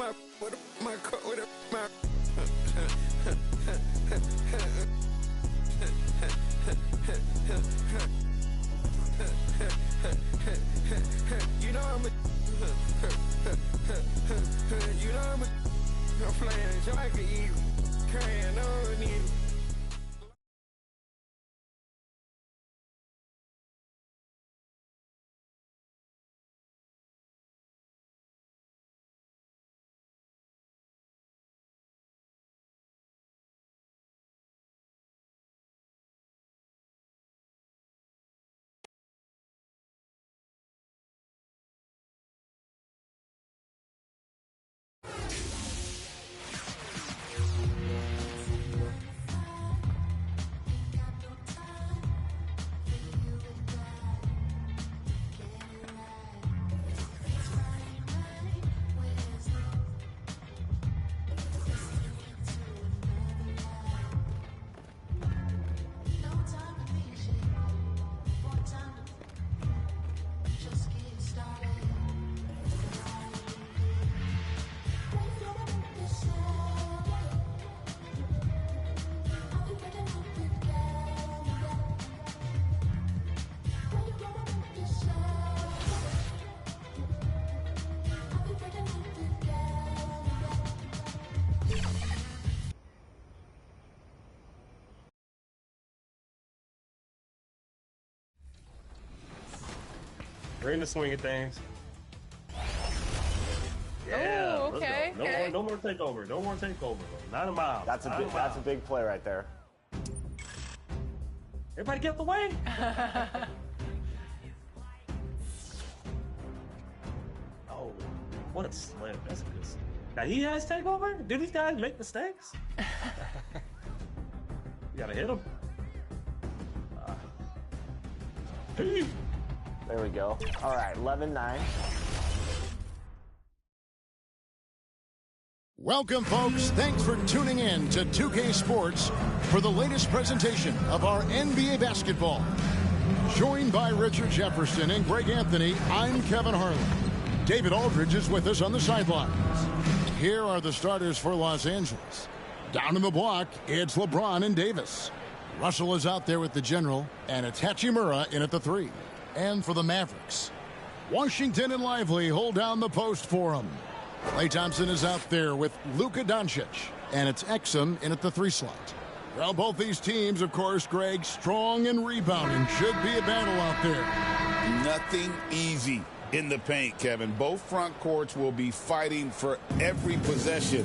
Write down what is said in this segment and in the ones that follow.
You know I'm playing so I can eat, carrying on in. We're in the swing of things. Yeah, ooh, okay, let's go. No more takeover. No more takeover. Not a mile. That's a big play right there. Everybody get the way. Oh, what a slam. That's a good slam. Now he has takeover? Do these guys make mistakes? You gotta hit him. There we go. All right, 11-9. Welcome, folks. Thanks for tuning in to 2K Sports for the latest presentation of our NBA basketball. Joined by Richard Jefferson and Greg Anthony, I'm Kevin Harlan. David Aldridge is with us on the sidelines. Here are the starters for Los Angeles. Down in the block, it's LeBron and Davis. Russell is out there with the general, and it's Hachimura in at the 3. And for the Mavericks, Washington and Lively hold down the post for him. Klay Thompson is out there with Luka Doncic, and it's Exum in at the 3 slot. Well, both these teams, of course, Greg, strong and rebounding. Should be a battle out there. Nothing easy in the paint, Kevin. Both front courts will be fighting for every possession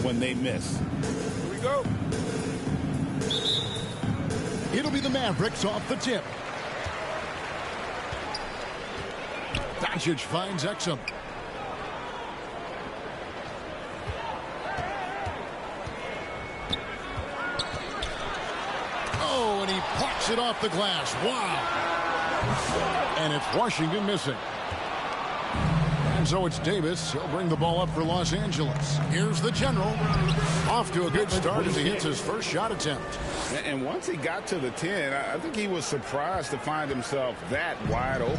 when they miss. Here we go. It'll be the Mavericks off the tip. Doncic finds Exum. Oh, and he plucks it off the glass. Wow. And it's Washington missing. And so it's Davis. He'll bring the ball up for Los Angeles. Here's the general. Off to a good start as he hits his first shot attempt. And once he got to the 10, I think he was surprised to find himself that wide open.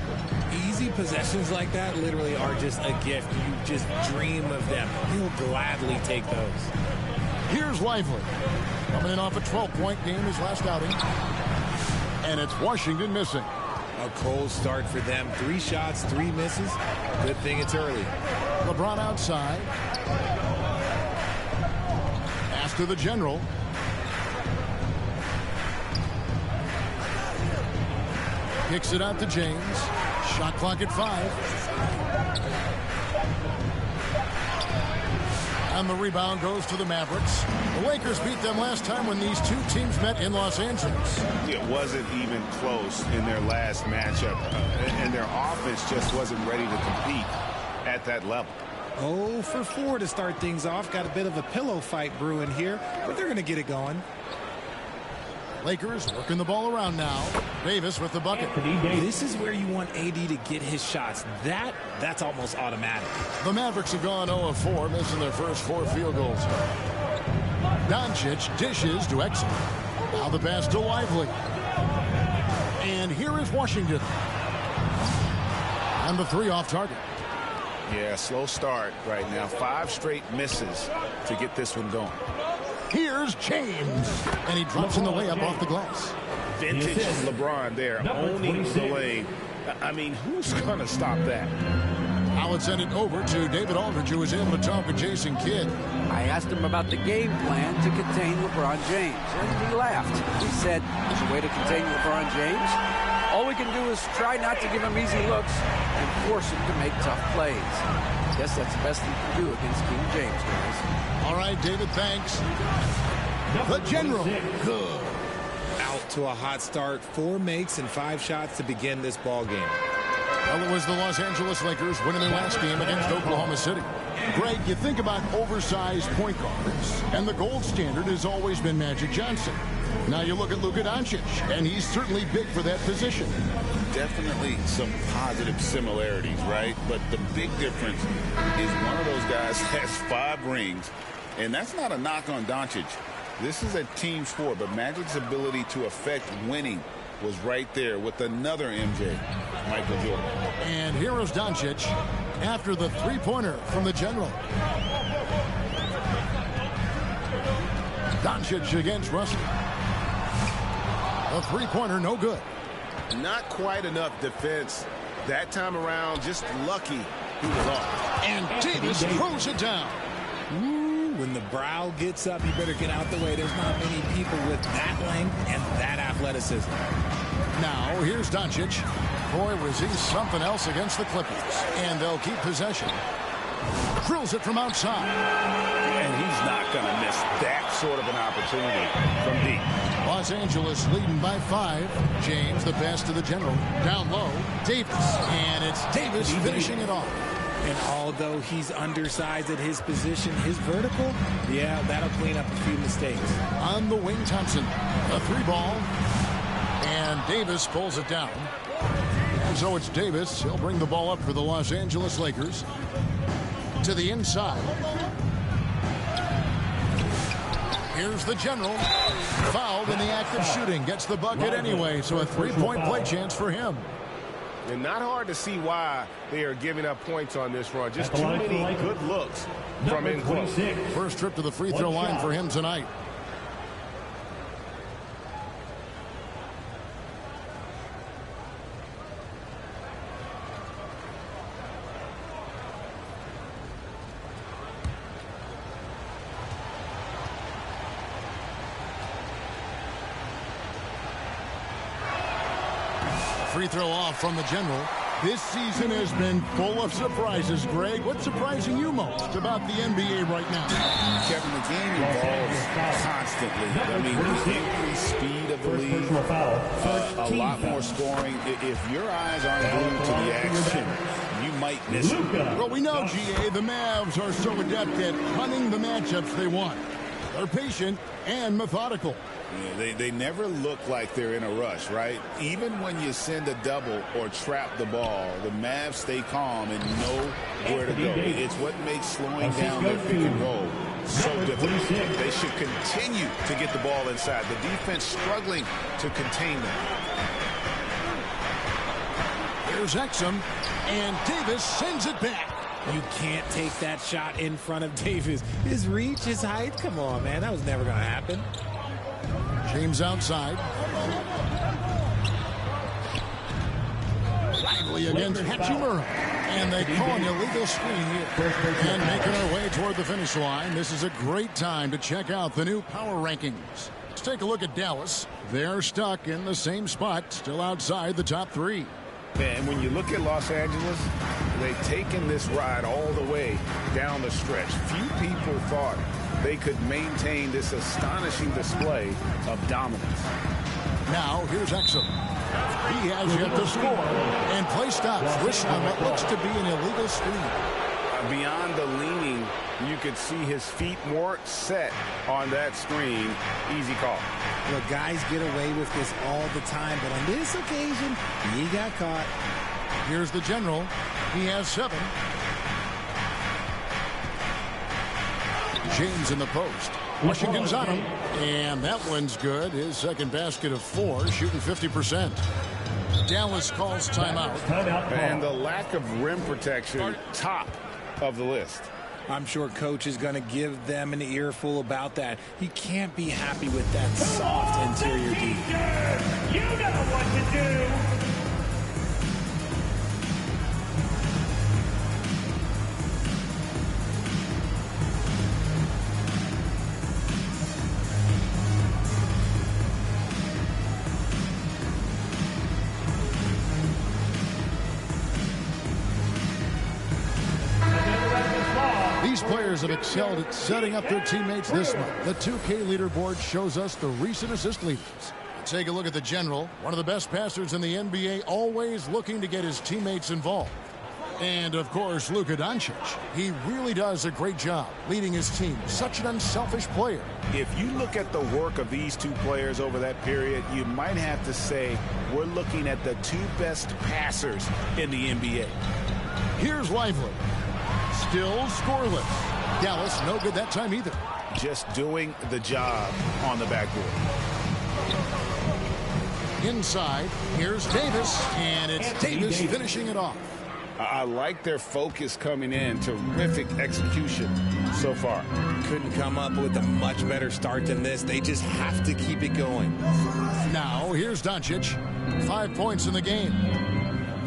Easy possessions like that literally are just a gift. You just dream of them. He'll gladly take those. Here's Lively. Coming in off a 12-point game his last outing. And it's Washington missing. A cold start for them. 3 shots, 3 misses. Good thing it's early. LeBron outside. Pass to the general. Kicks it out to James. Shot clock at 5. And the rebound goes to the Mavericks. The Lakers beat them last time when these two teams met in Los Angeles. It wasn't even close in their last matchup. And their offense just wasn't ready to compete at that level. 0 for 4 to start things off. Got a bit of a pillow fight brewing here, but they're going to get it going. Lakers working the ball around now. Davis with the bucket. This is where you want AD to get his shots. That's almost automatic. The Mavericks have gone 0 of 4, missing their first 4 field goals. Doncic dishes to Exum. Now the pass to Lively. And here is Washington. And the 3 off target. Yeah, slow start right now. 5 straight misses to get this one going. Here's James, and he drops in the layup off the glass. Vintage LeBron there, owning the lane. I mean, who's going to stop that? Now let's send it over to David Aldridge, who was able to talk with Jason Kidd. I asked him about the game plan to contain LeBron James, and he laughed. He said, there's a way to contain LeBron James. All we can do is try not to give him easy looks and force him to make tough plays. I guess that's the best he can do against King James, guys. All right, David, thanks. The General, good. Out to a hot start. 4 makes and 5 shots to begin this ball game. Well, it was the Los Angeles Lakers winning their last game against Oklahoma City. Greg, you think about oversized point guards, and the gold standard has always been Magic Johnson. Now you look at Luka Doncic, and he's certainly big for that position. Definitely some positive similarities, right? But the big difference is one of those guys has 5 rings, and that's not a knock on Doncic. This is a team sport, but Magic's ability to affect winning was right there with another MJ, Michael Jordan. And here is Doncic after the three-pointer from the General. Doncic against Russell. A three-pointer, no good. Not quite enough defense that time around. Just lucky he was off. And Davis throws it down. Ooh, when the brow gets up, you better get out the way. There's not many people with that length and that athleticism. Now, here's Doncic. Boy, was he something else against the Clippers. And they'll keep possession. Drills it from outside. And he's not going to miss that sort of an opportunity from deep. Los Angeles leading by 5. James, the pass to the General. Down low, Davis. And it's Davis finishing it off. And although he's undersized at his position, his vertical, yeah, that'll clean up a few mistakes. On the wing, Thompson. A 3-ball. And Davis pulls it down. And so it's Davis. He'll bring the ball up for the Los Angeles Lakers. To the inside. Here's the General. Fouled in the act of shooting. Gets the bucket anyway, so a 3-point play chance for him. And not hard to see why they are giving up points on this run. Just too many good looks from in close. First trip to the free throw line for him tonight. Free throw off from the General. This season has been full of surprises, Greg. What's surprising you most about the NBA right now? Kevin, the game evolves constantly. I mean, the increased speed of the league, a lot more scoring. If your eyes aren't glued to the action, you might miss it. Well, we know, GA, the Mavs are so adept at hunting the matchups they want. They're patient and methodical. Yeah, they never look like they're in a rush, right? Even when you send a double or trap the ball, the Mavs stay calm and know where to go. It's what makes slowing down their pick and roll so difficult. They should continue to get the ball inside. The defense struggling to contain them. Here's Exum, and Davis sends it back. You can't take that shot in front of Davis. His reach, his height, come on, man. That was never going to happen. James outside. Lively against Hachimura. And they call an illegal screen here. And making our way toward the finish line. This is a great time to check out the new power rankings. Let's take a look at Dallas. They're stuck in the same spot, still outside the top 3. And when you look at Los Angeles, they've taken this ride all the way down the stretch. Few people thought they could maintain this astonishing display of dominance. Now, here's Exum. He has yet to score. And play stops. Whistle on what looks to be an illegal screen. Beyond the leaning, you could see his feet more set on that screen. Easy call. Look, guys get away with this all the time, but on this occasion, he got caught. Here's the General. He has 7. James in the post. Washington's on him. And that one's good. His second basket of 4, shooting 50%. Dallas calls timeout. And the lack of rim protection, top of the list. I'm sure coach is going to give them an earful about that. He can't be happy with that soft interior D. You know what to do. These players have excelled at setting up their teammates this month. The 2K leaderboard shows us the recent assist leaders. Take a look at the general, one of the best passers in the NBA, always looking to get his teammates involved. And, of course, Luka Doncic. He really does a great job leading his team. Such an unselfish player. If you look at the work of these two players over that period, you might have to say we're looking at the two best passers in the NBA. Here's Lively. Still scoreless. Dallas no good that time either. Just doing the job on the backboard. Inside, here's Davis, and it's Davis finishing it off. I like their focus coming in. Terrific execution so far. Couldn't come up with a much better start than this. They just have to keep it going. Now, here's Doncic. 5 points in the game.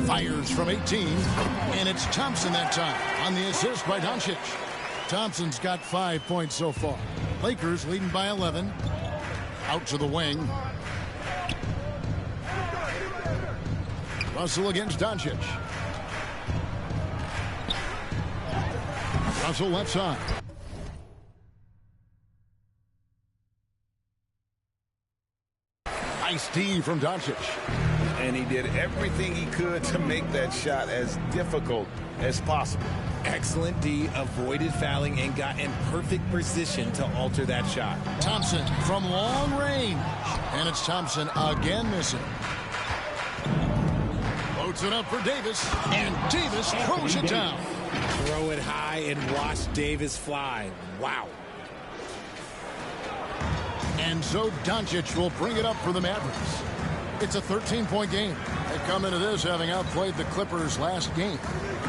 Fires from 18, and it's Thompson that time on the assist by Doncic. Thompson's got 5 points so far. Lakers leading by 11. Out to the wing. Russell against Doncic. Russell left side. Nice D from Doncic. And he did everything he could to make that shot as difficult as possible. Excellent D, avoided fouling, and got in perfect position to alter that shot. Thompson from long range. And it's Thompson again missing. Loads it up for Davis. And Davis throws it down. Throw it high and watch Davis fly. Wow. And so Doncic will bring it up for the Mavericks. It's a 13-point game. They come into this having outplayed the Clippers last game.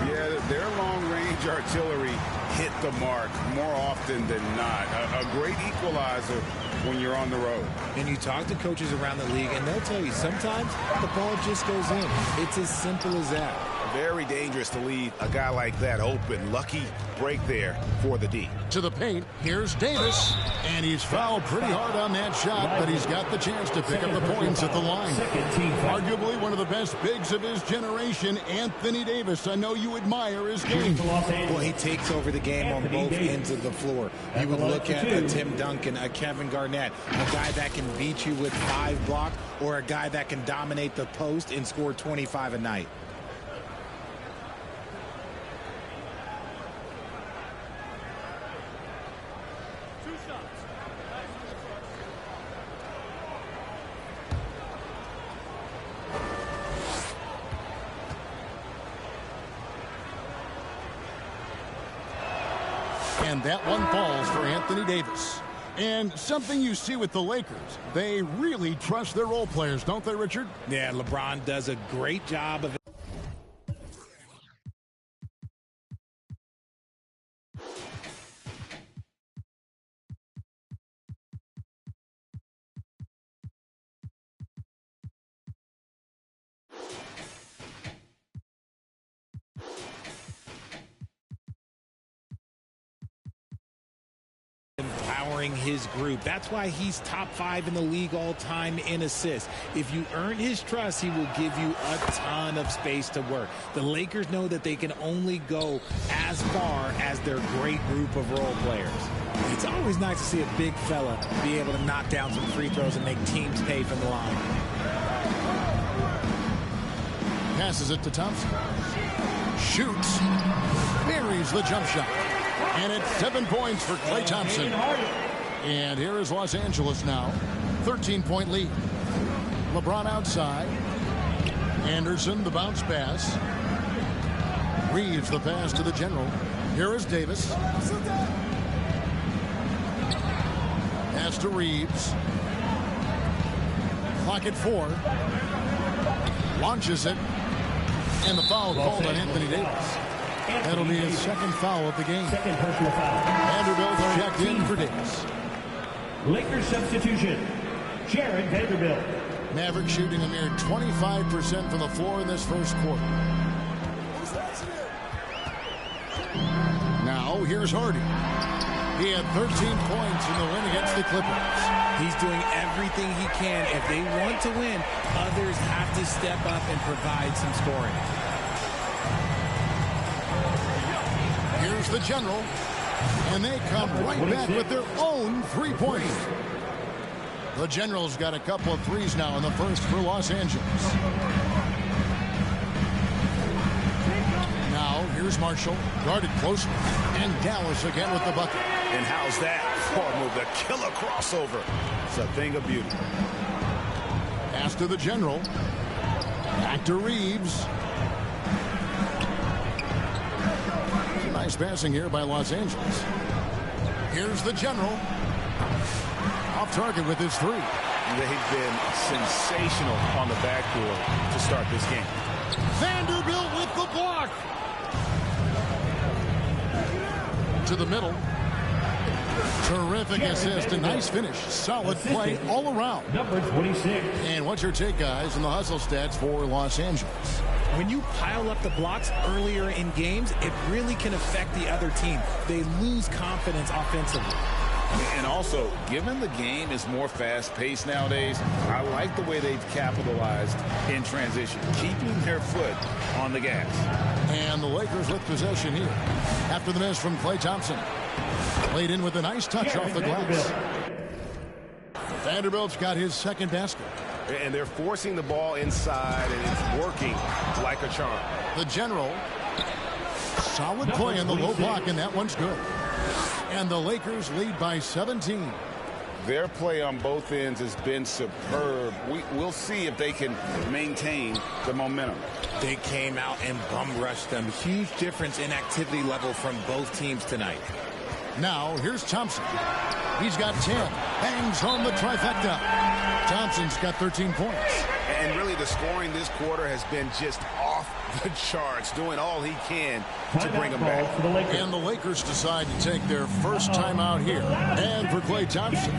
Yeah, their long-range artillery hit the mark more often than not. A great equalizer when you're on the road. And you talk to coaches around the league, and they'll tell you sometimes the ball just goes in. It's as simple as that. Very dangerous to leave a guy like that open. Lucky break there for the D. To the paint, here's Davis. And he's fouled pretty hard on that shot, but he's got the chance to pick up the points at the line. Arguably one of the best bigs of his generation, Anthony Davis. I know you admire his game. Well, he takes over the game on both ends of the floor. You would look at a Tim Duncan, a Kevin Garnett, a guy that can beat you with 5 blocks, or a guy that can dominate the post and score 25 a night. And that one falls for Anthony Davis. And something you see with the Lakers, they really trust their role players, don't they, Richard? Yeah, LeBron does a great job of it. Empowering his group. That's why he's top 5 in the league all time in assists. If you earn his trust, he will give you a ton of space to work. The Lakers know that they can only go as far as their great group of role players. It's always nice to see a big fella be able to knock down some free throws and make teams pay from the line. Passes it to Thompson. Shoots. Buries the jump shot. And it's 7 points for Klay Thompson. And here is Los Angeles now. 13-point lead. LeBron outside. Anderson, the bounce pass. Reeves, the pass to the general. Here is Davis. Pass to Reeves. Clock at 4. launches it, and the foul called on Anthony Davis. That'll be his second foul of the game. Second personal foul. Vanderbilt checked in for Davis. Lakers substitution, Jared Vanderbilt. Mavericks shooting a mere 25% from the floor in this first quarter. Now, here's Hardy. He had 13 points in the win against the Clippers. He's doing everything he can. If they want to win, others have to step up and provide some scoring. Here's the General, and they come right back with their own three-pointer. The General's got a couple of threes now in the first for Los Angeles. Now, here's Marshall, guarded closely, and Dallas again with the bucket. And how's that? Oh, move, the killer crossover. It's a thing of beauty. Pass to the General. Back to Reeves. Nice passing here by Los Angeles. Here's the General. Off target with his three. They've been sensational on the backboard to start this game. Vanderbilt with the block. To the middle. Terrific assist, a nice finish. Solid play all around. Number 26. And what's your take, guys, on the hustle stats for Los Angeles? When you pile up the blocks earlier in games, it really can affect the other team. They lose confidence offensively. And also, given the game is more fast-paced nowadays, I like the way they've capitalized in transition, keeping their foot on the gas. And the Lakers with possession here. After the miss from Klay Thompson. Played in with a nice touch off the glass. Vanderbilt's got his second basket. And they're forcing the ball inside, and it's working like a charm. The General. Solid play in the low block, and that one's good. And the Lakers lead by 17. Their play on both ends has been superb. We'll see if they can maintain the momentum. They came out and bum rushed them. Huge difference in activity level from both teams tonight. Now, here's Thompson. He's got 10. Bangs home the trifecta. Thompson's got 13 points. And really, the scoring this quarter has been just off the charts, doing all he can to bring them back. And the Lakers decide to take their first time out here. And for Klay Thompson,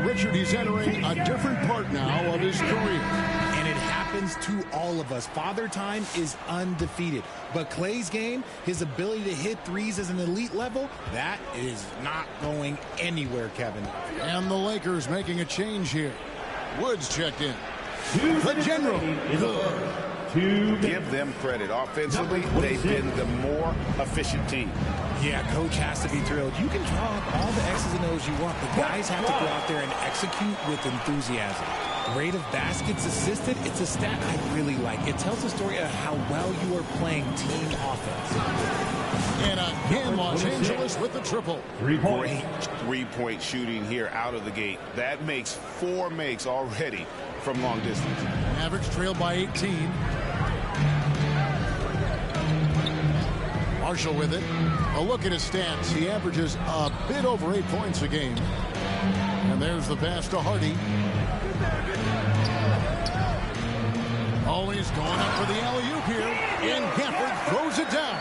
Richard, he's entering a different part now of his career. And it happens to all of us. Father Time is undefeated. But Klay's game, his ability to hit threes as an elite level, that is not going anywhere, Kevin. And the Lakers making a change here. Woods checked in. The General. Give them credit. Offensively, they've been the more efficient team. Yeah, coach has to be thrilled. You can draw up all the X's and O's you want, but guys have to go out there and execute with enthusiasm. Rate of baskets assisted, it's a stat I really like. It tells the story of how well you are playing team offense. And again, Los Angeles with the triple. Great three-point shooting here out of the gate. That makes 4 makes already from long distance. Mavericks trail by 18. Marshall with it. A look at his stats. He averages a bit over 8 points a game. And there's the pass to Hardy. Always going up for the alley-oop here. And Gafford throws it down.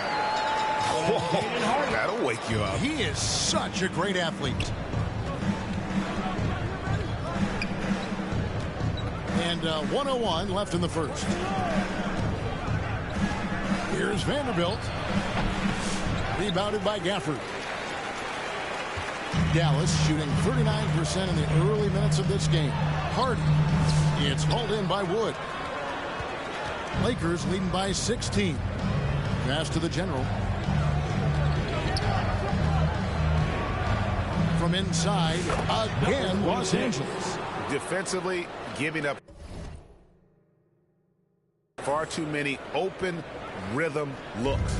Oh, that'll wake you up. He is such a great athlete. And 1:01 left in the first. Here's Vanderbilt. Rebounded by Gafford. Dallas shooting 39% in the early minutes of this game. Hardy. It's hauled in by Wood. Lakers leading by 16. Pass to the General. From inside, again, Los Angeles. Defensively, giving up far too many open rhythm looks.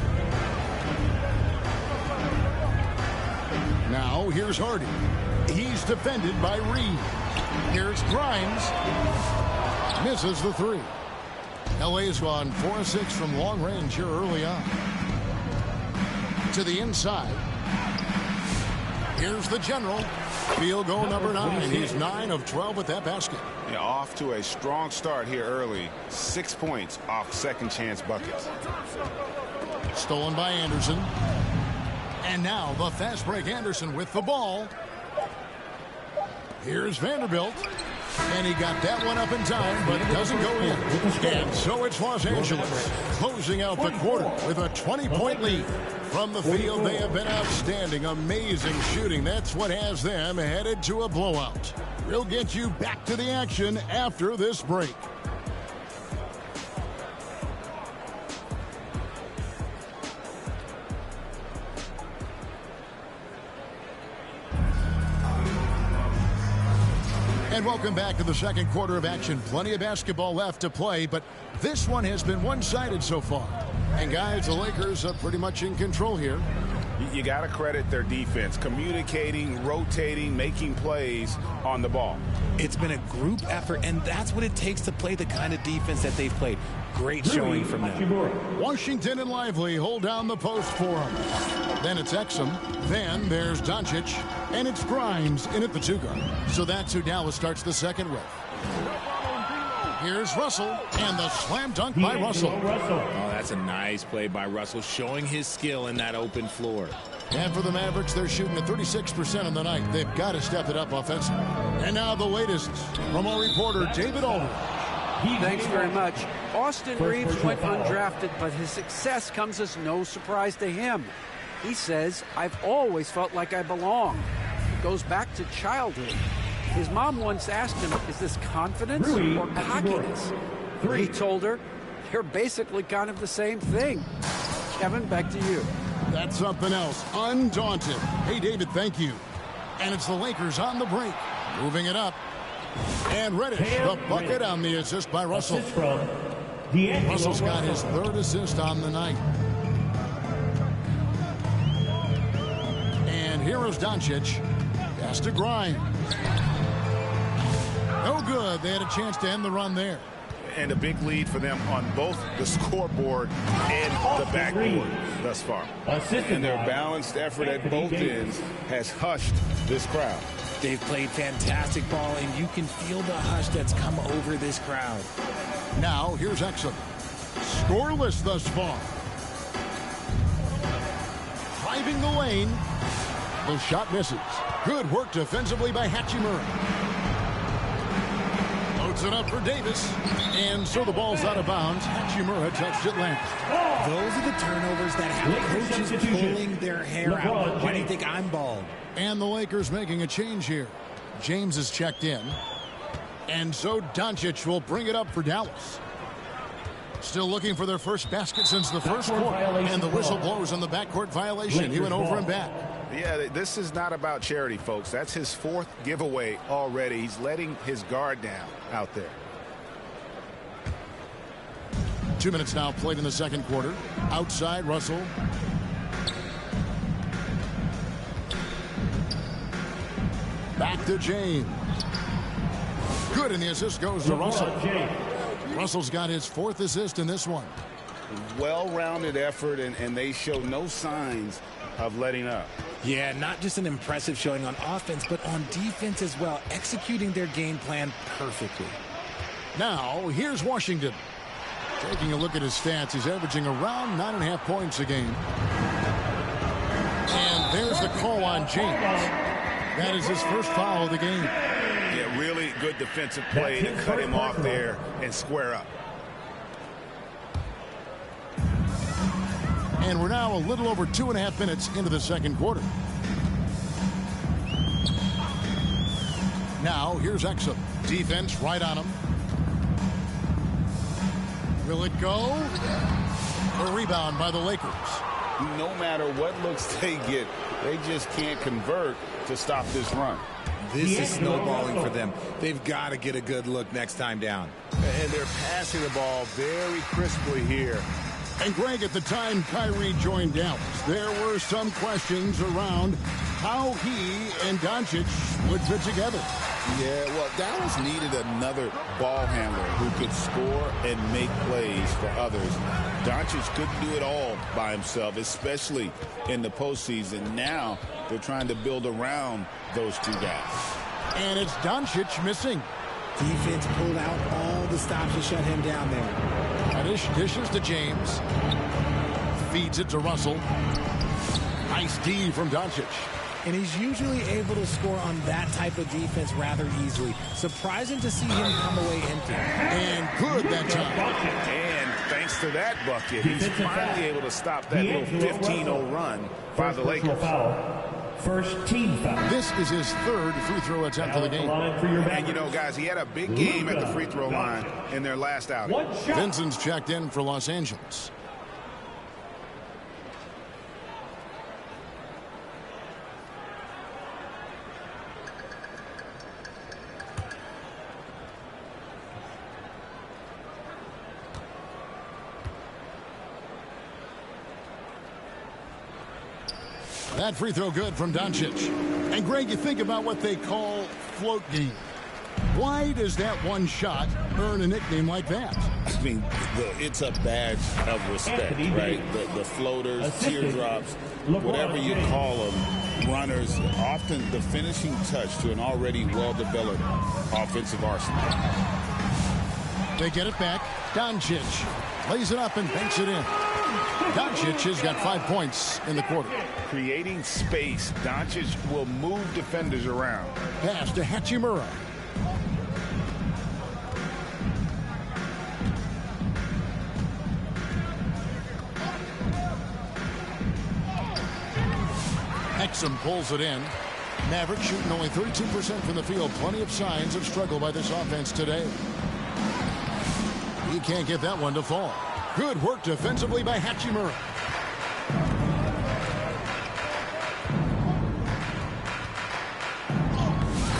Now, here's Hardy. He's defended by Reed. Here's Grimes. Misses the three. LA's gone 4-6 from long range here early on. To the inside. Here's the general. Field goal number 9. He's 9 of 12 with that basket. Yeah, off to a strong start here early. 6 points off second chance buckets. Stolen by Anderson. And now the fast break. Anderson with the ball. Here's Vanderbilt. And he got that one up in time, but it doesn't go in. And so it's Los Angeles closing out the quarter with a 20-point lead. From the field, they have been outstanding. Amazing shooting. That's what has them headed to a blowout. We'll get you back to the action after this break. And welcome back to the second quarter of action. Plenty of basketball left to play, but this one has been one-sided so far. And guys, the Lakers are pretty much in control here. You got to credit their defense, communicating, rotating, making plays on the ball. It's been a group effort, and that's what it takes to play the kind of defense that they've played. Great showing from them. Washington and Lively hold down the post for him. Then it's Exum. Then there's Doncic. And it's Grimes in at the 2 guard. So that's who Dallas starts the second with. Here's Russell, and the slam dunk by Russell. Oh, that's a nice play by Russell, showing his skill in that open floor. And for the Mavericks, they're shooting at 36% on the night. They've got to step it up offensively. And now the latest from our reporter, David Aldridge. Thanks very much. Austin Reeves went undrafted, but his success comes as no surprise to him. He says, "I've always felt like I belong." It goes back to childhood. His mom once asked him, "Is this confidence or cockiness?" He told her, "They're basically kind of the same thing." Kevin, back to you. That's something else. Undaunted. Hey, David, thank you. And it's the Lakers on the break. Moving it up. And Reddish, the bucket on the assist by Russell. Russell's got his 3rd assist on the night. And here is Doncic. Pass to Grimes. No good. They had a chance to end the run there. And a big lead for them on both the scoreboard and the backboard thus far. And their balanced effort at both ends has hushed this crowd. They've played fantastic ball, and you can feel the hush that's come over this crowd. Now, here's Exum. Scoreless thus far. Driving the lane. The shot misses. Good work defensively by Hachimura. Loads it up for Davis. And so the ball's out of bounds. Hachimura touched it last. Those are the turnovers that have coaches pulling their hair out. Why do you think I'm bald? And the Lakers making a change here. James is checked in. And so Doncic will bring it up for Dallas. Still looking for their first basket since the first quarter. And the whistle blows on the backcourt violation. He went over and back. Yeah, this is not about charity, folks. That's his 4th giveaway already. He's letting his guard down out there. 2 minutes now played in the second quarter. Outside, Russell. Back to James. Good, and the assist goes to Russell. Russell's got his 4th assist in this one. Well-rounded effort, and they show no signs of letting up. Yeah, not just an impressive showing on offense, but on defense as well, executing their game plan perfectly. Now, here's Washington. Taking a look at his stats, he's averaging around 9.5 points a game. And there's the call on James. That is his first foul of the game. Yeah, really good defensive play to cut him off there and square up. And we're now a little over 2.5 minutes into the second quarter. Now, here's Exum. Defense right on him. Will it go? A rebound by the Lakers. No matter what looks they get, they just can't convert to stop this run. This is snowballing for them. They've got to get a good look next time down. And they're passing the ball very crisply here. And Greg, at the time Kyrie joined Dallas, there were some questions around how he and Doncic would fit together. Yeah, well, Dallas needed another ball handler who could score and make plays for others. Doncic couldn't do it all by himself, especially in the postseason. Now they're trying to build around those two guys. And it's Doncic missing. Defense pulled out all the stops to shut him down there. Dishes to James. Feeds it to Russell. Nice D from Doncic. And he's usually able to score on that type of defense rather easily. Surprising to see him come away empty. And good that time. And thanks to that bucket, he's finally able to stop that little 15-0 run by the Lakers. First team foul. This is his third free throw attempt of the game. And, you know, guys, he had a big game at the free throw line in their last outing. Vincent's checked in for Los Angeles. That free throw good from Doncic. And Greg, you think about what they call float game. Why does that one shot earn a nickname like that? I mean, it's a badge of respect, right? The floaters, teardrops, whatever you call them, runners, often the finishing touch to an already well-developed offensive arsenal. They get it back. Doncic lays it up and banks it in. Doncic has got 5 points in the quarter. Creating space, Doncic will move defenders around. Pass to Hachimura. Exum pulls it in. Maverick shooting only 32% from the field. Plenty of signs of struggle by this offense today. He can't get that one to fall. Good work defensively by Hachimura.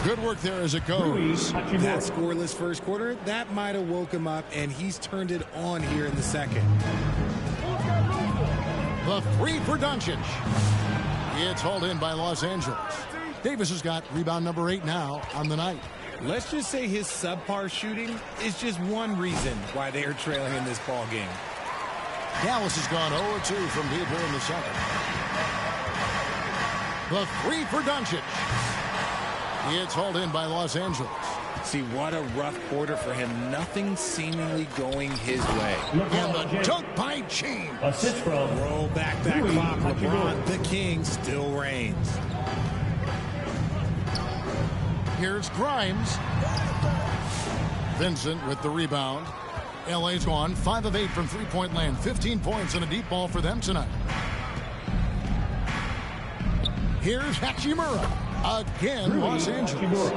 Good work there as it goes. That scoreless first quarter, that might have woke him up, and he's turned it on here in the second. The three for Doncic. It's hauled in by Los Angeles. Davis has got rebound number 8 now on the night. Let's just say his subpar shooting is just one reason why they are trailing in this ball game. Dallas has gone 0-2 from deep here in the second. The three for Doncic. It's hauled in by Los Angeles. See, what a rough quarter for him. Nothing seemingly going his way. And the dunk by James. Assist from roll back that clock. LeBron, the king, still reigns. Here's Grimes. Vincent with the rebound. LA's gone 5 of 8 from three-point land. 15 points and a deep ball for them tonight. Here's Hachimura. Again, Los Angeles.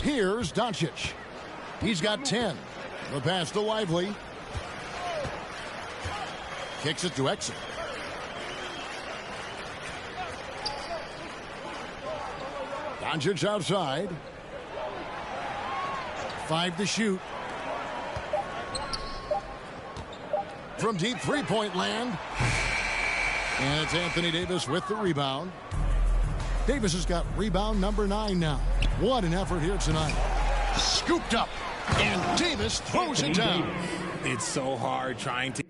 Here's Doncic. He's got 10. The pass to Lively. Kicks it to Exum. Doncic outside. 5 to shoot. From deep three-point land. And it's Anthony Davis with the rebound. Davis has got rebound number 9 now. What an effort here tonight. Scooped up. And Davis throws it down. It's so hard trying to...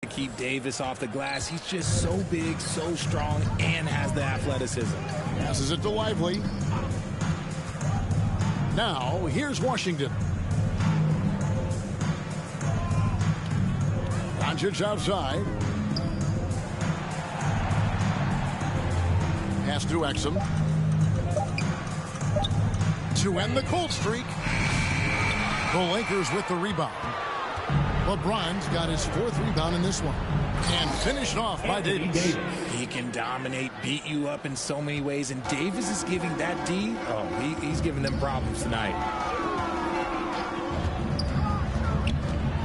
keep Davis off the glass. He's just so big, so strong, and has the athleticism. Passes it to Lively. Now, here's Washington. Doncic outside. Pass to Exum. To end the cold streak. The Lakers with the rebound. LeBron's got his 4th rebound in this one. And finished off by Davis. He can dominate, beat you up in so many ways. And Davis is giving that D, he's giving them problems tonight.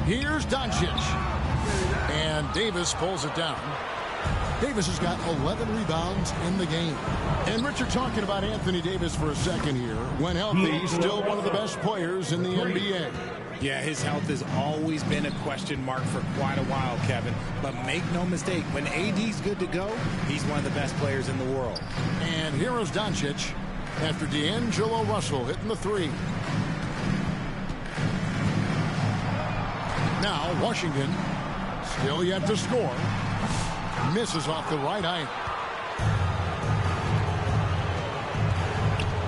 Here's Doncic. And Davis pulls it down. Davis has got 11 rebounds in the game. And Richard, talking about Anthony Davis for a second here. When healthy, he's still one of the best players in the NBA. Yeah, his health has always been a question mark for quite a while, Kevin. But make no mistake, when AD's good to go, he's one of the best players in the world. And here is Doncic after D'Angelo Russell hitting the 3. Now Washington still yet to score. Misses off the right eye.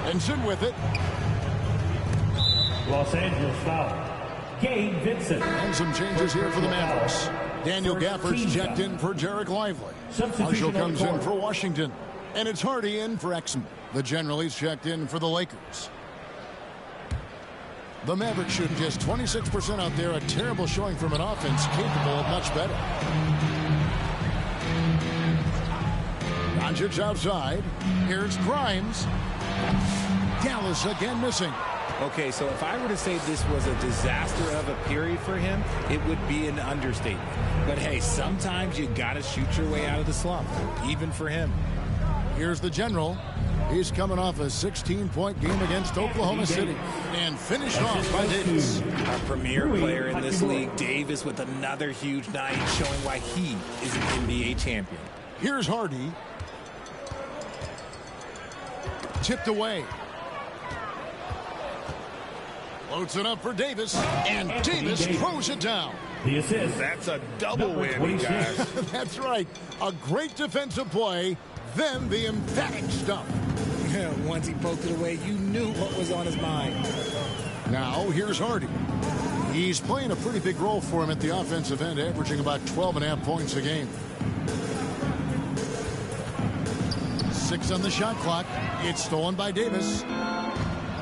And Zin with it. Los Angeles foul. Gabe Vincent. And some changes here for the Mavericks. Daniel Gafford's checked in for Jarek Lively. Marshall comes in for Washington. And it's Hardy in for Exum. The general is checked in for the Lakers. The Mavericks shooting just 26% out there. A terrible showing from an offense capable of much better. Doncic outside. Here's Grimes. Dallas again missing. Okay, so if I were to say this was a disaster of a period for him, it would be an understatement. But hey, sometimes you got to shoot your way out of the slump, even for him. Here's the general. He's coming off a 16-point game against Oklahoma City and finished off by Davis. Our premier player in this league, Davis, with another huge night, showing why he is an NBA champion. Here's Hardy. Tipped away. Floats it up for Davis, and Davis throws it down. The assist. That's a double whammy, guys. That's right. A great defensive play, then the emphatic stuff. Once he poked it away, you knew what was on his mind. Now, here's Hardy. He's playing a pretty big role for him at the offensive end, averaging about 12.5 points a game. 6 on the shot clock. It's stolen by Davis.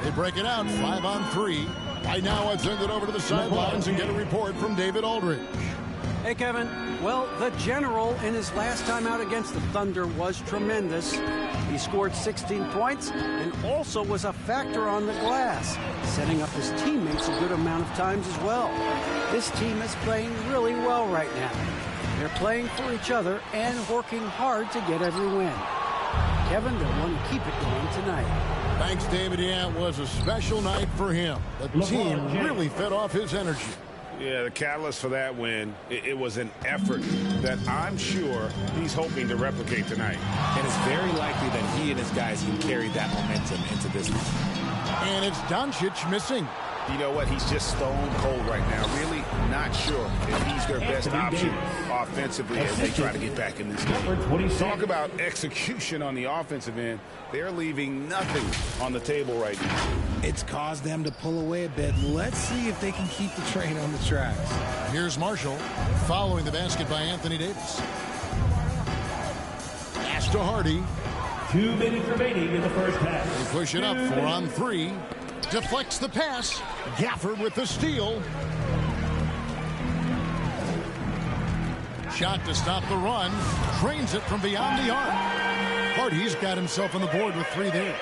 They break it out, 5 on 3. Right now, I'd send it over to the sidelines and get a report from David Aldridge. Hey, Kevin. Well, the general in his last time out against the Thunder was tremendous. He scored 16 points and also was a factor on the glass, setting up his teammates a good amount of times as well. This team is playing really well right now. They're playing for each other and working hard to get every win. Kevin, they'll want to keep it going tonight. Thanks, David. Yeah, it was a special night for him. The team really fed off his energy. Yeah, the catalyst for that win, it was an effort that I'm sure he's hoping to replicate tonight. And it's very likely that he and his guys can carry that momentum into this one. And it's Doncic missing. You know what? He's just stone cold right now. Really not sure if he's their best option offensively as they try to get back in this game. Talk about execution on the offensive end. They're leaving nothing on the table right now. It's caused them to pull away a bit. Let's see if they can keep the train on the tracks. Here's Marshall following the basket by Anthony Davis. Pass to Hardy. 2 minutes remaining in the first half. They push it up, 4 on 3. Deflects the pass. Gafford with the steal. Shot to stop the run. Trains it from beyond the arc. Hardy's got himself on the board with 3 there.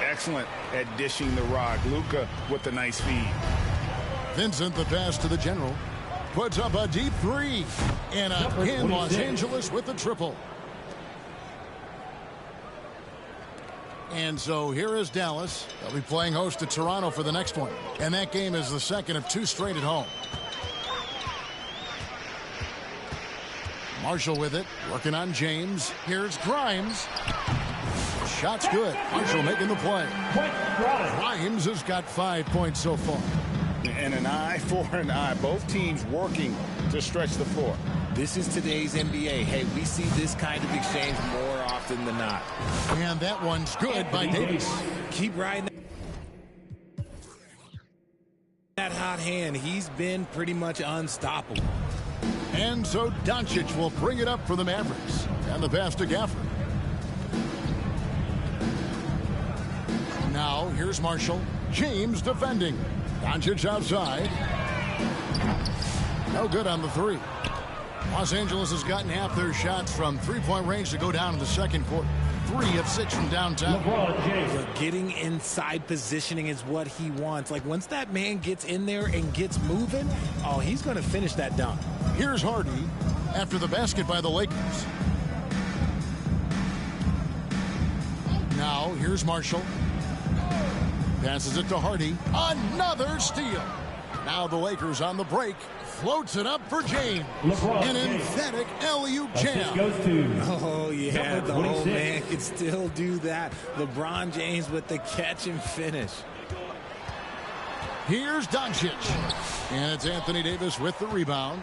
Excellent at dishing the rock. Luka with the nice feed. Vincent, the pass to the general. Puts up a deep 3. And again, Los Angeles with the triple. And so here is Dallas. They'll be playing host to Toronto for the next one. And that game is the second of 2 straight at home. Marshall with it, working on James. Here's Grimes. Shot's good. Marshall making the play. Grimes has got 5 points so far. And an eye for an eye. Both teams working to stretch the floor. This is today's NBA. Hey, we see this kind of exchange more often than not. And that one's good by Davis. Keep riding that hot hand. He's been pretty much unstoppable. And so Doncic will bring it up for the Mavericks. And the pass to Gafford. Now here's Marshall. James defending. Doncic outside. No good on the three. Los Angeles has gotten half their shots from three-point range to go down in the second quarter. 3 of 6 from downtown. But getting inside positioning is what he wants. Like, once that man gets in there and gets moving, oh, he's going to finish that dunk. Here's Hardy after the basket by the Lakers. Now, here's Marshall. Passes it to Hardy. Another steal. Now the Lakers on the break. Floats it up for James. An emphatic alley-oop jam. Oh, yeah, the whole man can still do that. LeBron James with the catch and finish. Here's Doncic. And it's Anthony Davis with the rebound.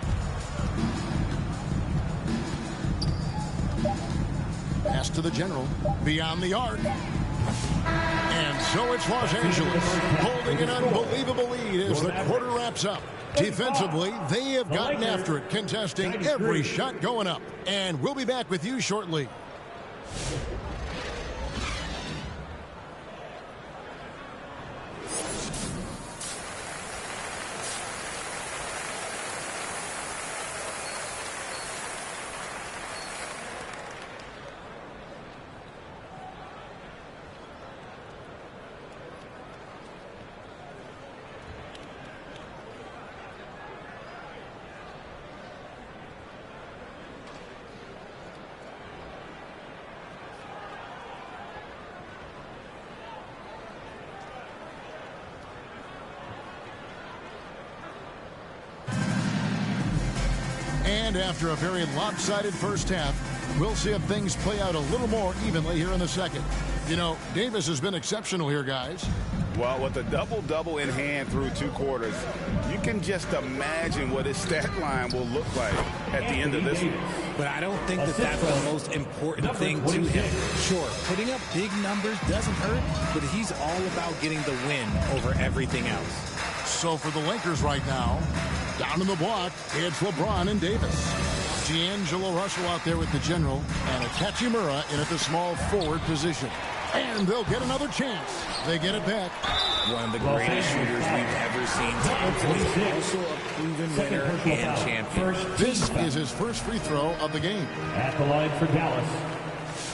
Pass to the general. Beyond the arc. And so it's Los Angeles holding an unbelievable lead as the quarter wraps up. Defensively, they have gotten after it, contesting every shot going up. And we'll be back with you shortly. And after a very lopsided first half, we'll see if things play out a little more evenly here in the second. You know, Davis has been exceptional here, guys. Well, with a double-double in hand through 2 quarters, you can just imagine what his stat line will look like at the end of this one. But I don't think that that's the most important thing to him. Sure, putting up big numbers doesn't hurt, but he's all about getting the win over everything else. So for the Lakers right now, down in the block, it's LeBron and Davis. D'Angelo Russell out there with the general, and Hachimura in at the small forward position. And they'll get another chance. They get it back. One of the greatest shooters we've ever seen. Thompson, also a proven winner and champion. This is his first free throw of the game. At the line for Dallas.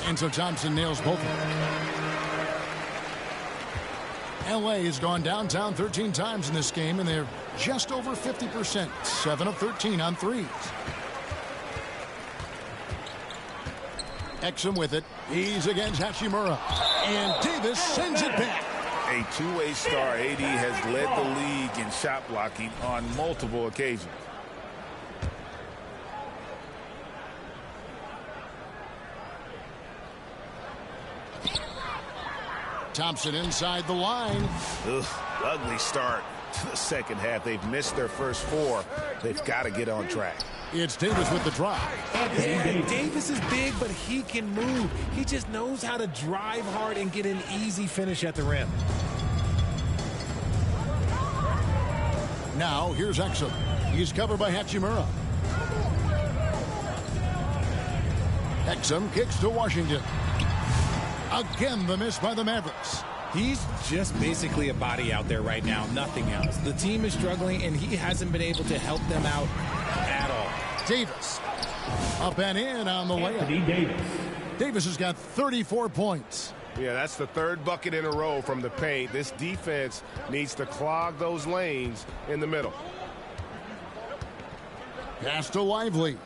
And so Thompson nails both of them. LA has gone downtown 13 times in this game, and they're just over 50%. 7 of 13 on threes. Exum with it. He's against Hachimura. And Davis sends it back. A two-way star. AD has led the league in shot blocking on multiple occasions. Thompson inside the line. Ugh, ugly start to the second half. They've missed their first 4. They've got to get on track. It's Davis with the drive. Yeah, Davis is big, but he can move. He just knows how to drive hard and get an easy finish at the rim. Now, here's Exum. He's covered by Hachimura. Exum kicks to Washington. Again, the miss by the Mavericks. He's just basically a body out there right now, nothing else. The team is struggling, and he hasn't been able to help them out at all. Davis up and in on the layup. Davis has got 34 points. Yeah, that's the 3rd bucket in a row from the paint. This defense needs to clog those lanes in the middle. Pass to Lively.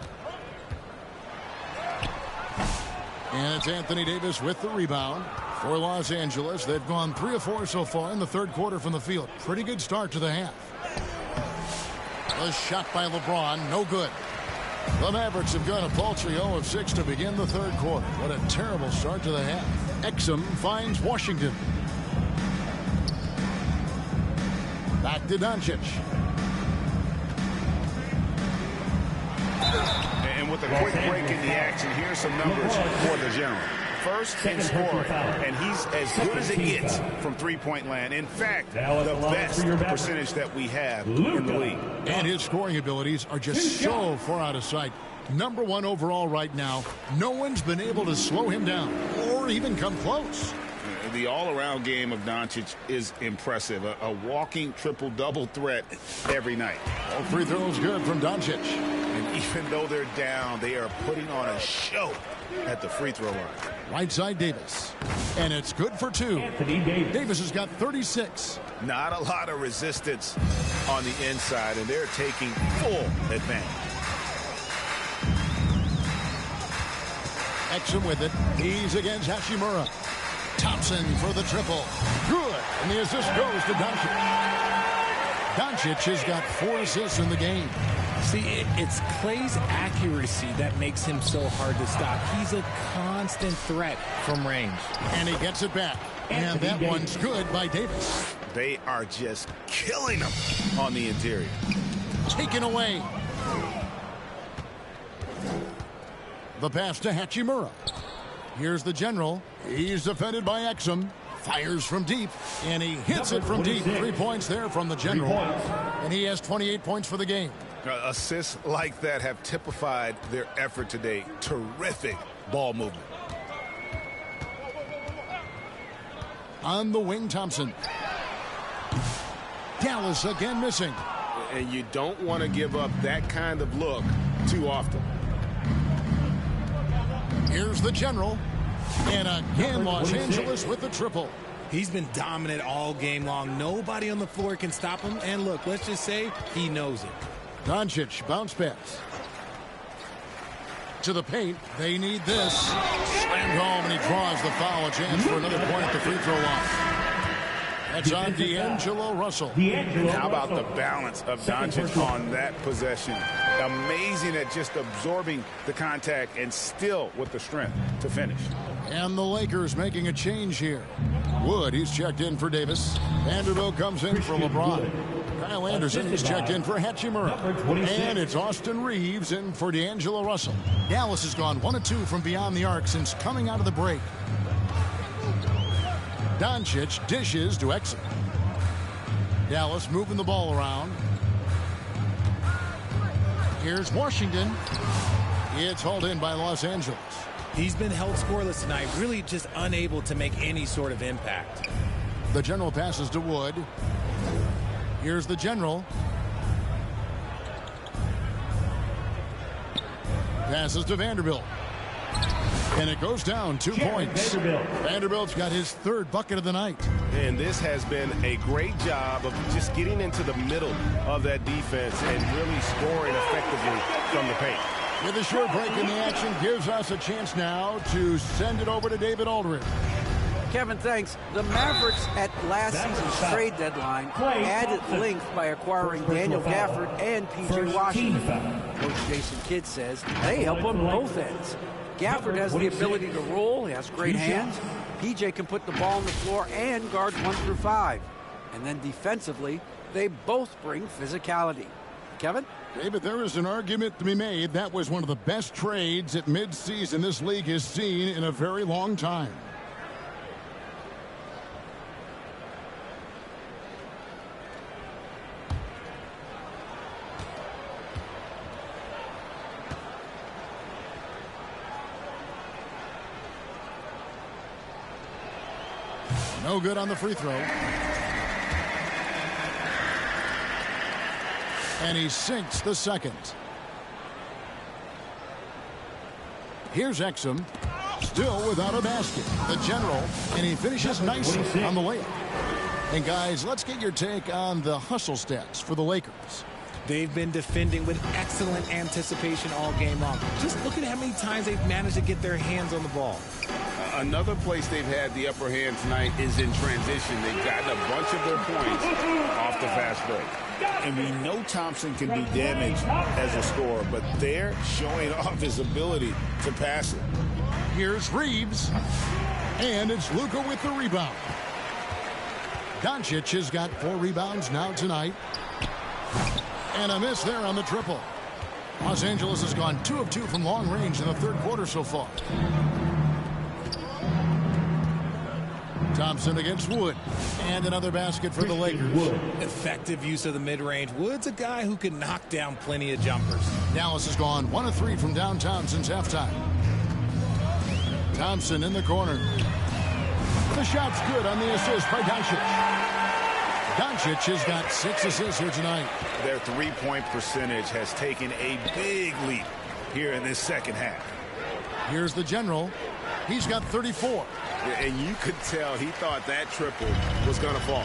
And it's Anthony Davis with the rebound for Los Angeles. They've gone 3 of 4 so far in the 3rd quarter from the field. Pretty good start to the half. A shot by LeBron, no good. The Mavericks have got a paltry 0 of 6 to begin the 3rd quarter. What a terrible start to the half. Exum finds Washington. Back to Doncic. And with a quick break in the action, here's some numbers for the general. First in scoring, and he's as good as it gets from three-point land. In fact, the best percentage that we have in the league. And his scoring abilities are just so far out of sight. Number 1 overall right now. No one's been able to slow him down or even come close. The all-around game of Doncic is impressive. A walking triple-double threat every night. All free throws good from Doncic. And even though they're down, they are putting on a show at the free throw line. Right side Davis. And it's good for 2. Anthony Davis. Davis has got 36. Not a lot of resistance on the inside, and they're taking full advantage. Exum with it. He's against Hachimura. Thompson for the triple. Good. And the assist goes to Doncic. Doncic has got 4 assists in the game. See, it's Klay's accuracy that makes him so hard to stop. He's a constant threat from range. And he gets it back. And that one's good by Davis. They are just killing them on the interior. Taken away. The pass to Hachimura. Here's the general. He's defended by Exum. Fires from deep. And he hits it from deep. 3 points there from the general. And he has 28 points for the game. Assists like that have typified their effort today. Terrific ball movement. On the wing, Thompson. Dallas again missing. And you don't want to give up that kind of look too often. Here's the general. And again, Los Angeles with the triple. He's been dominant all game long. Nobody on the floor can stop him. And look, let's just say he knows it. Doncic, bounce pass. To the paint. They need this. Slammed home, and he draws the foul. A chance for another point at the free throw line. That's on D'Angelo Russell. How about the balance of Doncic on that possession? Amazing at just absorbing the contact and still with the strength to finish. And the Lakers making a change here. Wood, he's checked in for Davis. Vanderbilt comes in for LeBron. Kyle Anderson, he's checked in for Hachimura. And it's Austin Reeves in for D'Angelo Russell. Dallas has gone 1 of 2 from beyond the arc since coming out of the break. Doncic dishes to Exum. Dallas moving the ball around. Here's Washington. It's hauled in by Los Angeles. He's been held scoreless tonight, really just unable to make any sort of impact. The general passes to Wood. Here's the general. Passes to Vanderbilt. And it goes down 2 points. Vanderbilt's got his 3rd bucket of the night. And this has been a great job of just getting into the middle of that defense and really scoring effectively from the paint. With a short break in the action, gives us a chance now to send it over to David Aldridge. Kevin, thanks. The Mavericks at last season's trade deadline added length by acquiring Daniel Gafford and P.J. Washington. Coach Jason Kidd says they help on both ends. Gafford has the ability to roll. He has great hands. P.J. can put the ball on the floor and guard 1 through 5. And then defensively, they both bring physicality. Kevin? David, there is an argument to be made. That was one of the best trades at midseason this league has seen in a very long time. No good on the free throw. And he sinks the second. Here's Exum. Still without a basket. The general. And he finishes nicely on the layup. And guys, let's get your take on the hustle stats for the Lakers. They've been defending with excellent anticipation all game long. Just look at how many times they've managed to get their hands on the ball. Another place they've had the upper hand tonight is in transition. They've gotten a bunch of their points off the fast break. And we know Thompson can be damaged as a scorer, but they're showing off his ability to pass it. Here's Reeves. And it's Luka with the rebound. Doncic has got 4 rebounds now tonight. And a miss there on the triple. Los Angeles has gone 2 of 2 from long range in the 3rd quarter so far. Thompson against Wood. And another basket for the Lakers. Effective use of the mid-range. Wood's a guy who can knock down plenty of jumpers. Dallas has gone 1 of 3 from downtown since halftime. Thompson in the corner. The shot's good on the assist by Doncic. Doncic has got 6 assists here tonight. Their three-point percentage has taken a big leap here in this second half. Here's the general. He's got 34. And you could tell he thought that triple was going to fall.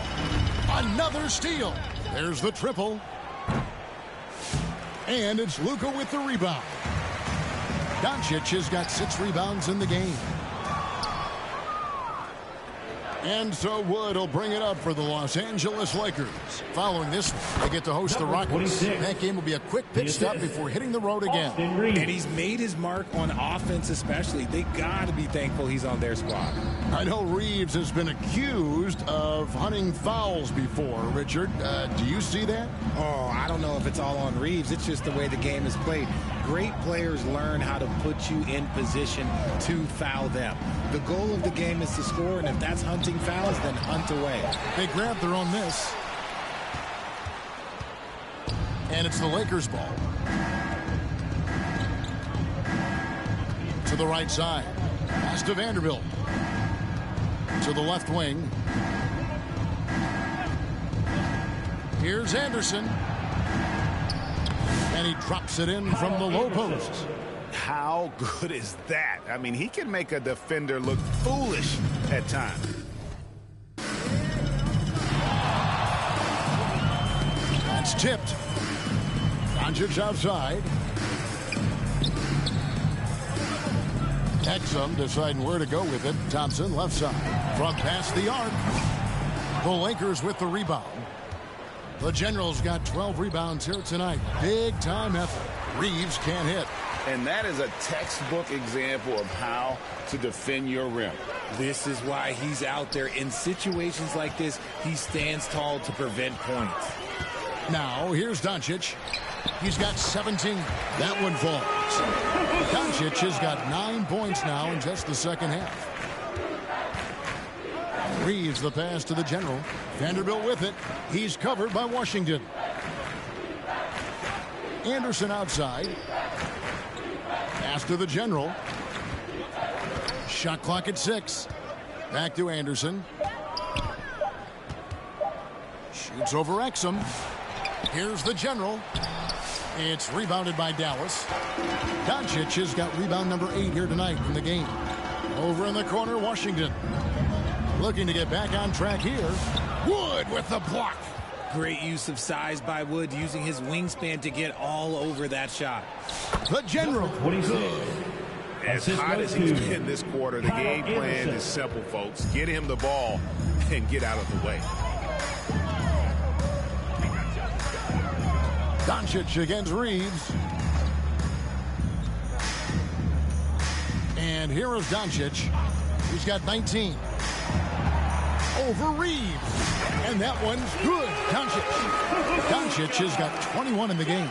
Another steal. There's the triple. And it's Luka with the rebound. Doncic has got 6 rebounds in the game. And so Wood will bring it up for the Los Angeles Lakers. Following this one, they get to host the Rockets. That game will be a quick pit stop before hitting the road again. And he's made his mark on offense especially. They got to be thankful he's on their squad. I know Reeves has been accused of hunting fouls before. Richard, do you see that? Oh, I don't know if it's all on Reeves. It's just the way the game is played. Great players learn how to put you in position to foul them. The goal of the game is to score, and if that's hunting fouls, then hunt away. They grab their own miss. And it's the Lakers' ball. To the right side. Pass to Vanderbilt. To the left wing. Here's Anderson. And he drops it in from the low post. How good is that? I mean, he can make a defender look foolish at times. That's tipped. Doncic outside. Exum deciding where to go with it. Thompson left side. From past the arc. The Lakers with the rebound. The Generals got 12 rebounds here tonight. Big time effort. Reeves can't hit. And that is a textbook example of how to defend your rim. This is why he's out there. In situations like this, he stands tall to prevent points. Now, here's Doncic. He's got 17. That one falls. Doncic has got 9 points now in just the second half. Reeves the pass to the general. Vanderbilt with it. He's covered by Washington. Anderson outside. Pass to the general. Shot clock at 6. Back to Anderson. Shoots over Exum. Here's the general. It's rebounded by Dallas. Doncic has got rebound number 8 here tonight in the game. Over in the corner, Washington. Looking to get back on track here. Wood with the block. Great use of size by Wood, using his wingspan to get all over that shot. The general. As hot as he's been this quarter, the game plan is simple, folks. Get him the ball and get out of the way. Doncic against Reeves. And here is Doncic. He's got 19. Over Reeves. And that one's good. Doncic has got 21 in the game.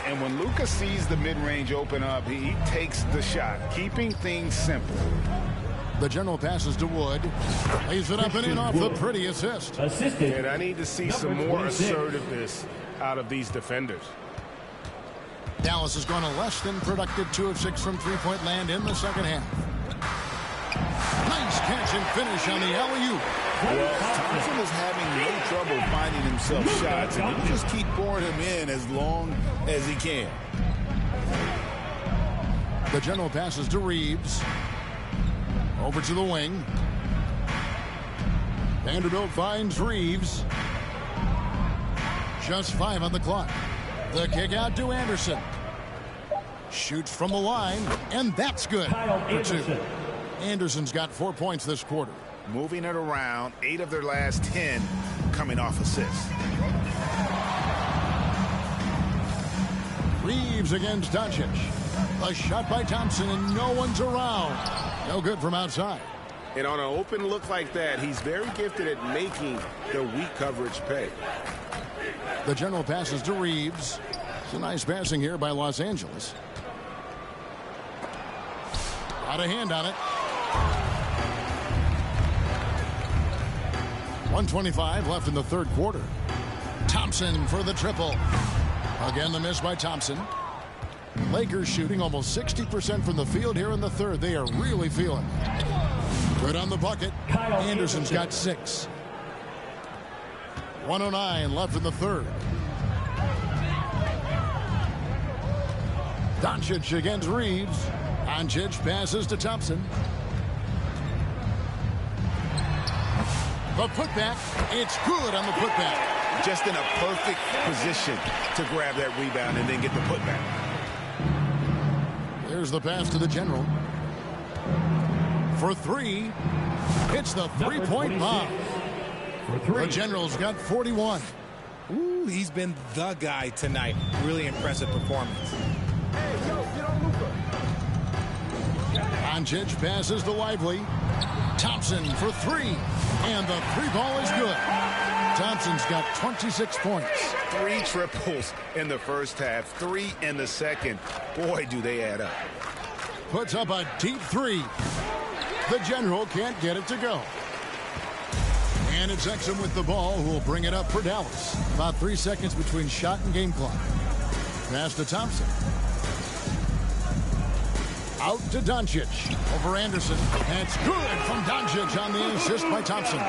And when Luka sees the mid-range open up, he takes the shot, keeping things simple. The general passes to Wood. Lays it up and in off the pretty assist. And I need to see some more assertiveness out of these defenders. Dallas has gone a less than productive 2 of 6 from three-point land in the second half. Nice catch and finish on the alley-oop. Well, Thompson is having no trouble finding himself shots, and you just keep pouring him in as long as he can. The general passes to Reeves. Over to the wing. Vanderbilt finds Reeves. Just 5 on the clock. The kick out to Anderson. Shoots from the line, and that's good for 2. Anderson's got 4 points this quarter. Moving it around, 8 of their last 10 coming off assists. Reeves against Doncic. A shot by Thompson, and no one's around. No good from outside. And on an open look like that, he's very gifted at making the weak coverage pay. The general passes to Reeves. It's a nice passing here by Los Angeles. Got a hand on it. 1:25 left in the third quarter. Thompson for the triple. Again, the miss by Thompson. Lakers shooting almost 60% from the field here in the third. They are really feeling it. Good on the bucket. Anderson's got 6. 1:09 left in the third. Doncic against Reeves. Doncic passes to Thompson. The putback. It's good on the putback. Just in a perfect position to grab that rebound and then get the putback. There's the pass to the general. For 3. It's the three-point bomb. The general's got 41. Ooh, he's been the guy tonight. Really impressive performance. Doncic passes to Lively. Thompson for 3. And the 3-ball is good. Thompson's got 26 points. 3 triples in the first half, 3 in the second. Boy, do they add up. Puts up a deep 3. The general can't get it to go. And it's Exum with the ball, who will bring it up for Dallas. About 3 seconds between shot and game clock. Pass to Thompson. Out to Doncic. Over Anderson. That's good from Doncic on the assist by Thompson.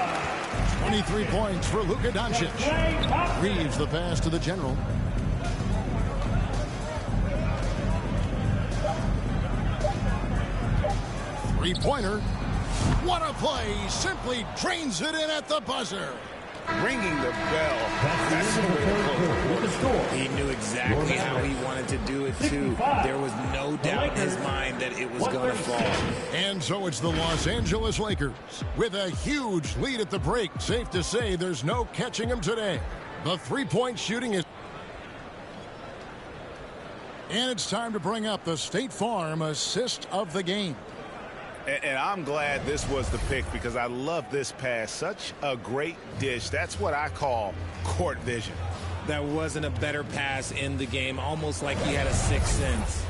23 points for Luka Doncic. Reeves the pass to the general. Three-pointer. What a play. Simply drains it in at the buzzer. Ringing the bell. That's the way to close. He knew exactly how he wanted to do it, too. There was no doubt in his mind that it was going to fall. And so it's the Los Angeles Lakers with a huge lead at the break. Safe to say there's no catching them today. The three-point shooting is... And it's time to bring up the State Farm assist of the game. And I'm glad this was the pick because I love this pass. Such a great dish. That's what I call court vision. That wasn't a better pass in the game, almost like he had a sixth sense.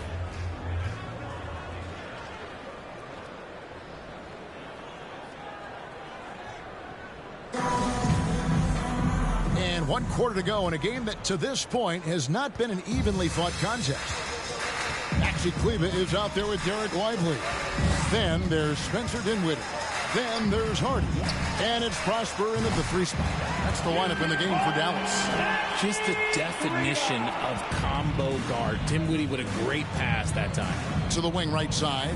And 1 quarter to go in a game that to this point has not been an evenly fought contest. Maxi Kleber is out there with Derek Lively. Then there's Spencer Dinwiddie. Then there's Harden. And it's Prosper into the 3 spot. That's the lineup in the game for Dallas. Just the definition of combo guard. Dinwiddie with a great pass that time. To the wing right side.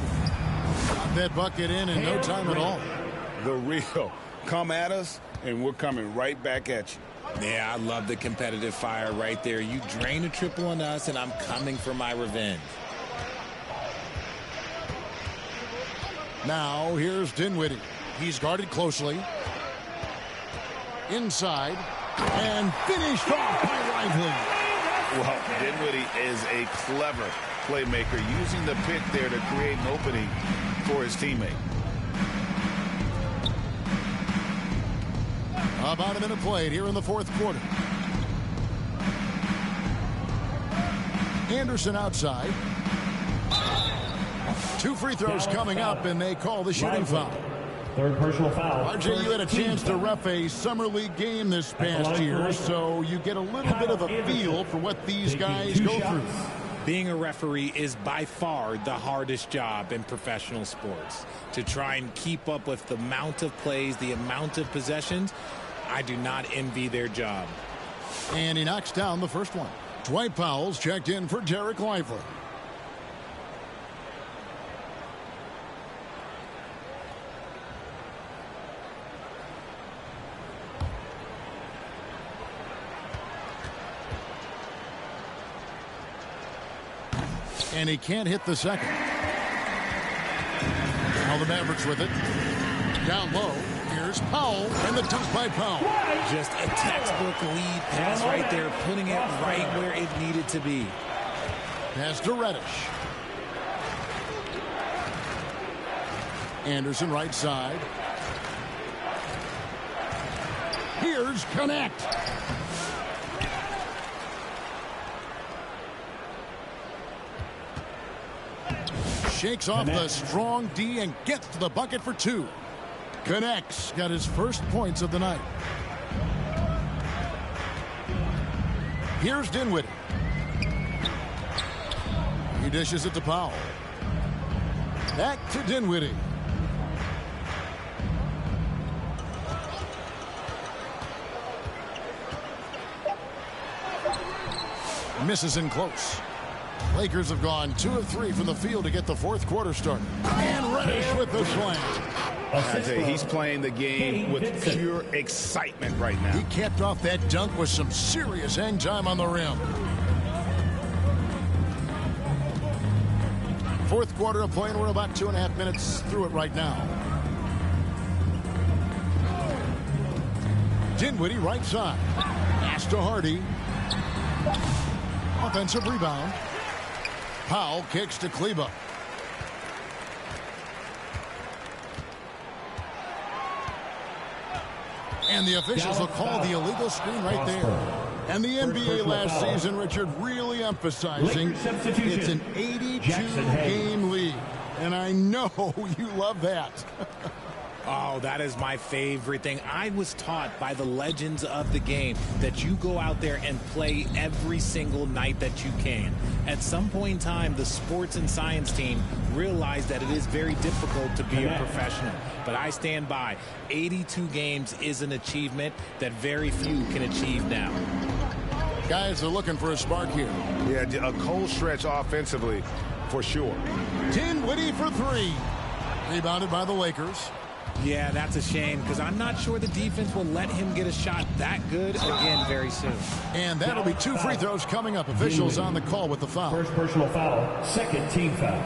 Got that bucket in no time at all. The real. Come at us, and we're coming right back at you. Yeah, I love the competitive fire right there. You drain a triple on us, and I'm coming for my revenge. Now, here's Dinwiddie. He's guarded closely. Inside. And finished off by Lively. Well, Dinwiddie is a clever playmaker, using the pick there to create an opening for his teammate. About a minute played here in the 4th quarter. Anderson outside. 2 free throws coming up, and they call the shooting foul. Third personal foul. RJ, you had a chance to ref a summer league game this past year, so you get a little bit of a feel for what these guys go through. Being a referee is by far the hardest job in professional sports. To try and keep up with the amount of plays, the amount of possessions, I do not envy their job. And he knocks down the first one. Dwight Powell's checked in for Derek Lively. And he can't hit the second. Now the Mavericks with it. Down low. Here's Powell, and the dunk by Powell. Just a textbook lead pass right there, putting it right where it needed to be. Pass to Reddish. Anderson right side. Here's Connect. Shakes off the strong D and gets to the bucket for 2. Connects. Got his first points of the night. Here's Dinwiddie. He dishes it to Powell. Back to Dinwiddie. Misses in close. Lakers have gone 2 of 3 from the field to get the fourth quarter started. And Reddish with the slam. I tell you, he's playing the game with pure excitement right now. He capped off that dunk with some serious hang time on the rim. Fourth quarter of play, and we're about 2.5 minutes through it right now. Dinwiddie right side. Pass to Hardy. Offensive rebound. Powell kicks to Kleber. And the officials will call the illegal screen right there. And the NBA last season, Richard, really emphasizing it's an 82-game league. And I know you love that. Oh, that is my favorite thing. I was taught by the legends of the game that you go out there and play every single night that you can. At some point in time, the sports and science team realized that it is very difficult to be a professional. But I stand by. 82 games is an achievement that very few can achieve now. Guys are looking for a spark here. Yeah, a cold stretch offensively for sure. Dinwiddie for 3. Rebounded by the Lakers. Yeah, that's a shame because I'm not sure the defense will let him get a shot that good again very soon. And that'll be 2 free throws coming up. Officials on the call with the foul. First personal foul, second team foul.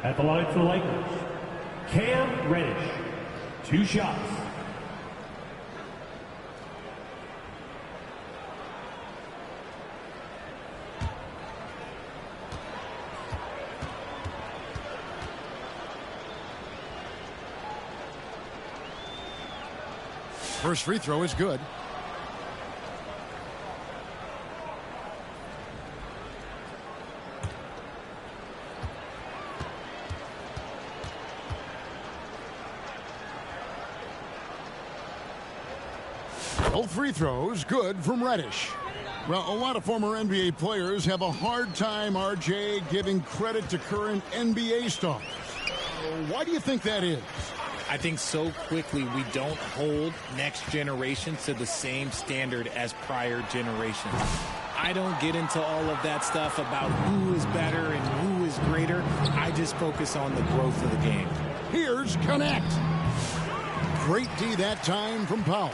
At the line for the Lakers, Cam Reddish. 2 shots. First free throw is good. Both free throws good from Reddish. Well, a lot of former NBA players have a hard time, RJ, giving credit to current NBA stars. Why do you think that is? I think so quickly we don't hold next generations to the same standard as prior generations. I don't get into all of that stuff about who is better and who is greater. I just focus on the growth of the game. Here's Connect. Great D that time from Powell.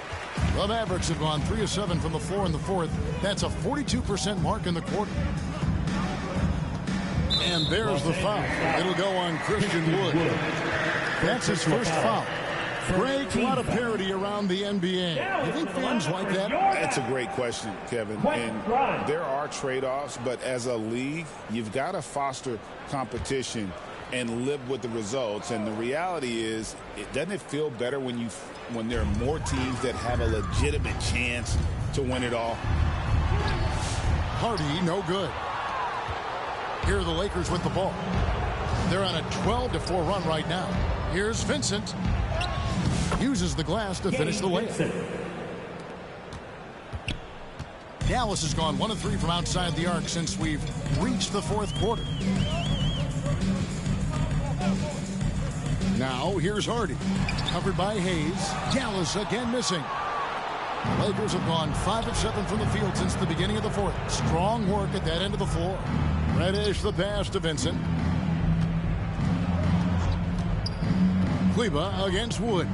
The Mavericks have gone 3 of 7 from the floor in the fourth. That's a 42% mark in the quarter. And there's the foul. It'll go on Christian Wood. That's his first foul. Greg, a lot of parity around the NBA. You think fans like that? That's a great question, Kevin. And there are trade-offs, but as a league, you've got to foster competition and live with the results. And the reality is, doesn't it feel better when there are more teams that have a legitimate chance to win it all? Hardy, no good. Here are the Lakers with the ball. They're on a 12-4 run right now. Here's Vincent. Uses the glass to finish the layup. Dallas has gone 1 of 3 from outside the arc since we've reached the fourth quarter. Now here's Hardy. Covered by Hayes. Dallas again missing. The Lakers have gone 5 of 7 from the field since the beginning of the fourth. Strong work at that end of the floor. Reddish the pass to Vincent. Kleber against Wood.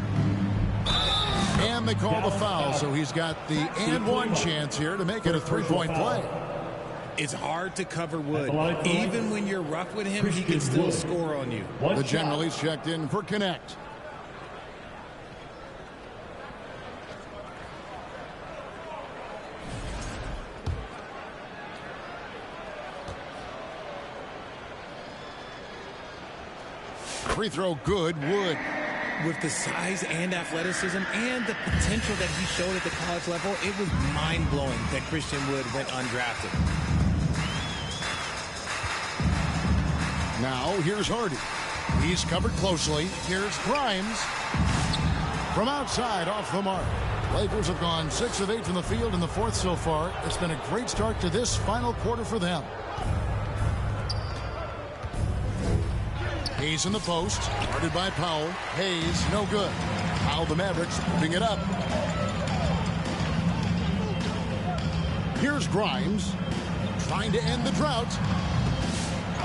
And they call the foul, so he's got the and one chance here to make it a 3-point play. It's hard to cover Wood. Even when you're rough with him, he can still score on you. The generally's checked in for Connect. Free throw good, Wood. With the size and athleticism and the potential that he showed at the college level, it was mind-blowing that Christian Wood went undrafted. Now here's Hardy. He's covered closely. Here's Grimes. From outside, off the mark. Lakers have gone 6 of 8 from the field in the fourth so far. It's been a great start to this final quarter for them. Hayes in the post, guarded by Powell. Hayes, no good. Powell, the Mavericks, moving it up. Here's Grimes trying to end the drought.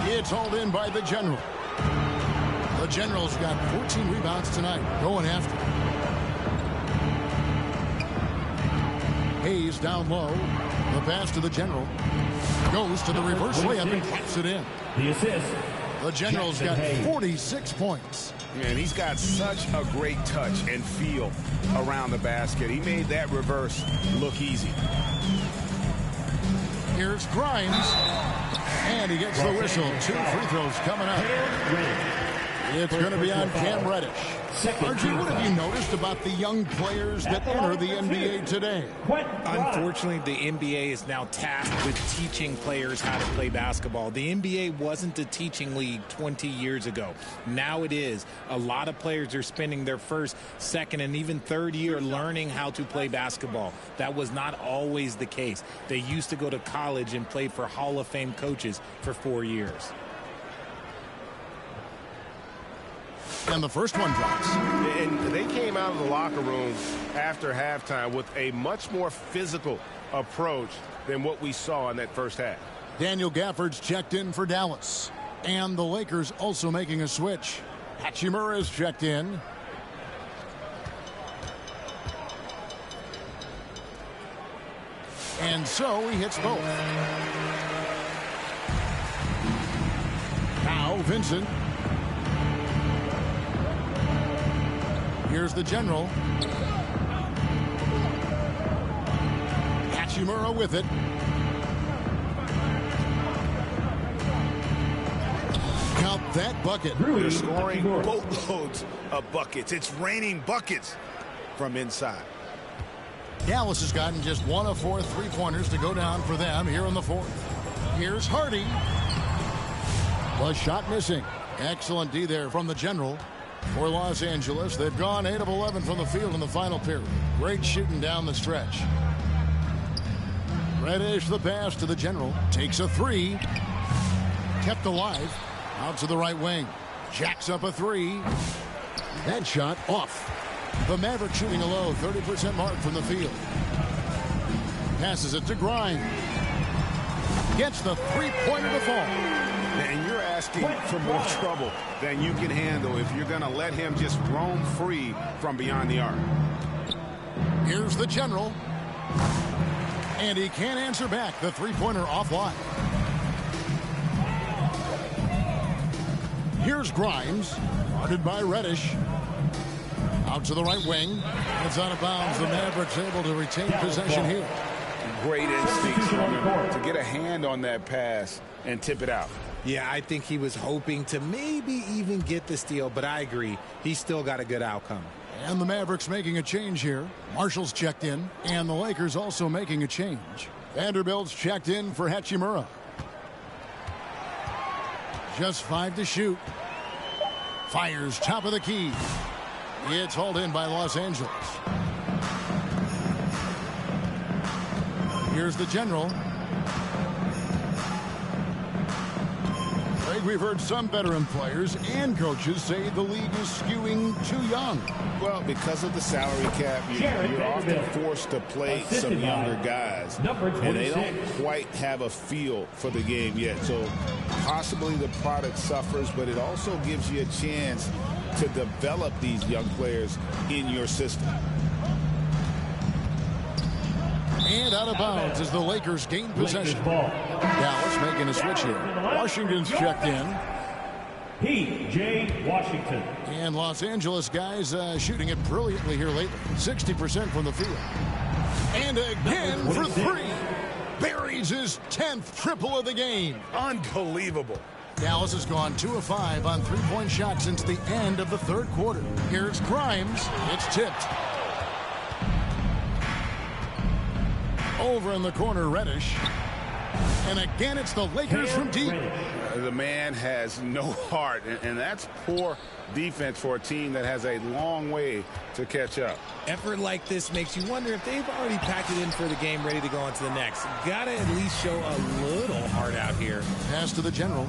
It's hauled in by the General. The General's got 14 rebounds tonight, going after. Hayes down low. The pass to the General. Goes to the reverse layup and taps it in. The assist. The General's got 46 points. And he's got such a great touch and feel around the basket. He made that reverse look easy. Here's Grimes. And he gets the whistle. 2 free throws coming up. It's going to be on Cam Reddish. Archie, what have you noticed about the young players that enter the NBA today? Unfortunately, the NBA is now tasked with teaching players how to play basketball. The NBA wasn't a teaching league 20 years ago. Now it is. A lot of players are spending their first, second, and even third year learning how to play basketball. That was not always the case. They used to go to college and play for Hall of Fame coaches for 4 years. And the first one drops. And they came out of the locker room after halftime with a much more physical approach than what we saw in that first half. Daniel Gafford's checked in for Dallas. And the Lakers also making a switch. Hachimura's checked in. And so he hits both. Now Vincent. Here's the General. Hachimura with it. Count that bucket. They're scoring boatloads of buckets. It's raining buckets from inside. Dallas has gotten just 1 of 4 3-pointers to go down for them here in the fourth. Here's Hardy. The shot missing. Excellent D there from the General. For Los Angeles, they've gone 8 of 11 from the field in the final period. Great shooting down the stretch. Reddish the pass to the General. Takes a 3. Kept alive. Out to the right wing. Jacks up a 3. That shot off. The Mavericks shooting a low 30% mark from the field. Passes it to Grimes. Gets the three-pointer to fall. And you're asking for more trouble than you can handle if you're going to let him just roam free from beyond the arc. Here's the General. And he can't answer back. The three-pointer offline. Here's Grimes. Guarded by Reddish. Out to the right wing. It's out of bounds. The Mavericks able to retain possession here. Great instincts from him to get a hand on that pass and tip it out. Yeah, I think he was hoping to maybe even get the steal, but I agree. He still got a good outcome. And the Mavericks making a change here. Marshall's checked in, and the Lakers also making a change. Vanderbilt's checked in for Hachimura. Just 5 to shoot. Fires top of the key. It's hauled in by Los Angeles. Here's the General. Greg, we've heard some veteran players and coaches say the league is skewing too young. Well, because of the salary cap, you're often forced to play some younger guys. And they don't quite have a feel for the game yet. So possibly the product suffers, but it also gives you a chance to develop these young players in your system. And out of bounds as the Lakers gain possession. Dallas making a switch here. Washington's checked in. P.J. Washington. And Los Angeles guys shooting it brilliantly here lately. 60% from the field. And again for 3. Buries his 10th triple of the game. Unbelievable. Dallas has gone 2 of 5 on three-point shots since the end of the third quarter. Here's Grimes. It's tipped. Over in the corner, Reddish. And again, it's the Lakers from deep. The man has no heart, and that's poor defense for a team that has a long way to catch up. Effort like this makes you wonder if they've already packed it in for the game, ready to go on to the next. Gotta at least show a little heart out here. Pass to the General.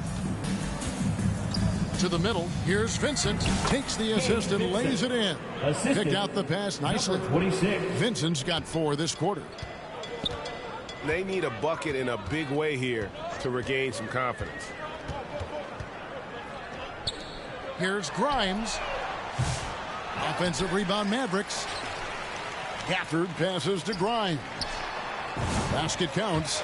To the middle. Here's Vincent. Takes the assist and lays it in. Picked out the pass nicely. 26. Vincent's got 4 this quarter. They need a bucket in a big way here to regain some confidence. Here's Grimes. Offensive rebound, Mavericks. Gafford passes to Grimes. Basket counts.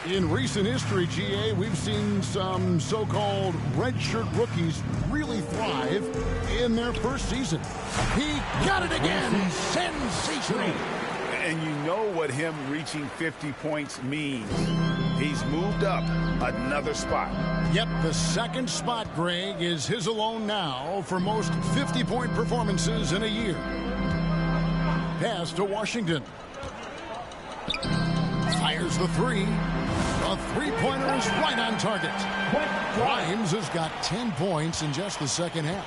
In recent history, GA, we've seen some so-called redshirt rookies really thrive in their first season. He got it again. Sensational. And you know what him reaching 50 points means. He's moved up another spot. Yep, the second spot, Greg, is his alone now for most 50-point performances in a year. Pass to Washington. Fires the three. A three-pointer is right on target. Grimes has got 10 points in just the second half.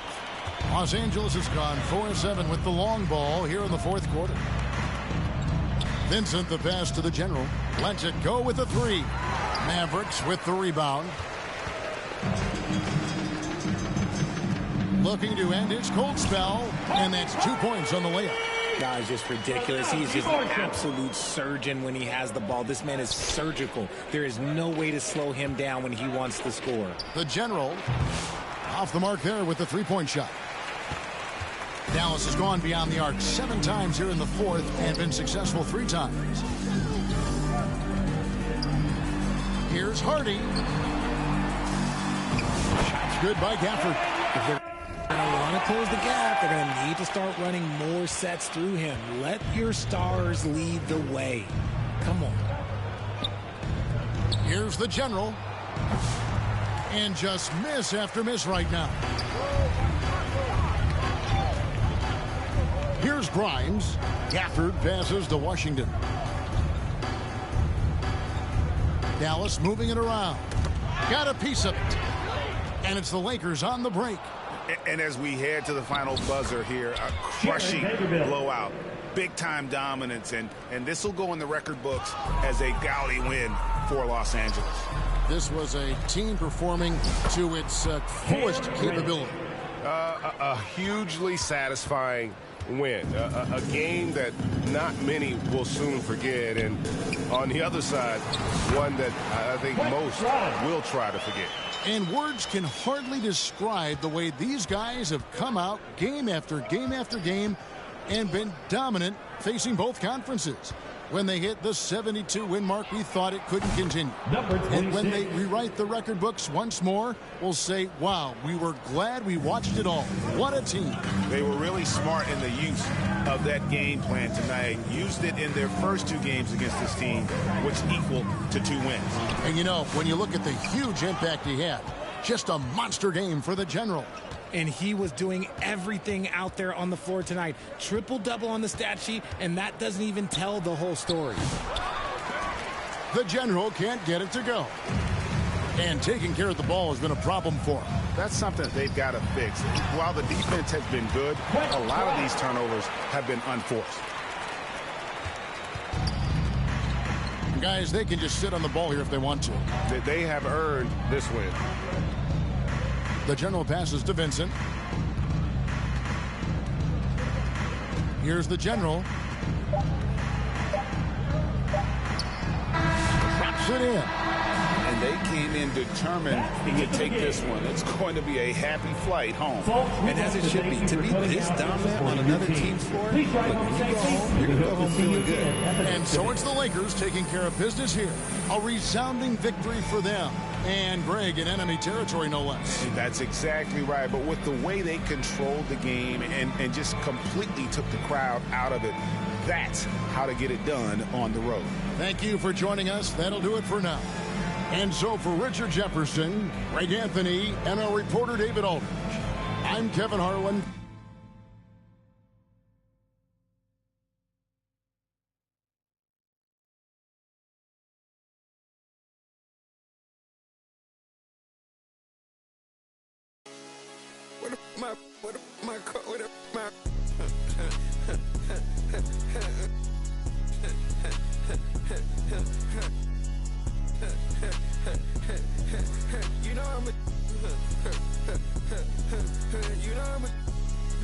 Los Angeles has gone 4-7 with the long ball here in the fourth quarter. Vincent, the pass to the general. Lets it go with the three. Mavericks with the rebound. Looking to end his cold spell, and that's 2 points on the layup. Guy's just ridiculous. He's just an absolute surgeon when he has the ball. This man is surgical. There is no way to slow him down when he wants to score. The general off the mark there with the three-point shot. Dallas has gone beyond the arc 7 times here in the fourth and been successful 3 times. Here's Hardy. Shots good by Gafford. If they're going to want to close the gap, they're going to need to start running more sets through him. Let your stars lead the way. Come on. Here's the general. And just miss after miss right now. Here's Grimes. Gafford passes to Washington. Dallas moving it around. Got a piece of it. And it's the Lakers on the break. And as we head to the final buzzer here, a crushing blowout. Big-time dominance. And this will go in the record books as a gaudy win for Los Angeles. This was a team performing to its fullest capability. A hugely satisfying win. A game that not many will soon forget. And on the other side, one that I think most will try to forget. And words can hardly describe the way these guys have come out game after game after game and been dominant facing both conferences. When they hit the 72-win mark, we thought it couldn't continue. And when they rewrite the record books once more, we'll say, wow, we were glad we watched it all. What a team. They were really smart in the use of that game plan tonight. Used it in their first 2 games against this team, which equal to 2 wins. And, you know, when you look at the huge impact he had, just a monster game for the general. And he was doing everything out there on the floor tonight. Triple-double on the stat sheet, and that doesn't even tell the whole story. The general can't get it to go. And taking care of the ball has been a problem for him. That's something they've got to fix. While the defense has been good, a lot of these turnovers have been unforced. Guys, they can just sit on the ball here if they want to. They have earned this win. The general passes to Vincent. Here's the general. Drops it in. And they came in determined to take this one. It's going to be a happy flight home. And as it should be. To be this dominant on another team's floor, when you go home, you're going to go home feeling good. And so it's the Lakers taking care of business here. A resounding victory for them. And Greg in enemy territory, no less. That's exactly right. But with the way they controlled the game and just completely took the crowd out of it, that's how to get it done on the road. Thank you for joining us. That'll do it for now. And so for Richard Jefferson, Greg Anthony, and our reporter David Aldridge, I'm Kevin Harlan.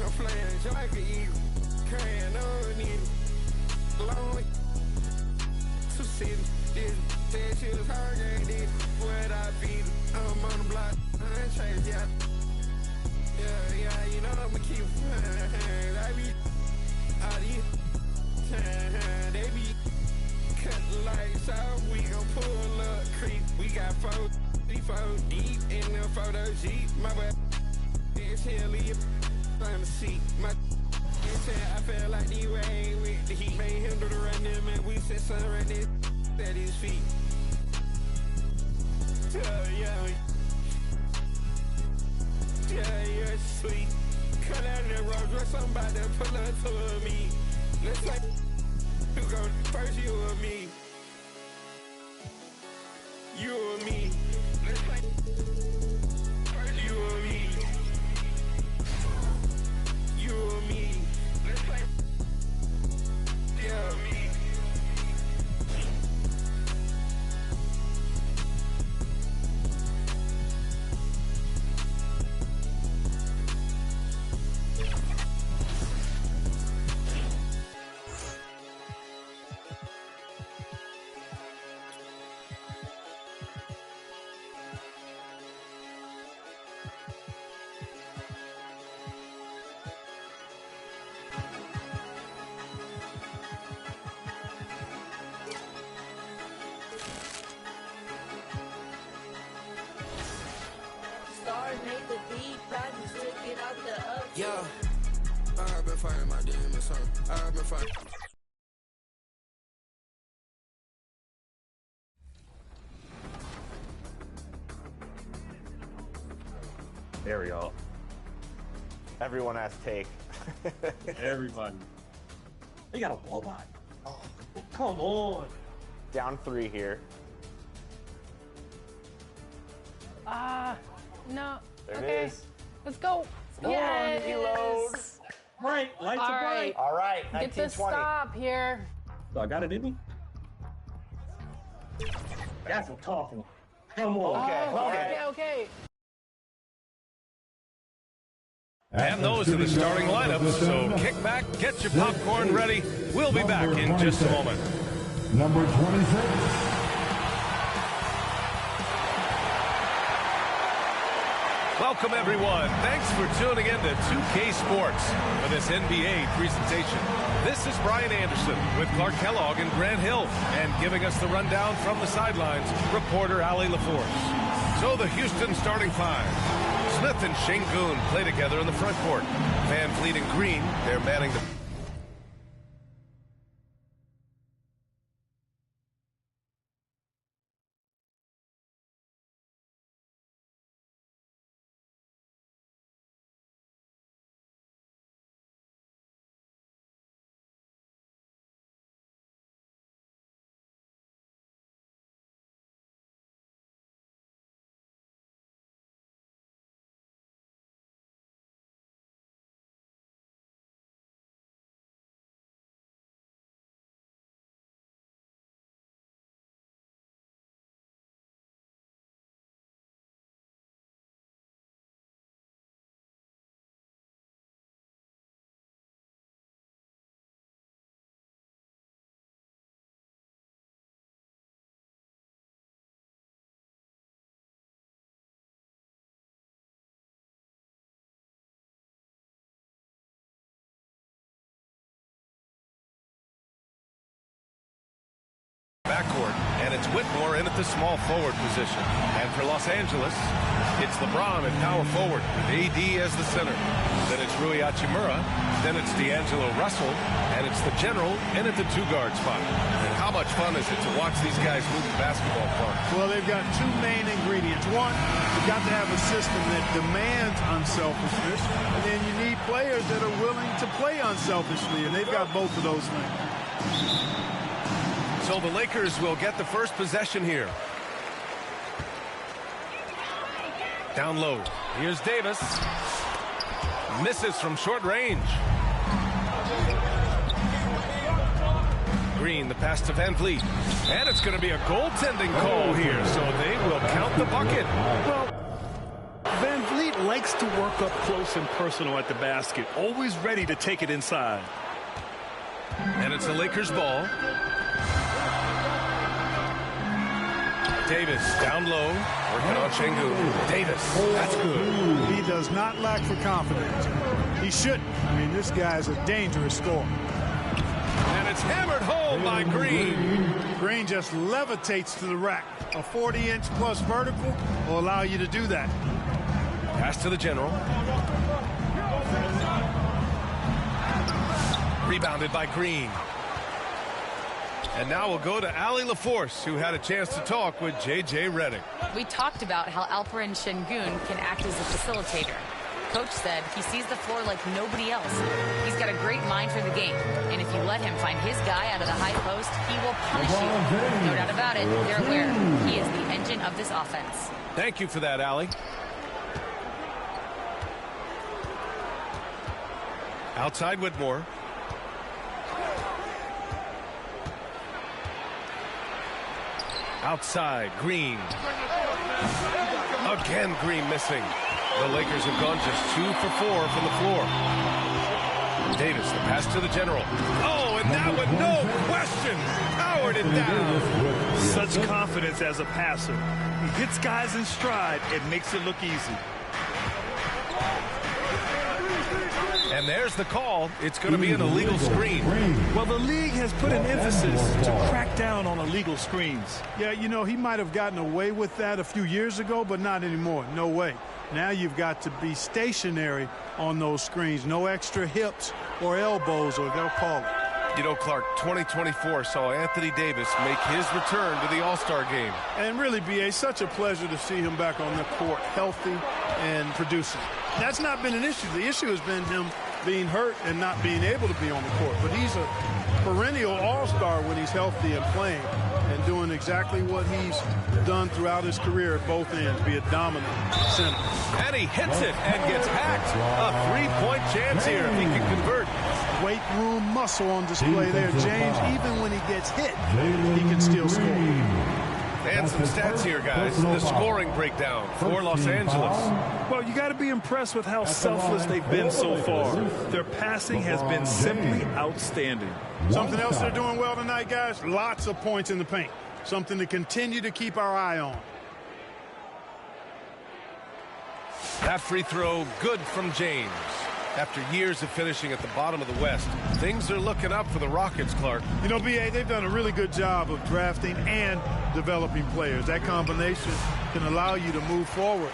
I'm flying just like an eagle, carrying on you. lonely. To see this, that shit is hard, ain't it? What I feel, I'm on the block, I ain't changed, yeah. Yeah, you know I'ma keep I be out here. They be cut lights out. We gon' pull up creep. We got 4 deep in the photo Jeep. My boy, this here leave on the seat. My I feel like the way with the heat. Made him do the run them and we said son right there at his feet. Yeah, you're sweet. Cut out the road, dress somebody pull up to me. Let's play. You go first, you or me. You or me. Let's play. First, you or me. You or me. Let's play. Yeah, me. Yeah, I've been fighting my demons, son. I've been fighting. There we go. Everyone has take. Everybody. They got a ball by. Oh, come on. Down 3 here. No. There okay. it is. Let's go. Yes. Reload. Right, lights are bright. All right, Get the 1920. stop here. So I got it in me. That's a tough one. Come on. Okay. And those are the starting lineups, so kick back, get your popcorn ready. We'll be back in just a moment. Number 26. Welcome, everyone. Thanks for tuning in to 2K Sports for this NBA presentation. This is Brian Anderson with Clark Kellogg and Grant Hill, and giving us the rundown from the sidelines, reporter Ali LaForce. So the Houston starting 5. Smith and Şengün play together in the front court. Van Vliet and Green, they're manning the... backcourt, and it's Whitmore in at the small forward position. And for Los Angeles, it's LeBron at power forward with AD as the center. Then it's Rui Hachimura, then it's D'Angelo Russell, and it's the general in at the 2-guard spot. And how much fun is it to watch these guys move the basketball fun? Well, they've got 2 main ingredients. One, you've got to have a system that demands unselfishness, and then you need players that are willing to play unselfishly, and they've got both of those things. So the Lakers will get the first possession here. Down low. Here's Davis. Misses from short range. Green, the pass to Van Vliet. And it's going to be a goaltending call here, so they will count the bucket. Well, Van Vliet likes to work up close and personal at the basket, always ready to take it inside. And it's a Lakers ball. Davis down low, working on Şengün. Davis, that's good. He does not lack for confidence. He shouldn't. I mean, this guy is a dangerous scorer. And it's hammered home by Green. Green just levitates to the rack. A 40-inch plus vertical will allow you to do that. Pass to the general. Rebounded by Green. And now we'll go to Allie LaForce, who had a chance to talk with J.J. Redick. We talked about how Alperen Şengün can act as a facilitator. Coach said he sees the floor like nobody else. He's got a great mind for the game. And if you let him find his guy out of the high post, he will punish you. No doubt about it, they're aware. He is the engine of this offense. Thank you for that, Allie. Outside Whitmore. Outside, Green. Again, Green missing. The Lakers have gone just 2 for 4 from the floor. Davis, the pass to the general. Oh, and that one, no question, powered it down. Such confidence as a passer. He hits guys in stride. It makes it look easy. And there's the call. It's going to be an illegal screen. Well, the league has put an emphasis to crack down on illegal screens. Yeah, you know, he might have gotten away with that a few years ago, but not anymore. No way. Now you've got to be stationary on those screens. No extra hips or elbows, or they'll call it. You know, Clark, 2024 saw Anthony Davis make his return to the All-Star game. And really, B.A., such a pleasure to see him back on the court, healthy and producing. That's not been an issue. The issue has been him being hurt and not being able to be on the court. But he's a perennial all-star when he's healthy and playing and doing exactly what he's done throughout his career at both ends, be a dominant center. And he hits it and gets hacked. A three-point chance here if he can convert. Weight room muscle on display there, James. Even when he gets hit, he can still score. And some stats here, guys. The scoring breakdown for Los Angeles. Well, you got to be impressed with how selfless they've been so far. Their passing has been simply outstanding. Something else they're doing well tonight, guys, lots of points in the paint. Something to continue to keep our eye on. That free throw good from James. After years of finishing at the bottom of the West, things are looking up for the Rockets, Clark. You know, B.A., they've done a really good job of drafting and developing players. That combination can allow you to move forward.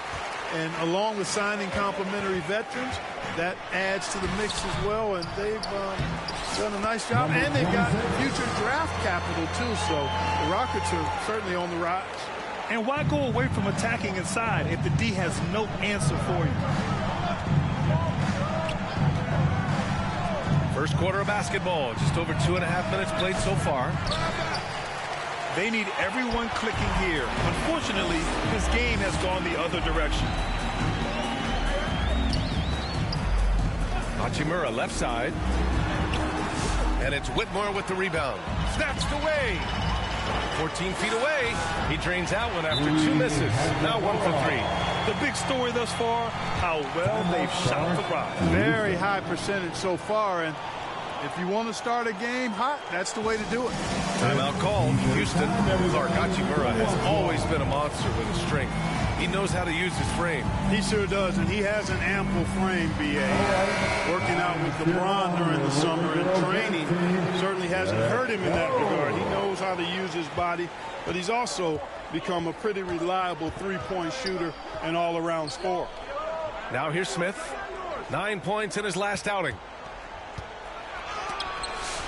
And along with signing complementary veterans, that adds to the mix as well. And they've done a nice job. And they've got future draft capital, too. So the Rockets are certainly on the rise. And why go away from attacking inside if the D has no answer for you? First quarter of basketball, just over 2.5 minutes played so far. They need everyone clicking here. Unfortunately, this game has gone the other direction. Hachimura left side. And it's Whitmore with the rebound. Snatched away. 14 feet away. He drains out one after 2 misses. Now 1 for 3. The big story thus far, how well they've shot the rock. Very high percentage so far, and if you want to start a game hot, that's the way to do it. Timeout called. Houston. Clark, Hachimura has always been a monster with his strength. He knows how to use his frame. He sure does, and he has an ample frame, B.A. Working out with LeBron during the summer and training certainly hasn't hurt him in that regard. He knows how to use his body, but he's also become a pretty reliable three-point shooter and all-around scorer. Now here's Smith. 9 points in his last outing.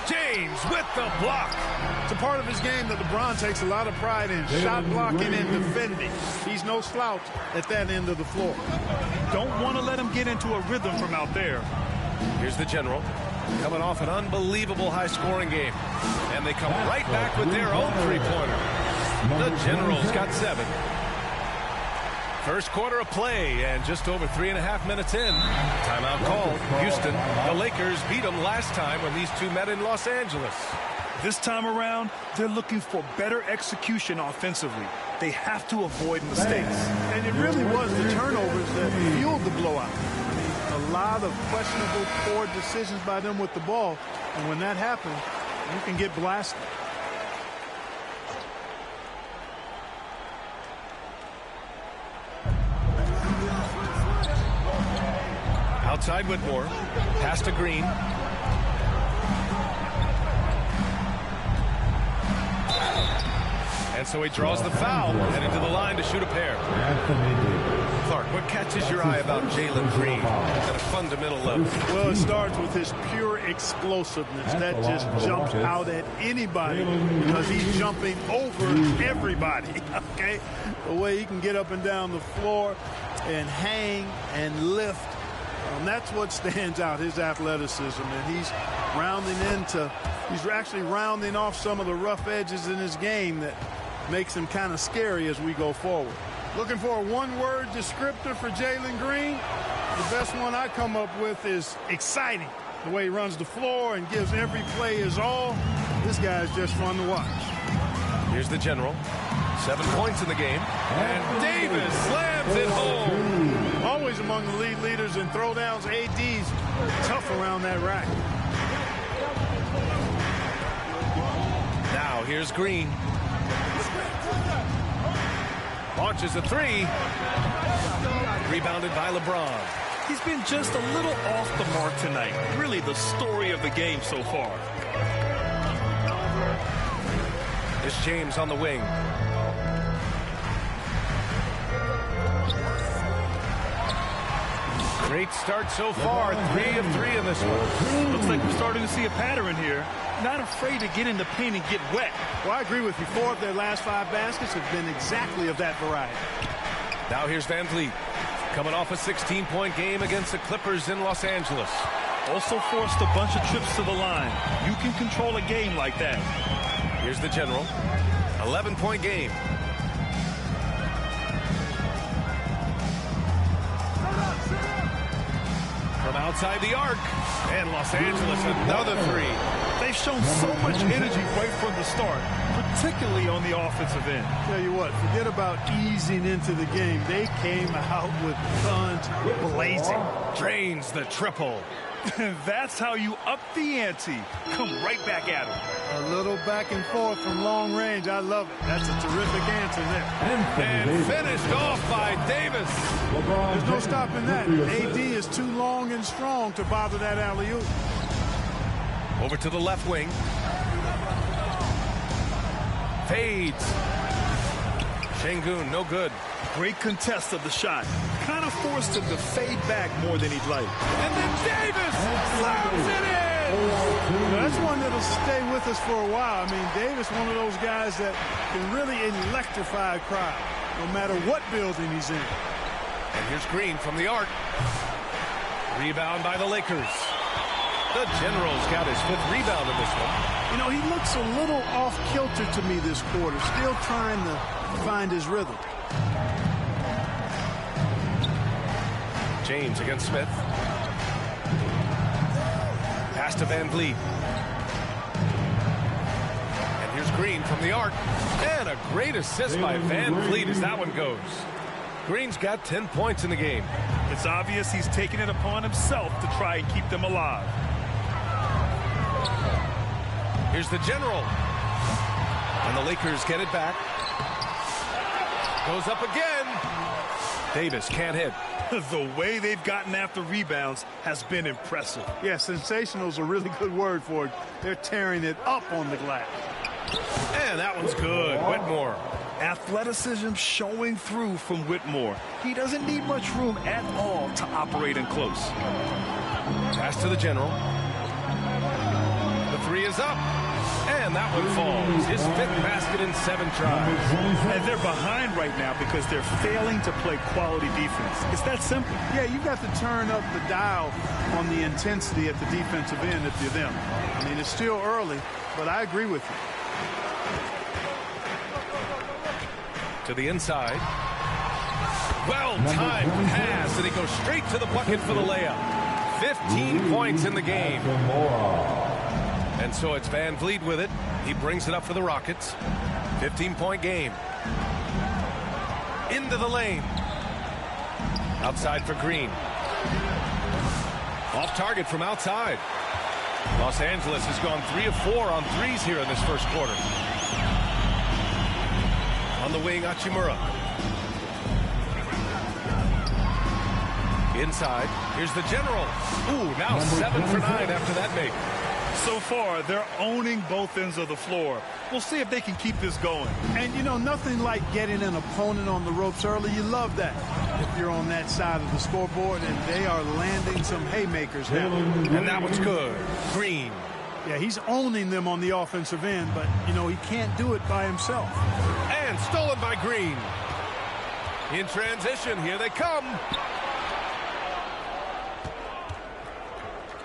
James with the block. It's a part of his game that LeBron takes a lot of pride in, shot blocking and defending. He's no slouch at that end of the floor. Don't want to let him get into a rhythm from out there. Here's the general, coming off an unbelievable high-scoring game. And they come right back with their own three-pointer. The Generals got 7. First quarter of play, and just over 3.5 minutes in. Timeout called. Houston. The Lakers beat them last time when these two met in Los Angeles. This time around, they're looking for better execution offensively. They have to avoid mistakes. And it really was the turnovers that fueled the blowout. A lot of questionable, poor decisions by them with the ball. And when that happened, You can get blasted. Outside Whitmore. Pass to Green. And so he draws the foul, heading to the line to shoot a pair. Clark, what catches your eye about Jalen Green at a fundamental level? Well, it starts with his pure explosiveness. That just jumps out at anybody because he's jumping over everybody, okay? The way he can get up and down the floor and hang and lift. That's what stands out, his athleticism. And he's actually rounding off some of the rough edges in his game that makes him kind of scary as we go forward. Looking for a one-word descriptor for Jalen Green? The best one I come up with is exciting. The way he runs the floor and gives every play his all. This guy's just fun to watch. Here's the general. 7 points in the game. And Davis slams it home. Always among the lead leaders in throwdowns. AD's tough around that rack. Now here's Green. Launches a three. Rebounded by LeBron. He's been just a little off the mark tonight. Really the story of the game so far. It's James on the wing. Great start so far. 3 of 3 in this one. Looks like we're starting to see a pattern here. Not afraid to get in the paint and get wet. Well, I agree with you. 4 of their last 5 baskets have been exactly of that variety. Now here's Van Vliet. Coming off a 16-point game against the Clippers in Los Angeles. Also forced a bunch of trips to the line. You can control a game like that. Here's the general. 11-point game. From outside the arc. And Los Angeles another 3. They've shown so much energy right from the start, particularly on the offensive end. Tell you what, forget about easing into the game. They came out with guns blazing. Drains the triple. That's how you up the ante. Come right back at him. A little back and forth from long range. I love it. That's a terrific answer there. And finished off by Davis. There's no stopping that. AD is too long and strong to bother that alley-oop. Over to the left wing. Fades. Şengün, no good. Great contest of the shot. Kind of forced him to fade back more than he'd like. And then Davis slams it in! That's one that'll stay with us for a while. I mean, Davis, one of those guys that can really electrify a crowd, no matter what building he's in. And here's Green from the arc. Rebound by the Lakers. The General's got his 5th rebound in this one. You know, he looks a little off-kilter to me this quarter, still trying to find his rhythm. James against Smith. Pass to Van Vliet. And here's Green from the arc. And a great assist by Van Vliet as that one goes. Green's got 10 points in the game. It's obvious he's taking it upon himself to try and keep them alive. Here's the general. And the Lakers get it back. Goes up again. Davis can't hit. The way they've gotten after rebounds has been impressive. Yeah, sensational is a really good word for it. They're tearing it up on the glass. And that one's good. Whitmore. Athleticism showing through from Whitmore. He doesn't need much room at all to operate in close. Pass to the general. The 3 is up. And that one falls. His 5th basket in 7 tries. And they're behind right now because they're failing to play quality defense. It's that simple. Yeah, you've got to turn up the dial on the intensity at the defensive end if you're them. I mean, it's still early, but I agree with you. To the inside. Well-timed pass, and he goes straight to the bucket for the layup. 15 points in the game. And so it's Van Vliet with it. He brings it up for the Rockets. 15-point game. Into the lane. Outside for Green. Off target from outside. Los Angeles has gone 3 of 4 on threes here in this first quarter. On the wing, Hachimura. Inside, here's the Generals. Ooh, now 7 for 9 after that make. So far, they're owning both ends of the floor. We'll see if they can keep this going. And, you know, nothing like getting an opponent on the ropes early. You love that if you're on that side of the scoreboard, and they are landing some haymakers now. And that one's good. Green. Yeah, he's owning them on the offensive end, but, you know, he can't do it by himself. And stolen by Green. In transition, here they come.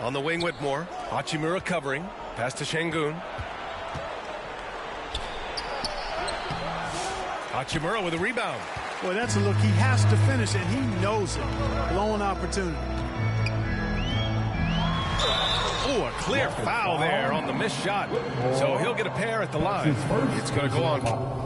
On the wing, Whitmore. Hachimura covering. Pass to Şengün. Hachimura with a rebound. Boy, that's a look. He has to finish, and he knows it. Blowing opportunity. Oh, a clear foul there on the missed shot. So he'll get a pair at the line. It's going to go on.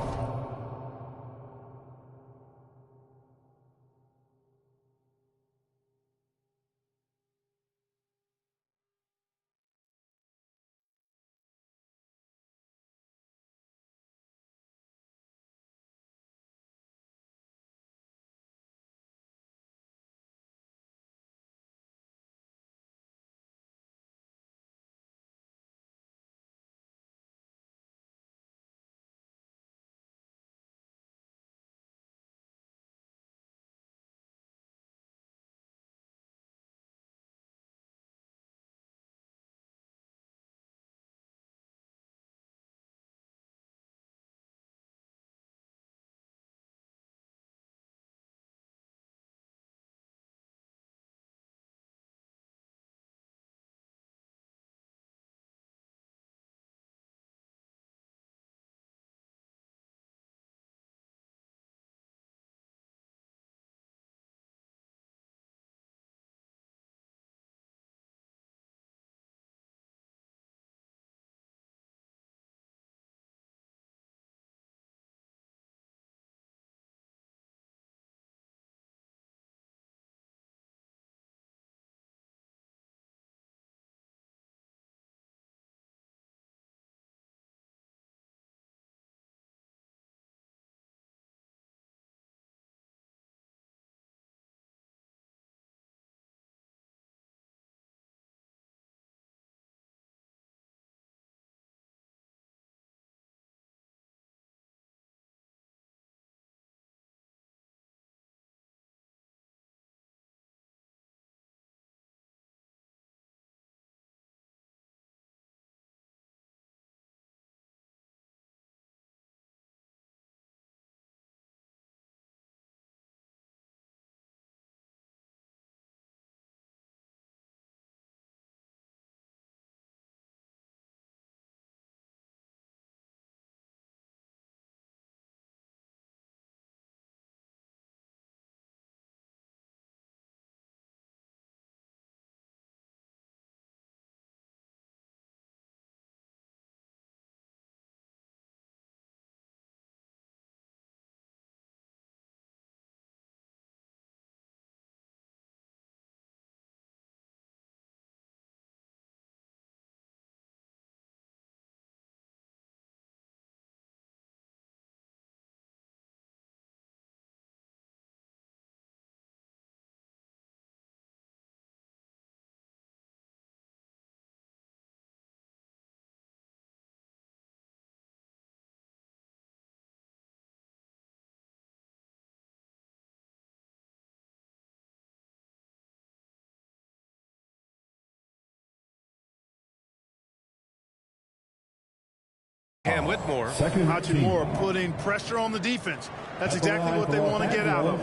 Cam Whitmore. Hachimura putting pressure on the defense. That's exactly what they want to get out of.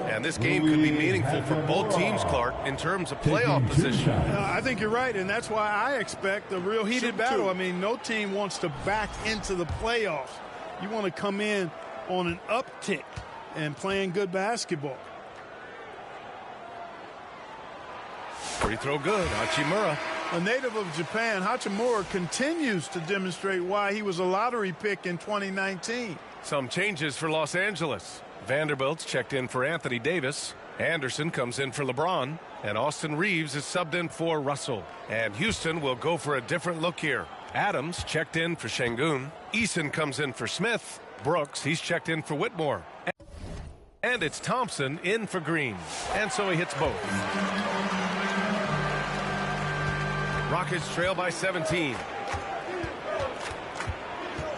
And this game could be meaningful for both teams, Clark, in terms of playoff position. I think you're right, and that's why I expect a real heated battle. I mean, no team wants to back into the playoffs. You want to come in on an uptick and playing good basketball. Free throw good. Hachimura. A native of Japan, Hachimura continues to demonstrate why he was a lottery pick in 2019. Some changes for Los Angeles. Vanderbilt's checked in for Anthony Davis. Anderson comes in for LeBron. And Austin Reeves is subbed in for Russell. And Houston will go for a different look here. Adams checked in for Şengün. Eason comes in for Smith. Brooks, he's checked in for Whitmore. And it's Thompson in for Green. And so he hits both. Rockets trail by 17.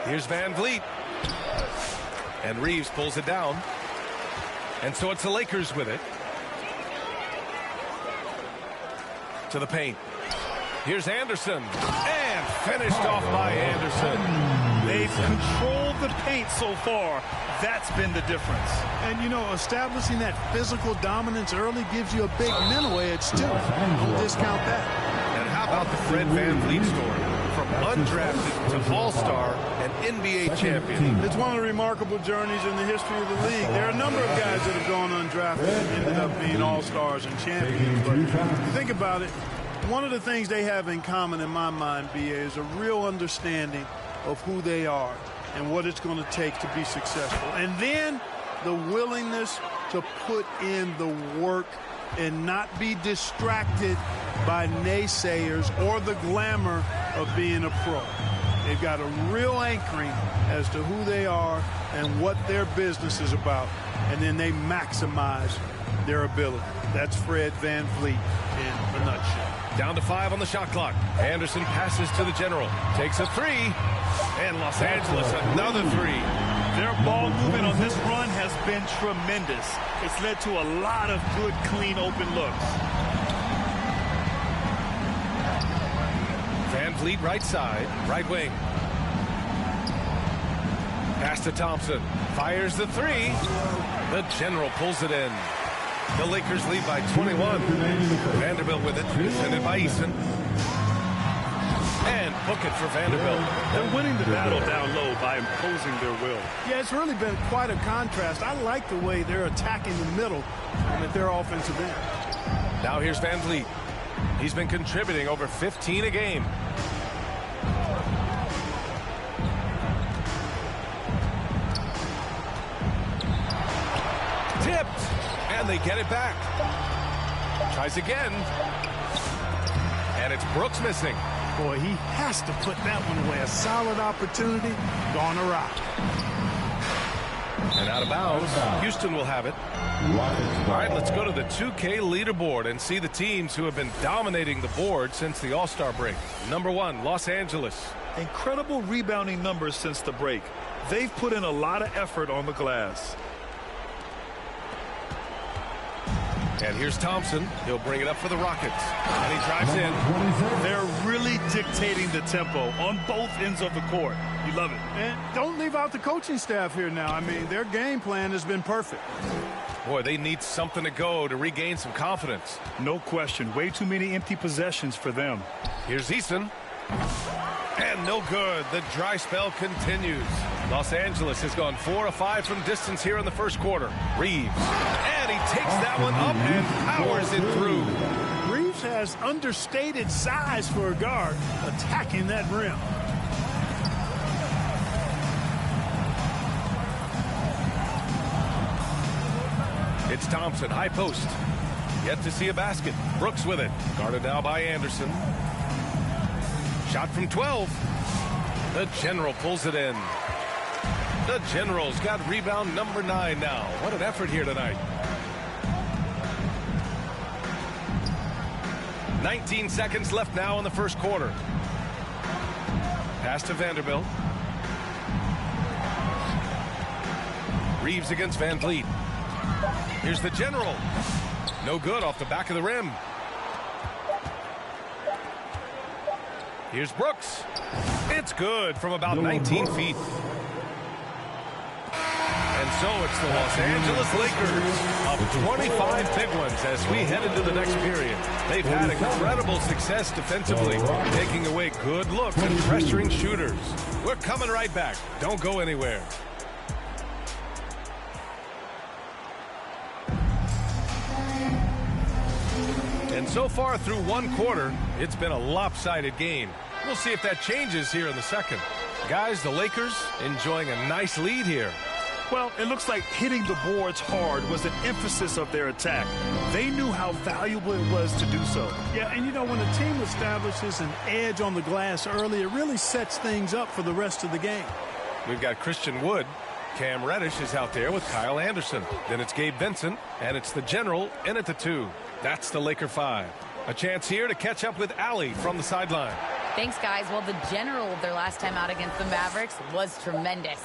Here's Van Vliet. And Reeves pulls it down. And so it's the Lakers with it. To the paint. Here's Anderson. And finished off by Anderson. They've controlled the paint so far. That's been the difference. And, you know, establishing that physical dominance early gives you a big mental edge, too. Don't discount that. And how about the Fred VanVleet story? From undrafted to all-star and NBA champion. It's one of the remarkable journeys in the history of the league. There are a number of guys that have gone undrafted and ended up being all-stars and champions. But if you think about it, one of the things they have in common in my mind, B.A., is a real understanding of who they are and what it's going to take to be successful. And then the willingness to put in the work and not be distracted by naysayers or the glamour of being a pro. They've got a real anchoring as to who they are and what their business is about, and then they maximize their ability. That's Fred VanVleet in a nutshell. Down to 5 on the shot clock. Anderson passes to the general. Takes a 3. And Los Angeles another 3. Their ball movement on this run has been tremendous. It's led to a lot of good, clean, open looks. VanVleet right side, right wing. Pass to Thompson. Fires the 3. The general pulls it in. The Lakers lead by 21. Vanderbilt with it, defended by Eason. And book it for Vanderbilt. They're winning the battle down low by imposing their will. Yeah, it's really been quite a contrast. I like the way they're attacking the middle and at their offensive end. Now here's VanVleet. He's been contributing over 15 a game. Tipped. And they get it back. Tries again. And it's Brooks missing. Boy, he has to put that one away. A solid opportunity gone awry. And out of bounds. Houston will have it. All right, let's go to the 2K leaderboard and see the teams who have been dominating the board since the All-Star break. Number 1, Los Angeles. Incredible rebounding numbers since the break. They've put in a lot of effort on the glass. And here's Thompson. He'll bring it up for the Rockets. And he drives in. They're really dictating the tempo on both ends of the court. You love it. And don't leave out the coaching staff here now. I mean, their game plan has been perfect. Boy, they need something to go to regain some confidence. No question. Way too many empty possessions for them. Here's Eason. And no good. The dry spell continues. Los Angeles has gone 4 of 5 from distance here in the first quarter. Reeves. And he takes that one up and powers it through. Reeves has understated size for a guard attacking that rim. It's Thompson, high post. Yet to see a basket. Brooks with it. Guarded now by Anderson. Shot from 12. The general pulls it in. The general's got rebound number 9 now. What an effort here tonight. 19 seconds left now in the first quarter. Pass to Vanderbilt. Reeves against VanVleet. Here's the general. No good off the back of the rim. Here's Brooks. It's good from about 19 feet. And so it's the Los Angeles Lakers up 25 big ones as we head into the next period. They've had incredible success defensively, taking away good looks and pressuring shooters. We're coming right back. Don't go anywhere. And so far through one quarter, it's been a lopsided game. We'll see if that changes here in the second. Guys, the Lakers enjoying a nice lead here. Well, it looks like hitting the boards hard was an emphasis of their attack. They knew how valuable it was to do so. Yeah, and you know, when a team establishes an edge on the glass early, it really sets things up for the rest of the game. We've got Christian Wood. Cam Reddish is out there with Kyle Anderson. Then it's Gabe Vincent, and it's the General in at the 2. That's the Laker 5. A chance here to catch up with Allie from the sideline. Thanks, guys. Well, the General, their last time out against the Mavericks, was tremendous.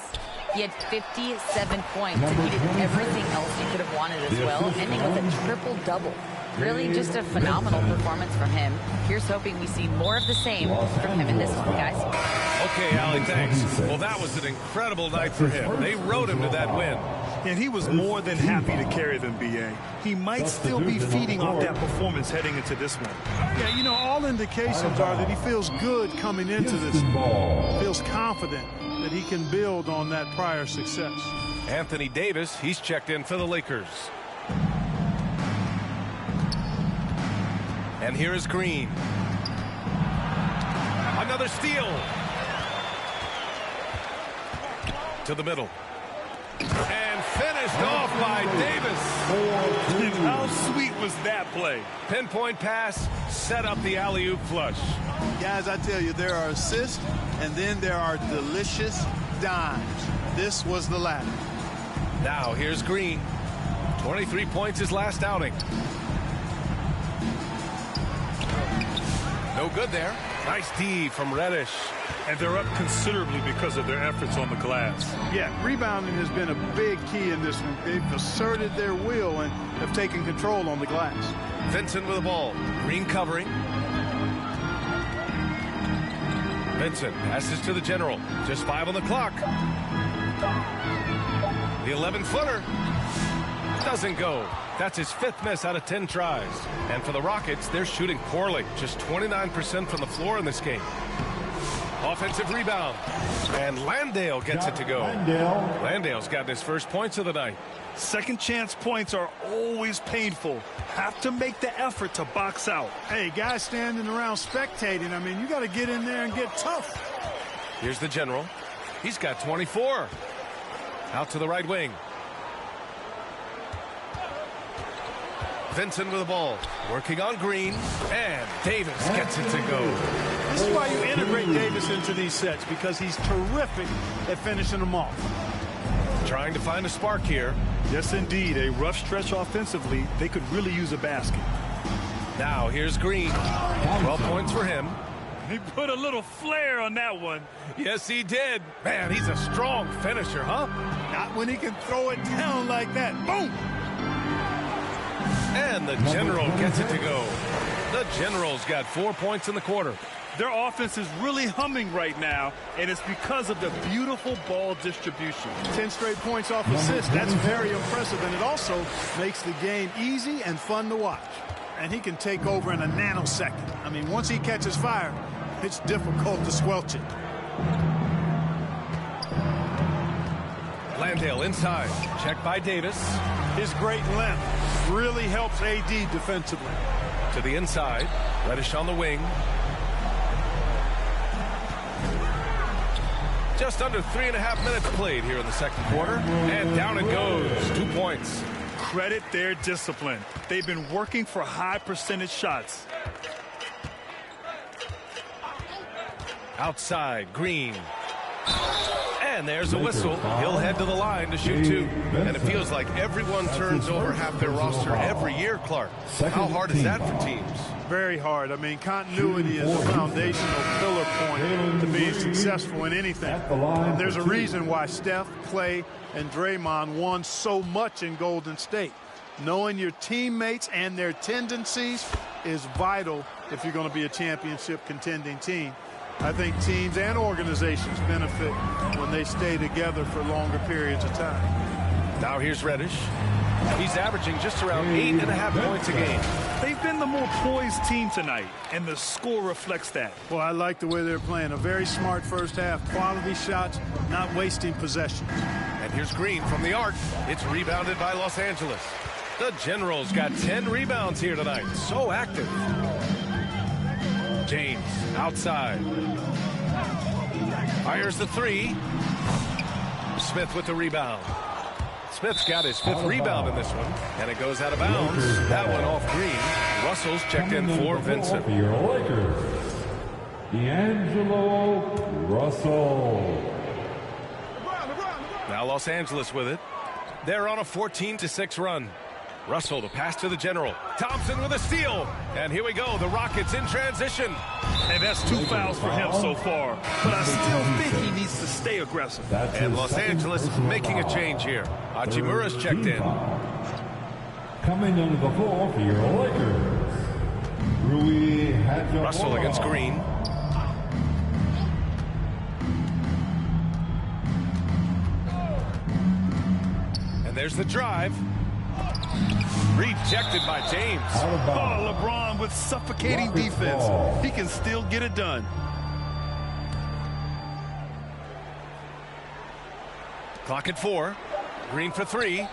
He had 57 points, and he did everything else he could have wanted as well, ending with a triple-double. Really just a phenomenal performance from him. Here's hoping we see more of the same from him in this one, guys. Okay, Allie, thanks. Well, that was an incredible night for him. They rode him to that win. And he was more than happy to carry them, B.A. He might still be feeding off that performance heading into this one. Yeah, you know, all indications are that he feels good coming into this ball. Feels confident that he can build on that prior success. Anthony Davis, he's checked in for the Lakers. And here is Green. Another steal. To the middle. And finished off by Davis. How sweet was that play? Pinpoint pass, set up the alley-oop flush. Guys, I tell you, there are assists, and then there are delicious dimes. This was the latter. Now here's Green. 23 points his last outing. No good there. Nice D from Reddish. And they're up considerably because of their efforts on the glass. Yeah, rebounding has been a big key in this one. They've asserted their will and have taken control on the glass. Vincent with the ball. Green covering. Vincent passes to the General. Just 5 on the clock. The 11-footer doesn't go. That's his 5th miss out of 10 tries. And for the Rockets, they're shooting poorly. Just 29% from the floor in this game. Offensive rebound. And Landale gets it to go. Landale's gotten his first points of the night. Second chance points are always painful. Have to make the effort to box out. Hey, guys standing around spectating, I mean, you got to get in there and get tough. Here's the General. He's got 24. Out to the right wing. Vincent with the ball. Working on Green. And Davis gets it to go. This is why you integrate Davis into these sets, because he's terrific at finishing them off. Trying to find a spark here. Yes, indeed. A rough stretch offensively. They could really use a basket. Now here's Green. 12 points for him. He put a little flair on that one. Yes, he did. Man, he's a strong finisher, huh? Not when he can throw it down like that. Boom! And the General gets it to go. The General's got 4 points in the quarter. Their offense is really humming right now, and it's because of the beautiful ball distribution. 10 straight points off assists. That's very impressive, and it also makes the game easy and fun to watch. And he can take over in a nanosecond. I mean, once he catches fire, it's difficult to squelch it. Landale inside. Checked by Davis. His great length really helps AD defensively. To the inside. Reddish on the wing. Just under 3.5 minutes played here in the second quarter. And down it goes. 2 points. Credit their discipline. They've been working for high percentage shots. Outside, Green. And there's a whistle. He'll head to the line to shoot 2. And it feels like everyone turns over half their roster every year, Clark. How hard is that for teams? Very hard. I mean, continuity is a foundational pillar point to being successful in anything. And there's a reason why Steph, Clay, and Draymond won so much in Golden State. Knowing your teammates and their tendencies is vital if you're going to be a championship contending team. I think teams and organizations benefit when they stay together for longer periods of time. Now here's Reddish. He's averaging just around 8.5 points a game. They've been the more poised team tonight, and the score reflects that. Well, I like the way they're playing. A very smart first half. Quality shots, not wasting possessions. And here's Green from the arc. It's rebounded by Los Angeles. The Generals got 10 rebounds here tonight. So active. James outside. Fires the 3. Smith with the rebound. Smith's got his 5th rebound in this one, and it goes out of bounds. That one off Green. Russell's checked in for Vincent. For your Lakers, D'Angelo Russell. Now Los Angeles with it. They're on a 14-6 run. Russell to pass to the general. Thompson with a steal. And here we go. The Rockets in transition. And that's 2 fouls for him so far. But I still think he needs to stay aggressive. And Los Angeles making a change here. Hachimura's checked in. Coming onto the floor for your Lakers, Rui Hachimura. Russell against Green. And there's the drive. Rejected by James. Oh, LeBron with suffocating defense. He can still get it done. Clock at 4. Green for 3.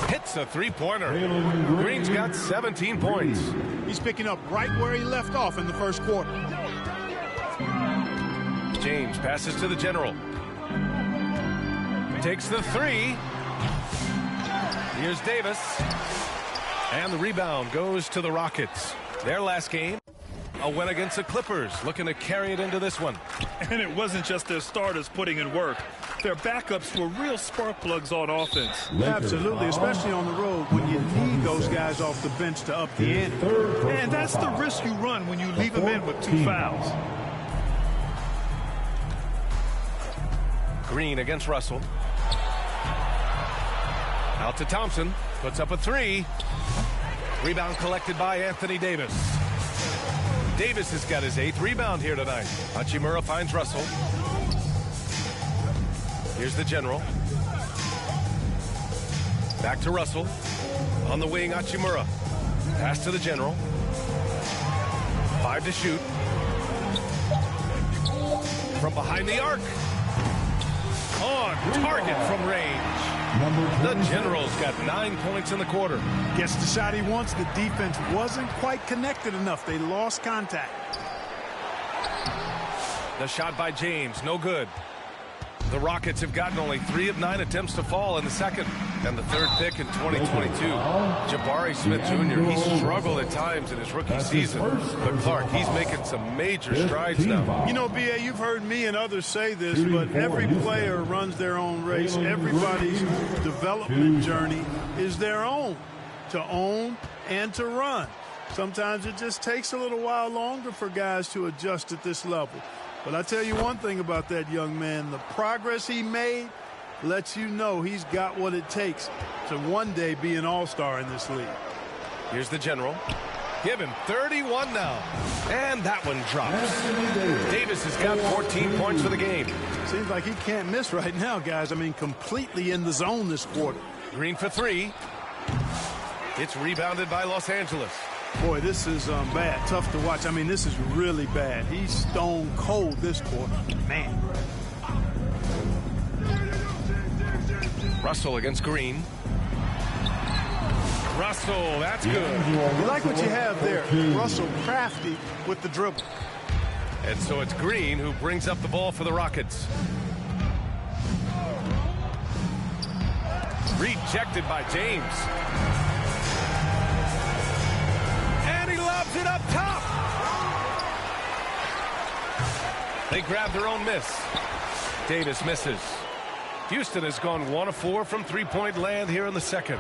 Hits a 3-pointer. Green's got 17 points. He's picking up right where he left off in the first quarter. James passes to the general. Takes the 3. Here's Davis. And the rebound goes to the Rockets. Their last game, a win against the Clippers, looking to carry it into this one. And it wasn't just their starters putting in work. Their backups were real spark plugs on offense. Absolutely, especially on the road when you need those guys off the bench to up the ante. And that's the risk you run when you leave them in with 2 fouls. Green against Russell. Out to Thompson. Puts up a 3. Rebound collected by Anthony Davis. Davis has got his 8th rebound here tonight. Hachimura finds Russell. Here's the general. Back to Russell. On the wing, Hachimura. Pass to the general. 5 to shoot. From behind the arc. On target from range. The General's got 9 points in the quarter. Gets the shot he wants. The defense wasn't quite connected enough. They lost contact. The shot by James, no good. The Rockets have gotten only 3 of 9 attempts to fall in the second. And the 3rd pick in 2022, Jabari Smith Jr. He struggled at times in his rookie season. But Clark, he's making some major strides now. You know, B.A., you've heard me and others say this, but every player runs their own race. Everybody's development journey is their own, to own and to run. Sometimes it just takes a little while longer for guys to adjust at this level. But I tell you one thing about that young man, the progress he made lets you know he's got what it takes to one day be an all-star in this league. Here's the general. Give him 31 now. And that one drops. Davis has got 14 points for the game. Seems like he can't miss right now, guys. I mean, completely in the zone this quarter. Green for 3. It's rebounded by Los Angeles. Boy, this is bad. Tough to watch. I mean, this is really bad. He's stone cold this quarter. Man. Russell against Green. Russell, that's good. You like what you have there. Russell crafty with the dribble. And so it's Green who brings up the ball for the Rockets. Rejected by James. And he lobs it up top. They grab their own miss. Davis misses. Houston has gone 1 of 4 from three-point land here in the second.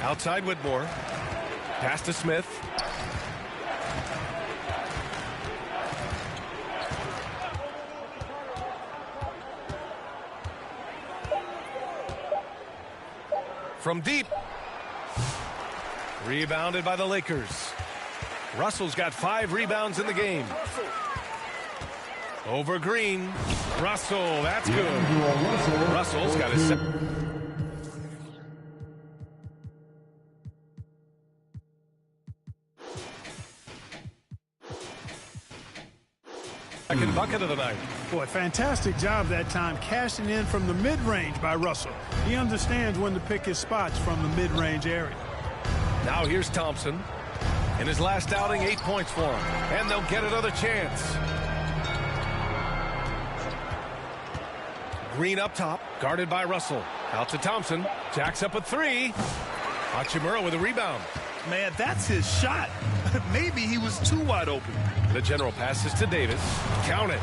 Outside Whitmore. Pass to Smith. From deep. Rebounded by the Lakers. Russell's got 5 rebounds in the game. Over Green. Russell, that's good. Russell's got his second bucket of the night. Boy, fantastic job that time cashing in from the mid-range by Russell. He understands when to pick his spots from the mid-range area. Now here's Thompson. In his last outing, 8 points for him. And they'll get another chance. Green up top, guarded by Russell. Out to Thompson. Jacks up a three. Hachimura with a rebound. Man, that's his shot. Maybe he was too wide open. The general passes to Davis. Count it.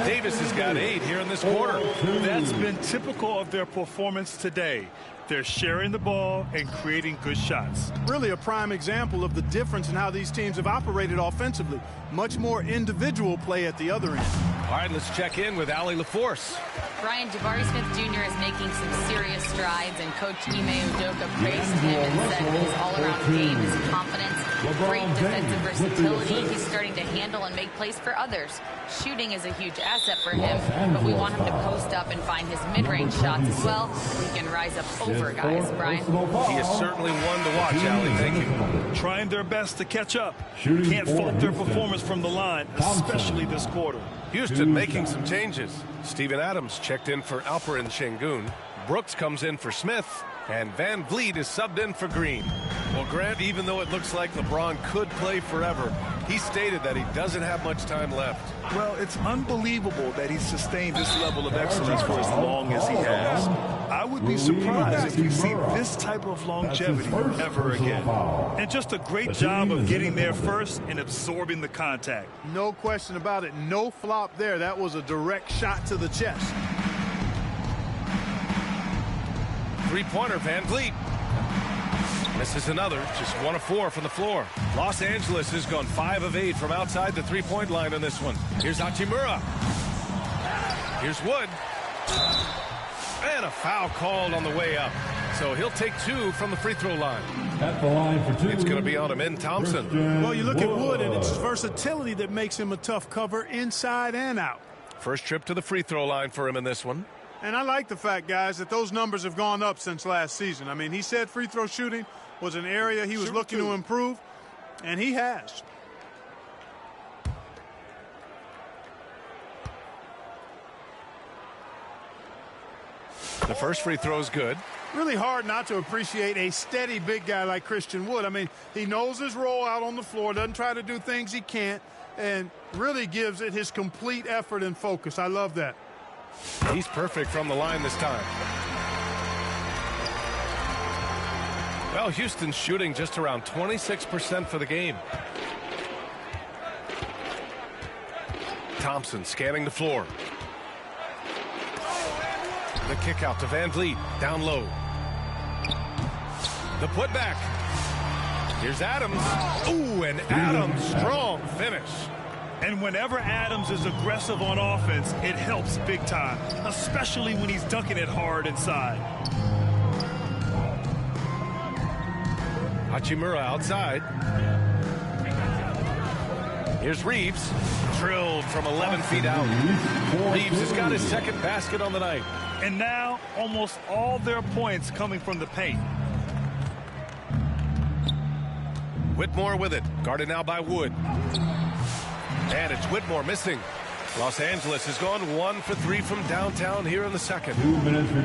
Davis has got 8 here in this quarter. That's been typical of their performance today. They're sharing the ball and creating good shots. Really a prime example of the difference in how these teams have operated offensively. Much more individual play at the other end. All right, let's check in with Allie LaForce. Brian, Jabari Smith Jr. is making some serious strides, and Coach Ime Udoka praised him and said his all-around game, his confidence, great defensive versatility. He's starting to handle and make plays for others. Shooting is a huge asset for him, but we want him to post up and find his mid-range shots as well. He can rise up over guys, Brian. He is certainly one to watch, Allie. Thank you. Trying their best to catch up. Can't fault their performance from the line, especially this quarter. Houston making some changes. Steven Adams checked in for Alperen Şengün. Brooks comes in for Smith. And Van Vliet is subbed in for Green. Well, Grant, even though it looks like LeBron could play forever, he stated that he doesn't have much time left. Well, it's unbelievable that he's sustained this level of excellence for as long as he has. I would be surprised if we see this type of longevity ever again. And just a great job of getting there first and absorbing the contact. No question about it. No flop there. That was a direct shot to the chest. Three-pointer, Van Vliet. Misses another, just 1 of 4 from the floor. Los Angeles has gone 5 of 8 from outside the three-point line on this one. Here's Hachimura. Here's Wood. And a foul called on the way up. So he'll take 2 from the free throw line. At the line for 2. It's going to be on Amen Thompson. Well, you look at Wood, and it's versatility that makes him a tough cover inside and out. First trip to the free throw line for him in this one. And I like the fact, guys, that those numbers have gone up since last season. I mean, he said free throw shooting was an area he was looking to improve, and he has. The first free throw is good. Really hard not to appreciate a steady big guy like Christian Wood. I mean, he knows his role out on the floor, doesn't try to do things he can't, and really gives it his complete effort and focus. I love that. He's perfect from the line this time. Well, Houston's shooting just around 26% for the game. Thompson scanning the floor. The kick out to Van Vliet, down low. The putback. Here's Adams. Ooh, and Adams, strong finish. And whenever Adams is aggressive on offense, it helps big time, especially when he's dunking it hard inside. Hachimura outside. Here's Reeves. Drilled from 11 feet out. Reeves has got his second basket on the night. And now almost all their points coming from the paint. Whitmore with it. Guarded now by Wood. And it's Whitmore missing. Los Angeles has gone 1 for 3 from downtown here in the second.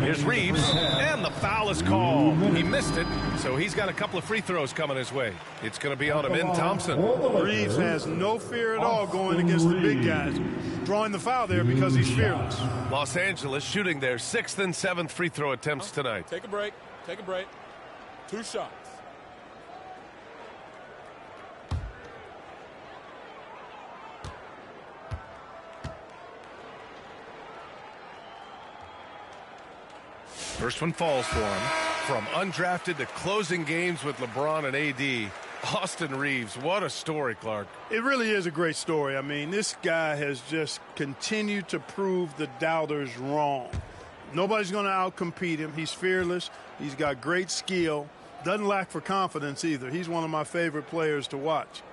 Here's Reeves, and the foul is called. He missed it, so he's got a couple of free throws coming his way. It's going to be on Amen Thompson. Reeves has no fear at all going against the big guys. Drawing the foul there because he's fearless. Los Angeles shooting their 6th and 7th free throw attempts tonight. Take a break. Take a break. 2 shots. First one falls for him. From undrafted to closing games with LeBron and AD, Austin Reeves, what a story, Clark. It really is a great story. I mean, this guy has just continued to prove the doubters wrong. Nobody's going to outcompete him. He's fearless. He's got great skill. Doesn't lack for confidence either. He's one of my favorite players to watch.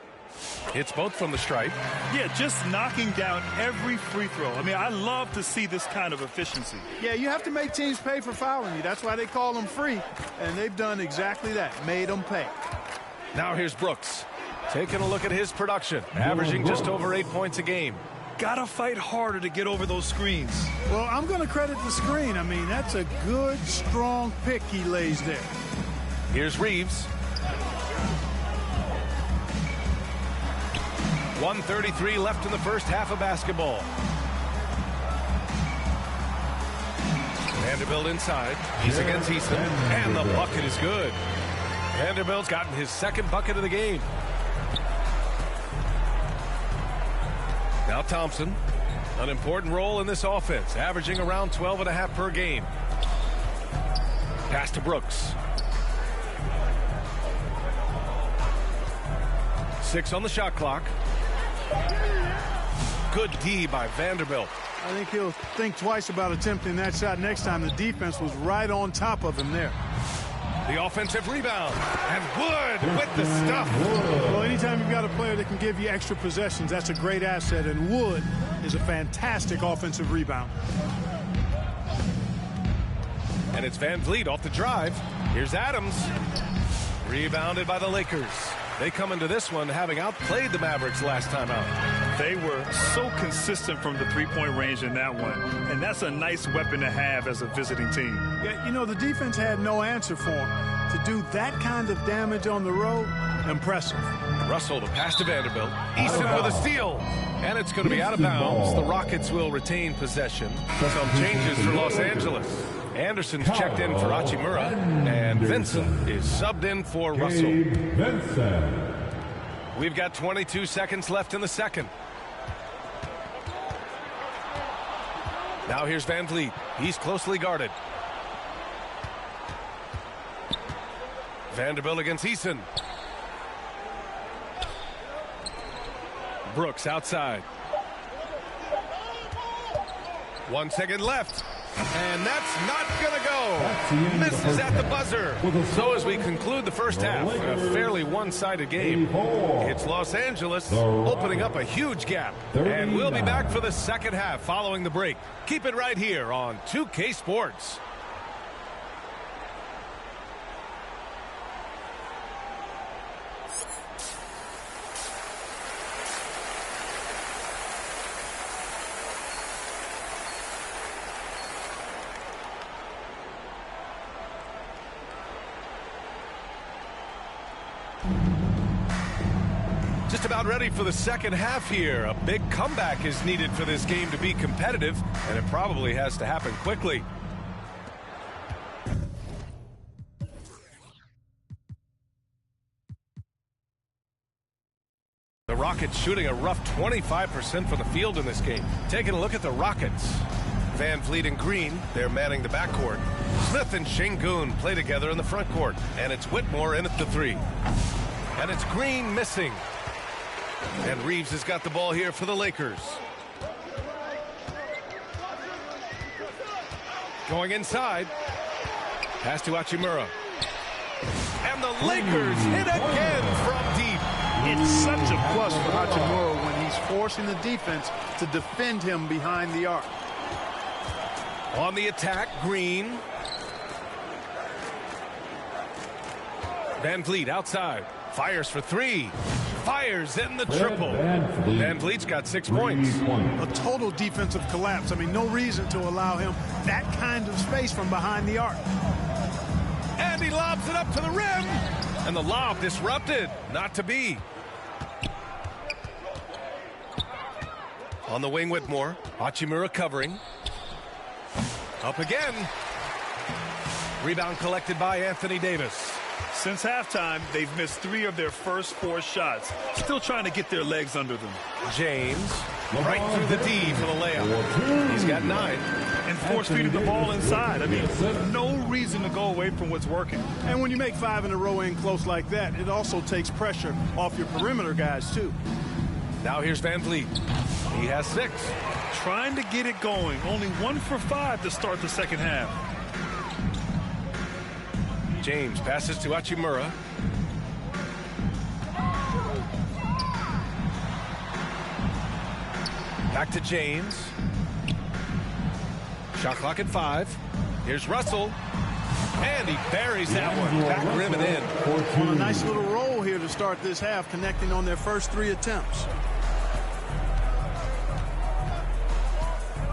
Hits both from the stripe. Yeah, just knocking down every free throw. I mean, I love to see this kind of efficiency. Yeah, you have to make teams pay for fouling you. That's why they call them free. And they've done exactly that, made them pay. Now here's Brooks. Taking a look at his production, averaging just over 8 points a game. Gotta fight harder to get over those screens. Well, I'm going to credit the screen. I mean, that's a good, strong pick he lays there. Here's Reeves. 1:33 left in the first half of basketball. Vanderbilt inside. He's against Easton, and the bucket is good. Vanderbilt's gotten his second bucket of the game. Now Thompson, an important role in this offense, averaging around 12.5 per game. Pass to Brooks. 6 on the shot clock. Good D by Vanderbilt. I think he'll think twice about attempting that shot next time. The defense was right on top of him there. The offensive rebound, and Wood with the stuff. Well, anytime you've got a player that can give you extra possessions, that's a great asset, and Wood is a fantastic offensive rebound. And it's Van Vliet off the drive. Here's Adams. Rebounded by the Lakers. They come into this one having outplayed the Mavericks last time out. They were so consistent from the three-point range in that one, and that's a nice weapon to have as a visiting team. Yeah, you know, the defense had no answer for him. To do that kind of damage on the road, impressive. Russell, the pass to Vanderbilt. Easton with a steal. And it's going to be out of bounds. The Rockets will retain possession. Some changes for Los Angeles. Anderson's checked in for Hachimura, and Vincent is subbed in for Russell. We've got 22 seconds left in the second. Now here's Van Vliet. He's closely guarded. Vanderbilt against Eason. Brooks outside. 1 second left. And that's not going to go. Misses at the buzzer. So as we conclude the first half, a fairly one-sided game. It's Los Angeles opening up a huge gap. And we'll be back for the second half following the break. Keep it right here on 2K Sports. Just about ready for the second half here. A big comeback is needed for this game to be competitive, and it probably has to happen quickly. The Rockets shooting a rough 25% from the field in this game. Taking a look at the Rockets. Van Vliet and Green, they're manning the backcourt. Smith and Şengün play together in the front court. And it's Whitmore in at the 3. And it's Green missing. And Reeves has got the ball here for the Lakers. Going inside. Pass to Hachimura. And the Lakers hit again from deep. It's such a plus for Hachimura when he's forcing the defense to defend him behind the arc. On the attack, Green. Van Vliet outside. Fires for 3. Fires in the triple. Van Vliet's got 6 points. A total defensive collapse. I mean, no reason to allow him that kind of space from behind the arc. And he lobs it up to the rim. And the lob disrupted. Not to be. On the wing, Whitmore. Hachimura covering. Up again. Rebound collected by Anthony Davis. Since halftime, they've missed 3 of their first 4 shots. Still trying to get their legs under them. James, right through the D for the layup. He's got 9. And force-feeding the ball inside. I mean, no reason to go away from what's working. And when you make 5 in a row in close like that, it also takes pressure off your perimeter guys, too. Now here's Van Vliet. He has 6. Trying to get it going. Only 1 for 5 to start the second half. James passes to Hachimura. Back to James. Shot clock at 5. Here's Russell. And he buries that one. Back rim and in. On a nice little roll here to start this half, connecting on their first 3 attempts.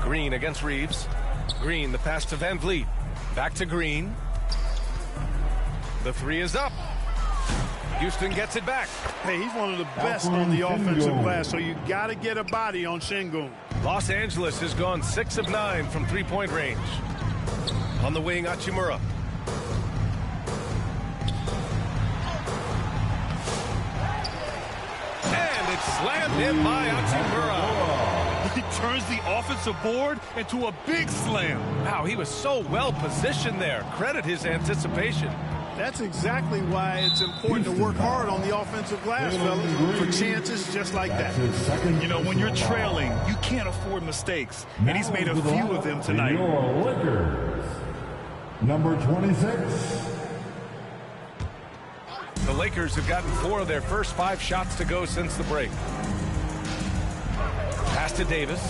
Green against Reeves. Green, the pass to Van Vliet. Back to Green. The 3 is up. Houston gets it back. Hey, he's one of the best on the offensive glass, so you got to get a body on Şengün. Los Angeles has gone 6 of 9 from 3-point range. On the wing, Hachimura. And it's slammed in by Hachimura. He turns the offensive board into a big slam. Wow, he was so well positioned there. Credit his anticipation. That's exactly why it's important to work hard on the offensive glass, fellas, for chances just like that. You know, when you're trailing, you can't afford mistakes, and he's made a few of them tonight. Lakers, number 26. The Lakers have gotten 4 of their first 5 shots to go since the break. Pass to Davis.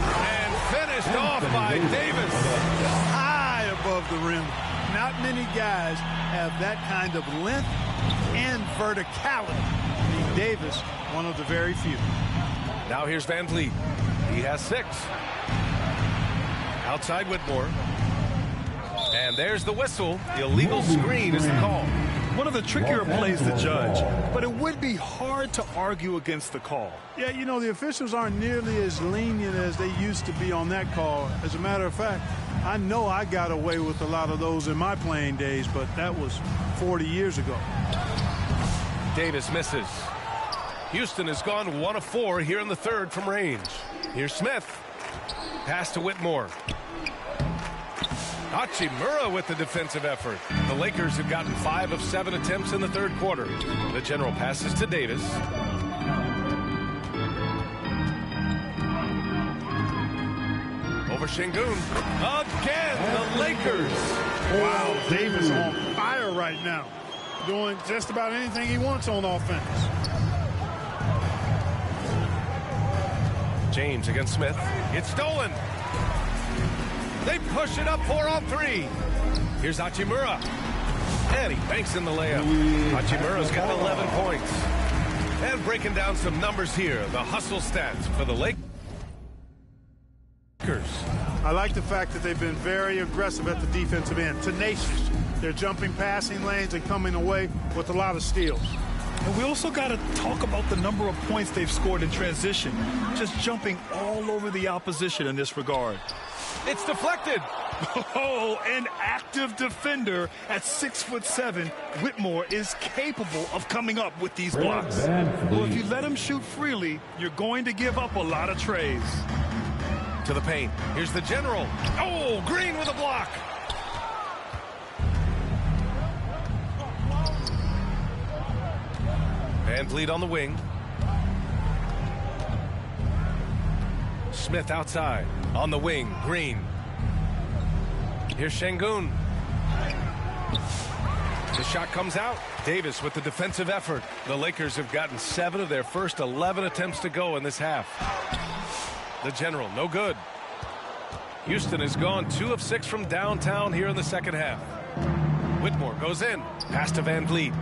And finished off by Davis. High above the rim. Not many guys have that kind of length and verticality. I mean, Davis, one of the very few. Now here's Van Vliet. He has 6. Outside Whitmore. And there's the whistle. Illegal screen is the call. One of the trickier plays to judge, but it would be hard to argue against the call. Yeah, you know, the officials aren't nearly as lenient as they used to be on that call. As a matter of fact, I know I got away with a lot of those in my playing days, but that was 40 years ago. Davis misses. Houston has gone 1 of 4 here in the third from range. Here's Smith. Pass to Whitmore. Hachimura with the defensive effort. The Lakers have gotten 5 of 7 attempts in the third quarter. The general passes to Davis. Over Şengün. Again, the Lakers. Wow, Davis on fire right now. Doing just about anything he wants on offense. James against Smith. It's stolen. They push it up 4 on 3. Here's Hachimura. And he banks in the layup. Hachimura's got 11 points. And breaking down some numbers here. The hustle stats for the Lakers. I like the fact that they've been very aggressive at the defensive end. Tenacious. They're jumping passing lanes and coming away with a lot of steals. And we also got to talk about the number of points they've scored in transition. Just jumping all over the opposition in this regard. It's deflected. Oh, an active defender at 6'7", Whitmore is capable of coming up with these blocks. Well, if you let him shoot freely, you're going to give up a lot of trays. To the paint. Here's the general. Oh, Green with a block. Van Vliet on the wing. Smith outside. On the wing, Green. Here's Şengün. The shot comes out. Davis with the defensive effort. The Lakers have gotten 7 of their first 11 attempts to go in this half. The general, no good. Houston has gone 2 of 6 from downtown here in the second half. Whitmore goes in. Pass to Van Vliet.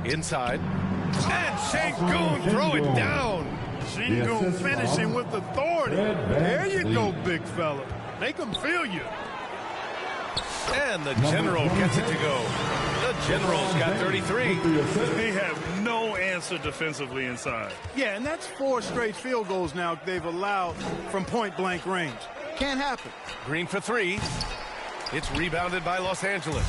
Inside. And Şengün throw it down. Şengün finishing with authority. There you go, big fella. Make them feel you. And the general gets it to go. The general's got 33. They have no answer defensively inside. Yeah, and that's 4 straight field goals now they've allowed from point-blank range. Can't happen. Green for 3. It's rebounded by Los Angeles.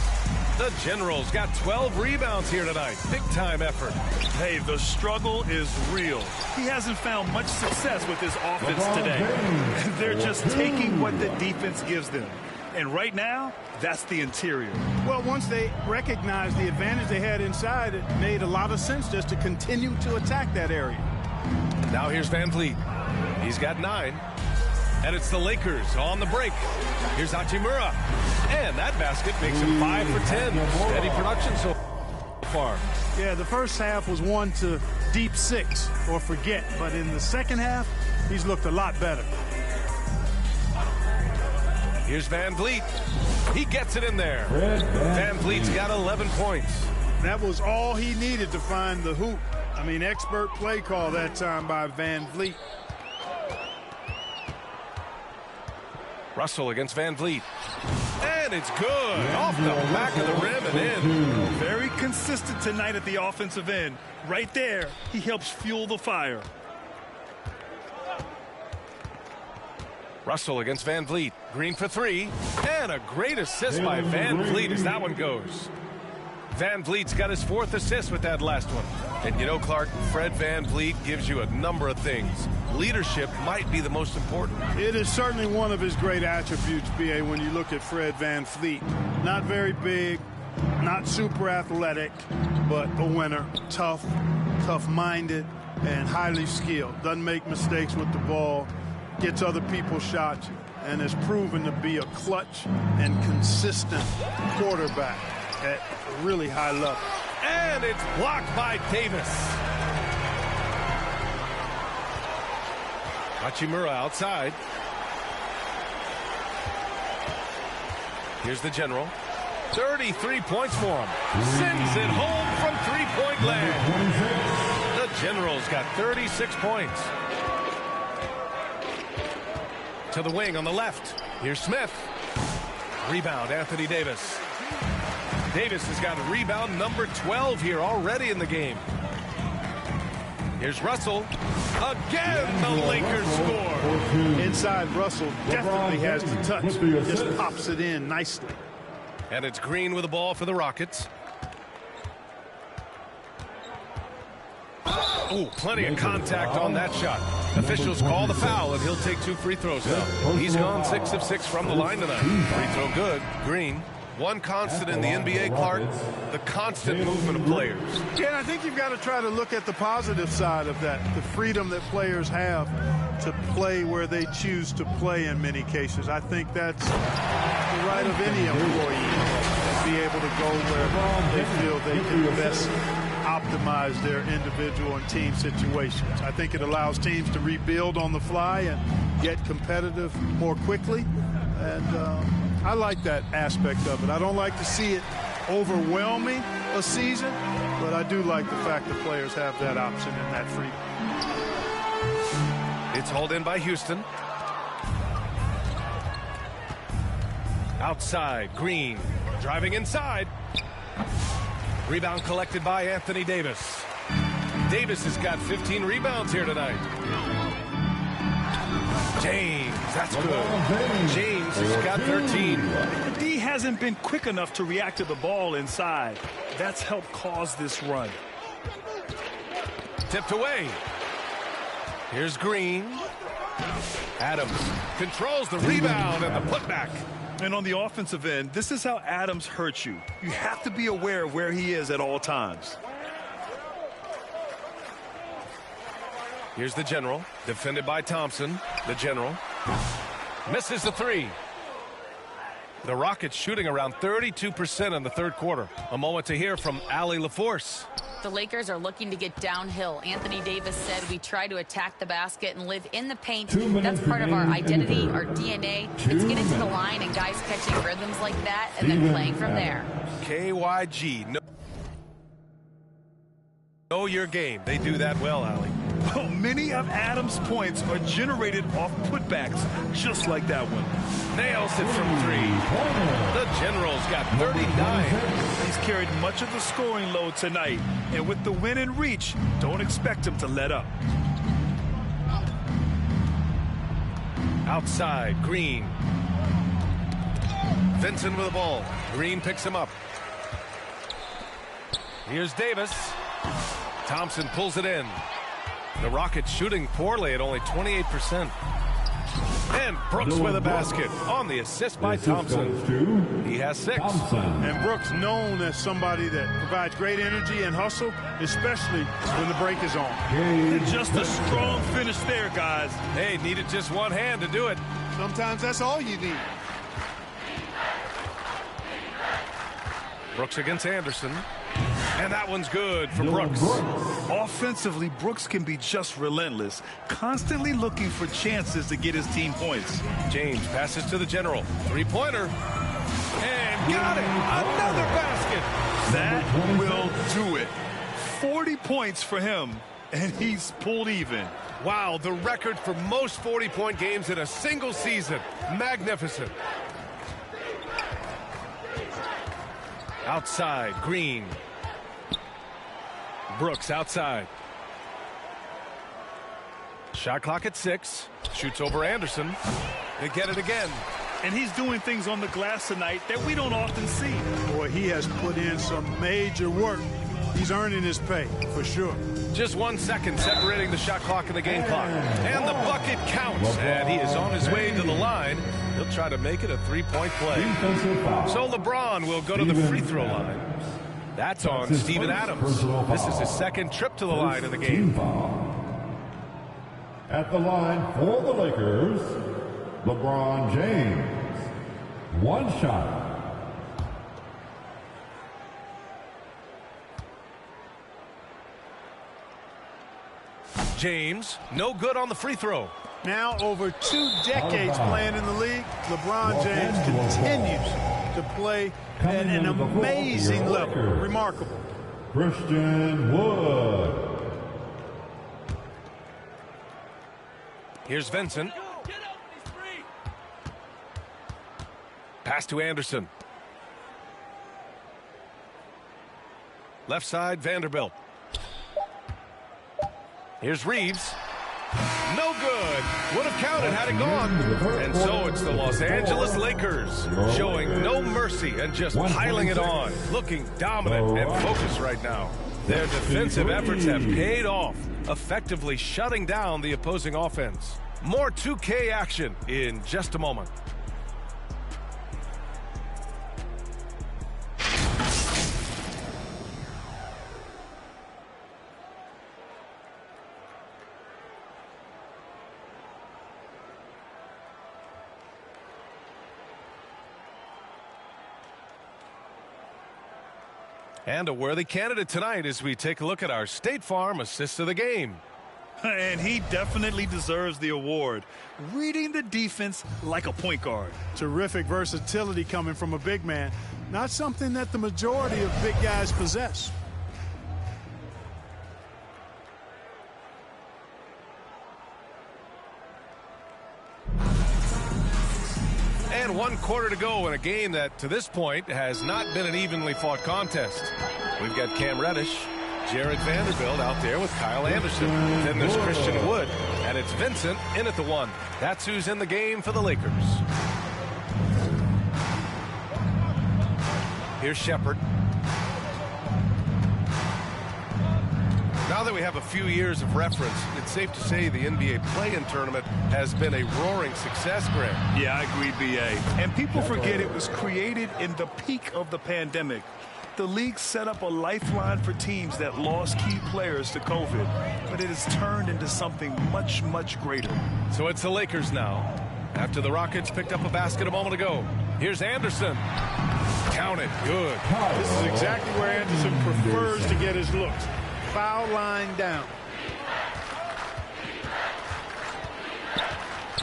The general's got 12 rebounds here tonight. Big-time effort. Hey, the struggle is real. He hasn't found much success with his offense today. They're just taking what the defense gives them. And right now, that's the interior. Well, once they recognized the advantage they had inside, it made a lot of sense just to continue to attack that area. Now here's Van Vliet. He's got 9. And it's the Lakers on the break. Here's Hachimura. And that basket makes him 5 for 10. Steady production so far. Yeah, the first half was 1 to deep 6 or forget. But in the second half, he's looked a lot better. Here's Van Vliet. He gets it in there. Van Vliet's got 11 points. That was all he needed to find the hoop. I mean, expert play call that time by Van Vliet. Russell against Van Vliet. And it's good. Off the back of the rim and in. Very consistent tonight at the offensive end. Right there, he helps fuel the fire. Russell against Van Vliet. Green for three. And a great assist by Van Vliet as that one goes. Van Vliet's got his 4th assist with that last one. And you know, Clark, Fred Van Vliet gives you a number of things. Leadership might be the most important. It is certainly one of his great attributes, B.A., when you look at Fred Van Vliet. Not very big, not super athletic, but a winner. Tough-minded, and highly skilled. Doesn't make mistakes with the ball, gets other people's shots, and has proven to be a clutch and consistent quarterback at a really high level. And it's blocked by Davis. Hachimura outside. Here's the general. 33 points for him. Sends it home from three-point land. The general's got 36 points. To the wing on the left. Here's Smith. Rebound, Anthony Davis. Davis has got rebound number 12 here already in the game. Here's Russell. Again, the Lakers score. Inside, Russell definitely has the touch. Just pops it in nicely. And it's Green with the ball for the Rockets. Oh, plenty of contact on that shot. Officials call the foul, and he'll take 2 free throws now. He's gone 6 of 6 from the line tonight. Free throw good. Green. One constant in the NBA, Clark, the constant movement of players. Yeah, and I think you've got to try to look at the positive side of that, the freedom that players have to play where they choose to play in many cases. I think that's the right of any employee, to be able to go where they feel they can best optimize their individual and team situations. I think it allows teams to rebuild on the fly and get competitive more quickly. And I like that aspect of it. I don't like to see it overwhelming a season, but I do like the fact that players have that option and that freedom. It's hauled in by Houston. Outside, Green. Driving inside. Rebound collected by Anthony Davis. Davis has got 15 rebounds here tonight. James, that's good. James has got 13. D hasn't been quick enough to react to the ball inside. That's helped cause this run. Tipped away. Here's Green. Adams controls the rebound and the putback. And on the offensive end, this is how Adams hurts you. You have to be aware of where he is at all times. Here's the general, defended by Thompson. The general misses the three. The Rockets shooting around 32% in the third quarter. A moment to hear from Allie LaForce. The Lakers are looking to get downhill. Anthony Davis said we try to attack the basket and live in the paint. That's part of our identity, our DNA. It's getting to the line and guys catching rhythms like that and then playing from there. KYG. Know your game. They do that well, Allie. Well, many of Adams' points are generated off putbacks, just like that one. Nails it from three. The general's got 39. He's carried much of the scoring load tonight, and with the win in reach, don't expect him to let up. Outside, Green. Vincent with the ball. Green picks him up. Here's Davis. Thompson pulls it in. The Rockets shooting poorly at only 28%. And Brooks with a basket on the assist by Thompson. He has 6. And Brooks known as somebody that provides great energy and hustle, especially when the break is on. And just a strong finish there, guys. Hey, needed just one hand to do it. Sometimes that's all you need. Brooks against Anderson. And that one's good for Brooks. Offensively, Brooks can be just relentless, constantly looking for chances to get his team points. James passes to the general. Three-pointer. And got it. Another basket. That will do it. 40 points for him, and he's pulled even. Wow, the record for most 40-point games in a single season. Magnificent. Outside, Green. Brooks outside. Shot clock at 6. Shoots over Anderson. They get it again. And he's doing things on the glass tonight that we don't often see. Boy, he has put in some major work. He's earning his pay, for sure. Just 1 second separating the shot clock and the game clock. And the bucket counts. And he is on his way to the line. He'll try to make it a three-point play. So LeBron will go to the free throw line. That's on Steven Adams. This is his second trip to the line in the game. At the line for the Lakers, LeBron James. One shot. James, no good on the free throw. Now over 2 decades playing in the league, LeBron James continues to play at an amazing level. Remarkable. Christian Wood. Here's Vincent. Pass to Anderson. Left side, Vanderbilt. Here's Reeves. No good. Would have counted had it gone. And so it's the Los Angeles Lakers showing no mercy and just piling it on. Looking dominant and focused right now. Their defensive efforts have paid off, effectively shutting down the opposing offense. More 2K action in just a moment. And a worthy candidate tonight as we take a look at our State Farm assist of the game. And he definitely deserves the award. Reading the defense like a point guard. Terrific versatility coming from a big man. Not something that the majority of big guys possess. And 1 quarter to go in a game that, to this point, has not been an evenly fought contest. We've got Cam Reddish, Jared Vanderbilt out there with Kyle Anderson. Then there's Christian Wood, and it's Vincent in at the 1. That's who's in the game for the Lakers. Here's Shepard. Now that we have a few years of reference, it's safe to say the NBA play-in tournament has been a roaring success, Grant. Yeah, I agree, B.A. And people forget it was created in the peak of the pandemic. The league set up a lifeline for teams that lost key players to COVID, but it has turned into something much, much greater. So it's the Lakers now, after the Rockets picked up a basket a moment ago. Here's Anderson. Count it. Good. This is exactly where Anderson prefers to get his looks. Foul line down.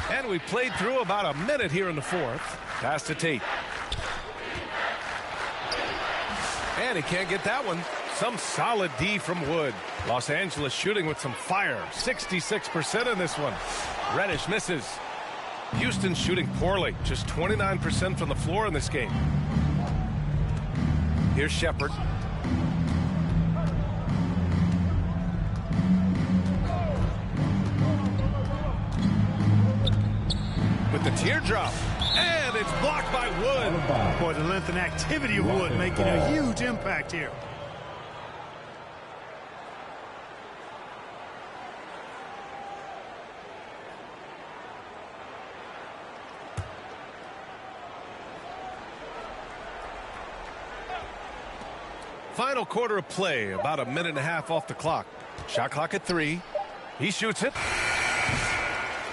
And we played through about a minute here in the 4th. Pass to Tate. And he can't get that one. Some solid D from Wood. Los Angeles shooting with some fire. 66% in this one. Reddish misses. Houston shooting poorly. Just 29% from the floor in this game. Here's Shepard. With the teardrop. And it's blocked by Wood. Boy, the length and activity of Wood making a huge impact here. Final quarter of play, about a minute and a half off the clock. Shot clock at 3. He shoots it.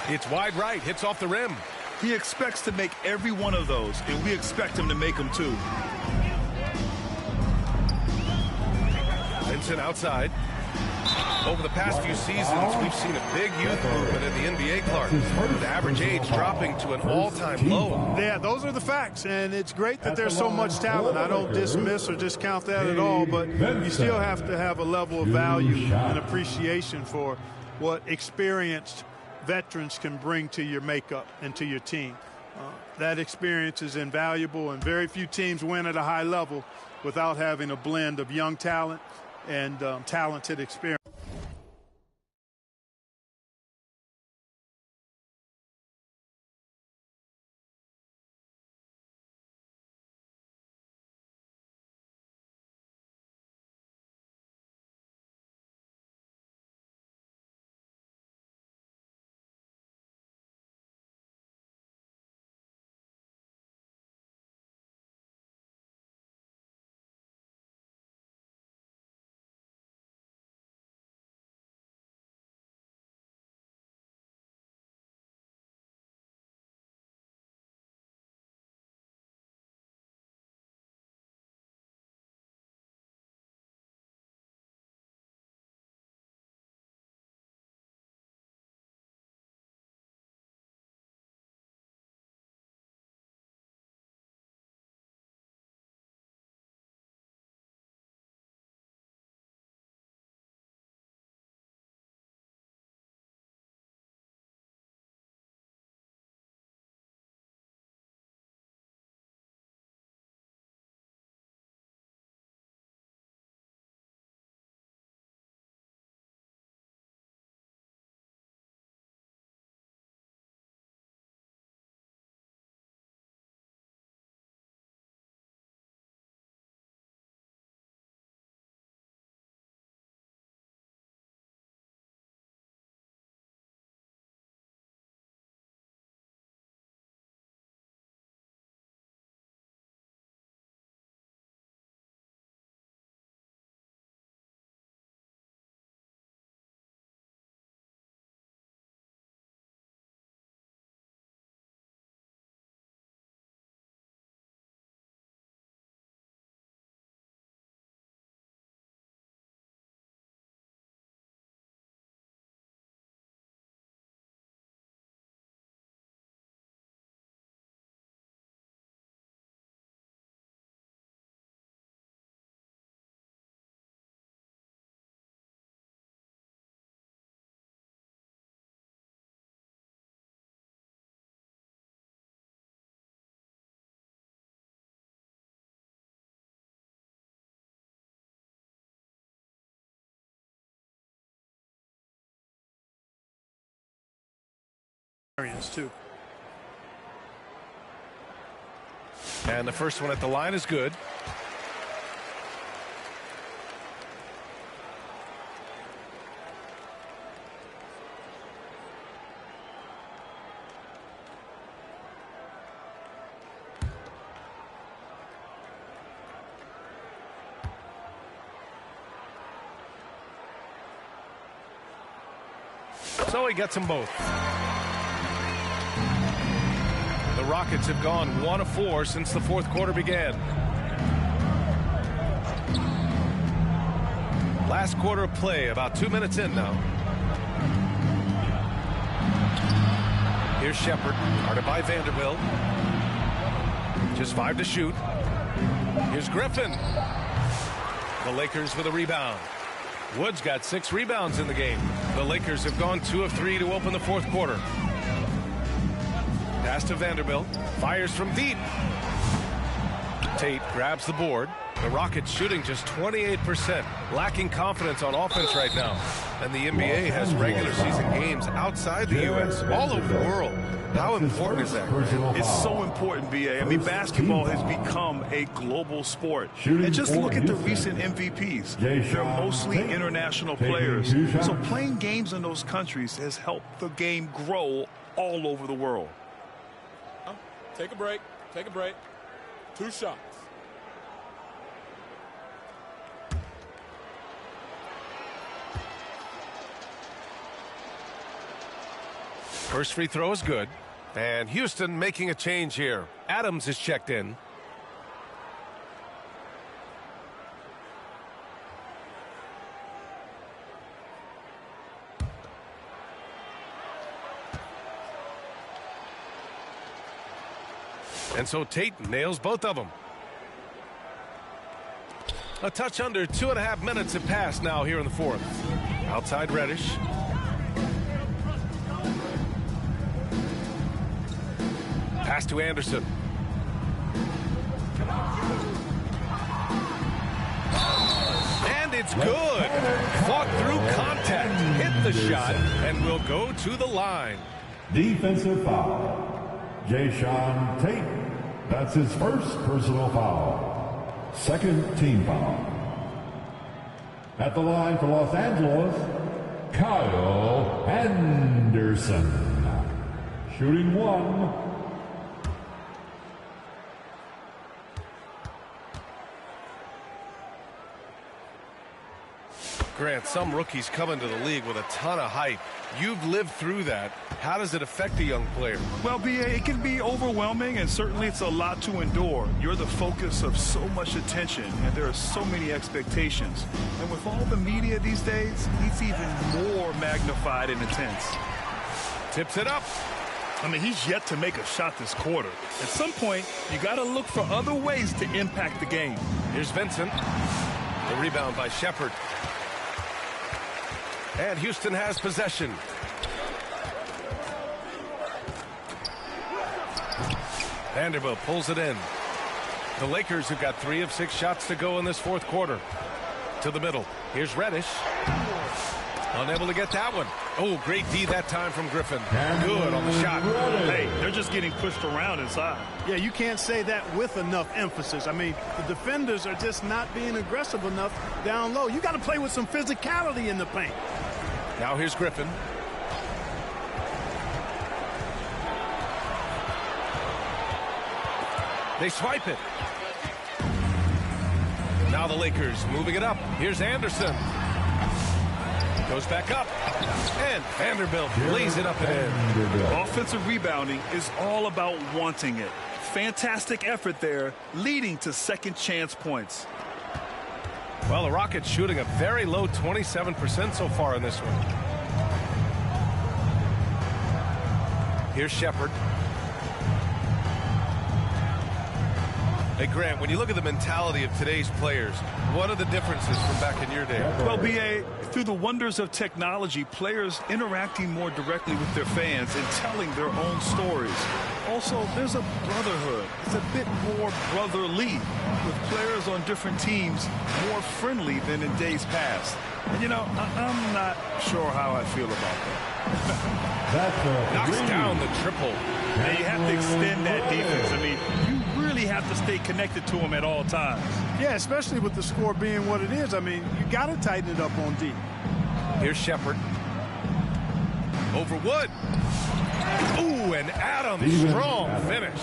It's wide right, hits off the rim. He expects to make every one of those, and we expect him to make them too. Vincent outside. Over the past few seasons, we've seen a big youth movement in the NBA, Clark, with average age dropping to an all-time low. Yeah, those are the facts, and it's great that there's so much talent. I don't dismiss or discount that at all, but you still have to have a level of value and appreciation for what experienced veterans can bring to your makeup and to your team. That experience is invaluable, and very few teams win at a high level without having a blend of young talent and talented experience. offense, too. And the first one at the line is good. So he gets them both. The Rockets have gone 1 of 4 since the fourth quarter began. Last quarter of play, about 2 minutes in now. Here's Shepherd, guarded by Vanderbilt. Just 5 to shoot. Here's Griffin. The Lakers with a rebound. Woods got 6 rebounds in the game. The Lakers have gone 2 of 3 to open the fourth quarter. Pass to Vanderbilt. Fires from deep. Tate grabs the board. The Rockets shooting just 28%. Lacking confidence on offense right now. And the NBA has regular season games outside the U.S. all over the world. How important is that? It's so important, BA. I mean, basketball has become a global sport. And just look at the recent MVPs. They're mostly international players. So playing games in those countries has helped the game grow all over the world. Take a break. Take a break. 2 shots. First free throw is good. And Houston making a change here. Adams is checked in. And so Tate nails both of them. A touch under 2.5 minutes have passed now here in the fourth. Outside Reddish. Pass to Anderson. And it's good. Fought through contact. Hit the shot and will go to the line. Defensive foul. Jae'Sean Tate. That's his first personal foul. Second team foul. At the line for Los Angeles, Kyle Anderson. Shooting 1. Grant, some rookies come into the league with a ton of hype. You've lived through that. How does it affect a young player? Well, BA, it can be overwhelming, and certainly it's a lot to endure. You're the focus of so much attention, and there are so many expectations. And with all the media these days, it's even more magnified and intense. Tips it up. I mean, he's yet to make a shot this quarter. At some point, you got to look for other ways to impact the game. Here's Vincent. The rebound by Shepherd. And Houston has possession. Vanderbilt pulls it in. The Lakers have got 3 of 6 shots to go in this fourth quarter. To the middle. Here's Reddish. Unable to get that one. Oh, great D that time from Griffin. Good on the shot. Hey, they're just getting pushed around inside. Yeah, you can't say that with enough emphasis. I mean, the defenders are just not being aggressive enough down low. You got to play with some physicality in the paint. Now here's Griffin. They swipe it. Now the Lakers moving it up. Here's Anderson. Goes back up. And Vanderbilt lays it up and in. Offensive rebounding is all about wanting it. Fantastic effort there, leading to second chance points. Well, the Rockets shooting a very low 27% so far in this one. Here's Shepherd. Hey, Grant, when you look at the mentality of today's players, what are the differences from back in your day? Well, BA, through the wonders of technology, players interacting more directly with their fans and telling their own stories. also, there's a brotherhood. It's a bit more brotherly, with players on different teams more friendly than in days past. And, you know, I'm not sure how I feel about that. Knocks down the triple. Now, you have to extend that defense. I mean, you really have to stay connected to them at all times. Yeah, especially with the score being what it is. I mean, you got to tighten it up on D. Here's Shepard. Over Wood. Ooh, and Adams, strong finish.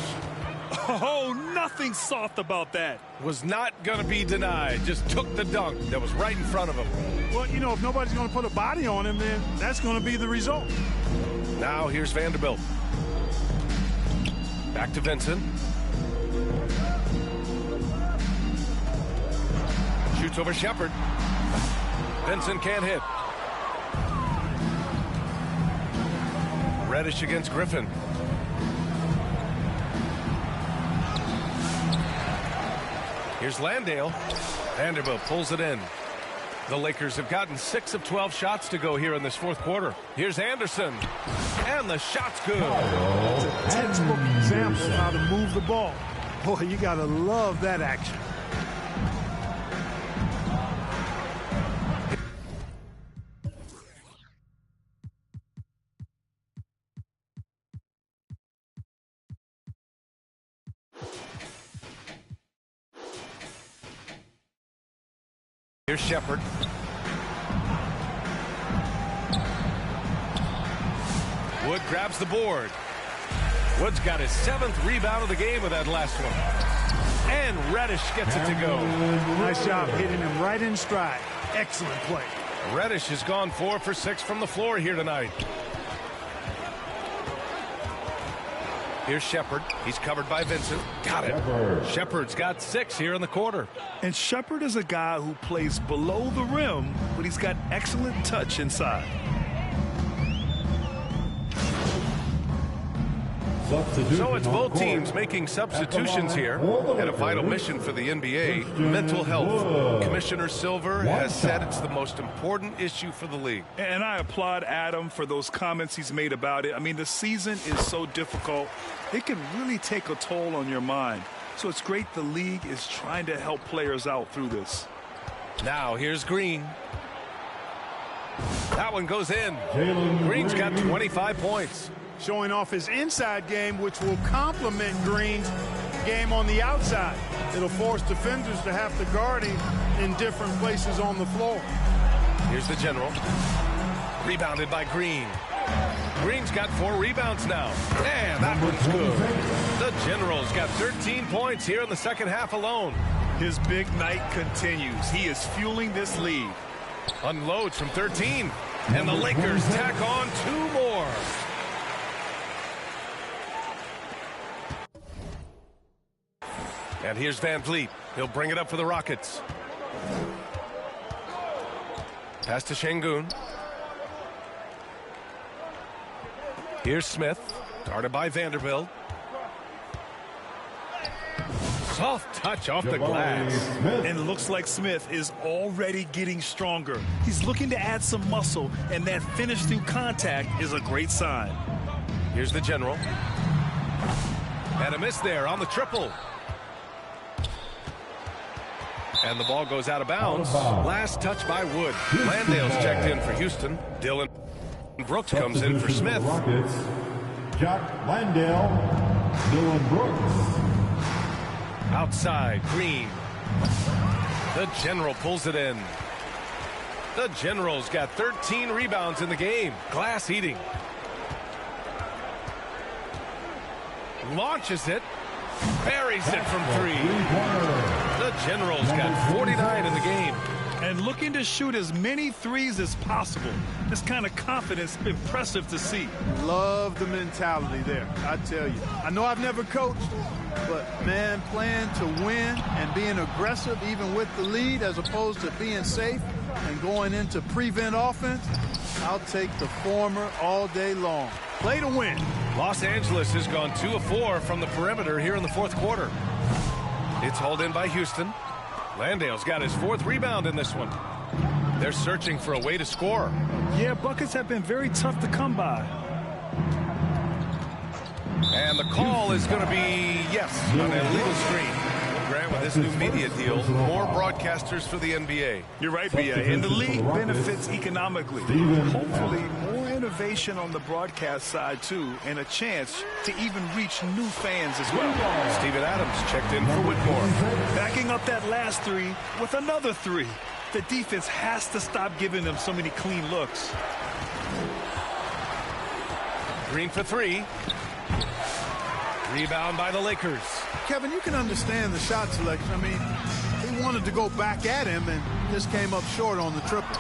Oh, nothing soft about that. Was not going to be denied. Just took the dunk that was right in front of him. Well, you know, if nobody's going to put a body on him, then that's going to be the result. Now here's Vanderbilt. Back to Vincent. Shoots over Shepard. Vincent can't hit. Reddish against Griffin. Here's Landale. Vanderbilt pulls it in. The Lakers have gotten 6 of 12 shots to go here in this fourth quarter. Here's Anderson. And the shot's good. It's a textbook example of how to move the ball. Boy, you got to love that action. Here's Shepard. Wood grabs the board. Wood's got his 7th rebound of the game with that last one. And Reddish gets it to go. Nice job hitting him right in stride. Excellent play. Reddish has gone 4 for 6 from the floor here tonight. Here's Shepard. He's covered by Vincent. Got it. Shepard's got 6 here in the quarter. And Shepard is a guy who plays below the rim, but he's got excellent touch inside. So it's both teams making substitutions here, and a vital mission for the NBA, mental health. Commissioner Silver has said it's the most important issue for the league. And I applaud Adam for those comments he's made about it. I mean, the season is so difficult. It can really take a toll on your mind. So it's great the league is trying to help players out through this. Now here's Green. That one goes in. Green's got 25 points. Showing off his inside game, which will complement Green's game on the outside. It'll force defenders to have to guard him in different places on the floor. Here's the general. Rebounded by Green. Green's got 4 rebounds now. And that one's good. The general's got 13 points here in the second half alone. His big night continues. He is fueling this lead. Unloads from 13. And the Lakers tack on 2 more. And here's Van Vliet. He'll bring it up for the Rockets. Pass to Şengün. Here's Smith. Guarded by Vanderbilt. Soft touch off the glass. And it looks like Smith is already getting stronger. He's looking to add some muscle, and that finish through contact is a great sign. Here's the general. And a miss there on the triple. And the ball goes out of bounds. Last touch by Wood. Landale's checked in for Houston. Dylan Brooks comes in for Smith. Jack Landale, Dylan Brooks. Outside, Green. The general pulls it in. The general's got 13 rebounds in the game. Glass eating. Launches it. Buries it from 3. The general's got 49 in the game. And looking to shoot as many threes as possible. This kind of confidence, impressive to see. Love the mentality there, I tell you. I know I've never coached, but, man, playing to win and being aggressive even with the lead as opposed to being safe and going into prevent offense, I'll take the former all day long. Play to win. Los Angeles has gone 2 of 4 from the perimeter here in the fourth quarter. It's hauled in by Houston. Landale's got his 4th rebound in this one. They're searching for a way to score. Yeah, buckets have been very tough to come by. And the call is going to be yes on an illegal screen. Grant, with this new media deal, more broadcasters for the NBA. You're right, B.A. And the league benefits economically. Hopefully, more innovation on the broadcast side, too, and a chance to even reach new fans as well. Steven Adams checked in for Whitmore. Backing up that last three with another three. The defense has to stop giving them so many clean looks. Green for three. Rebound by the Lakers. Kevin, you can understand the shot selection. I mean, he wanted to go back at him and just came up short on the triple.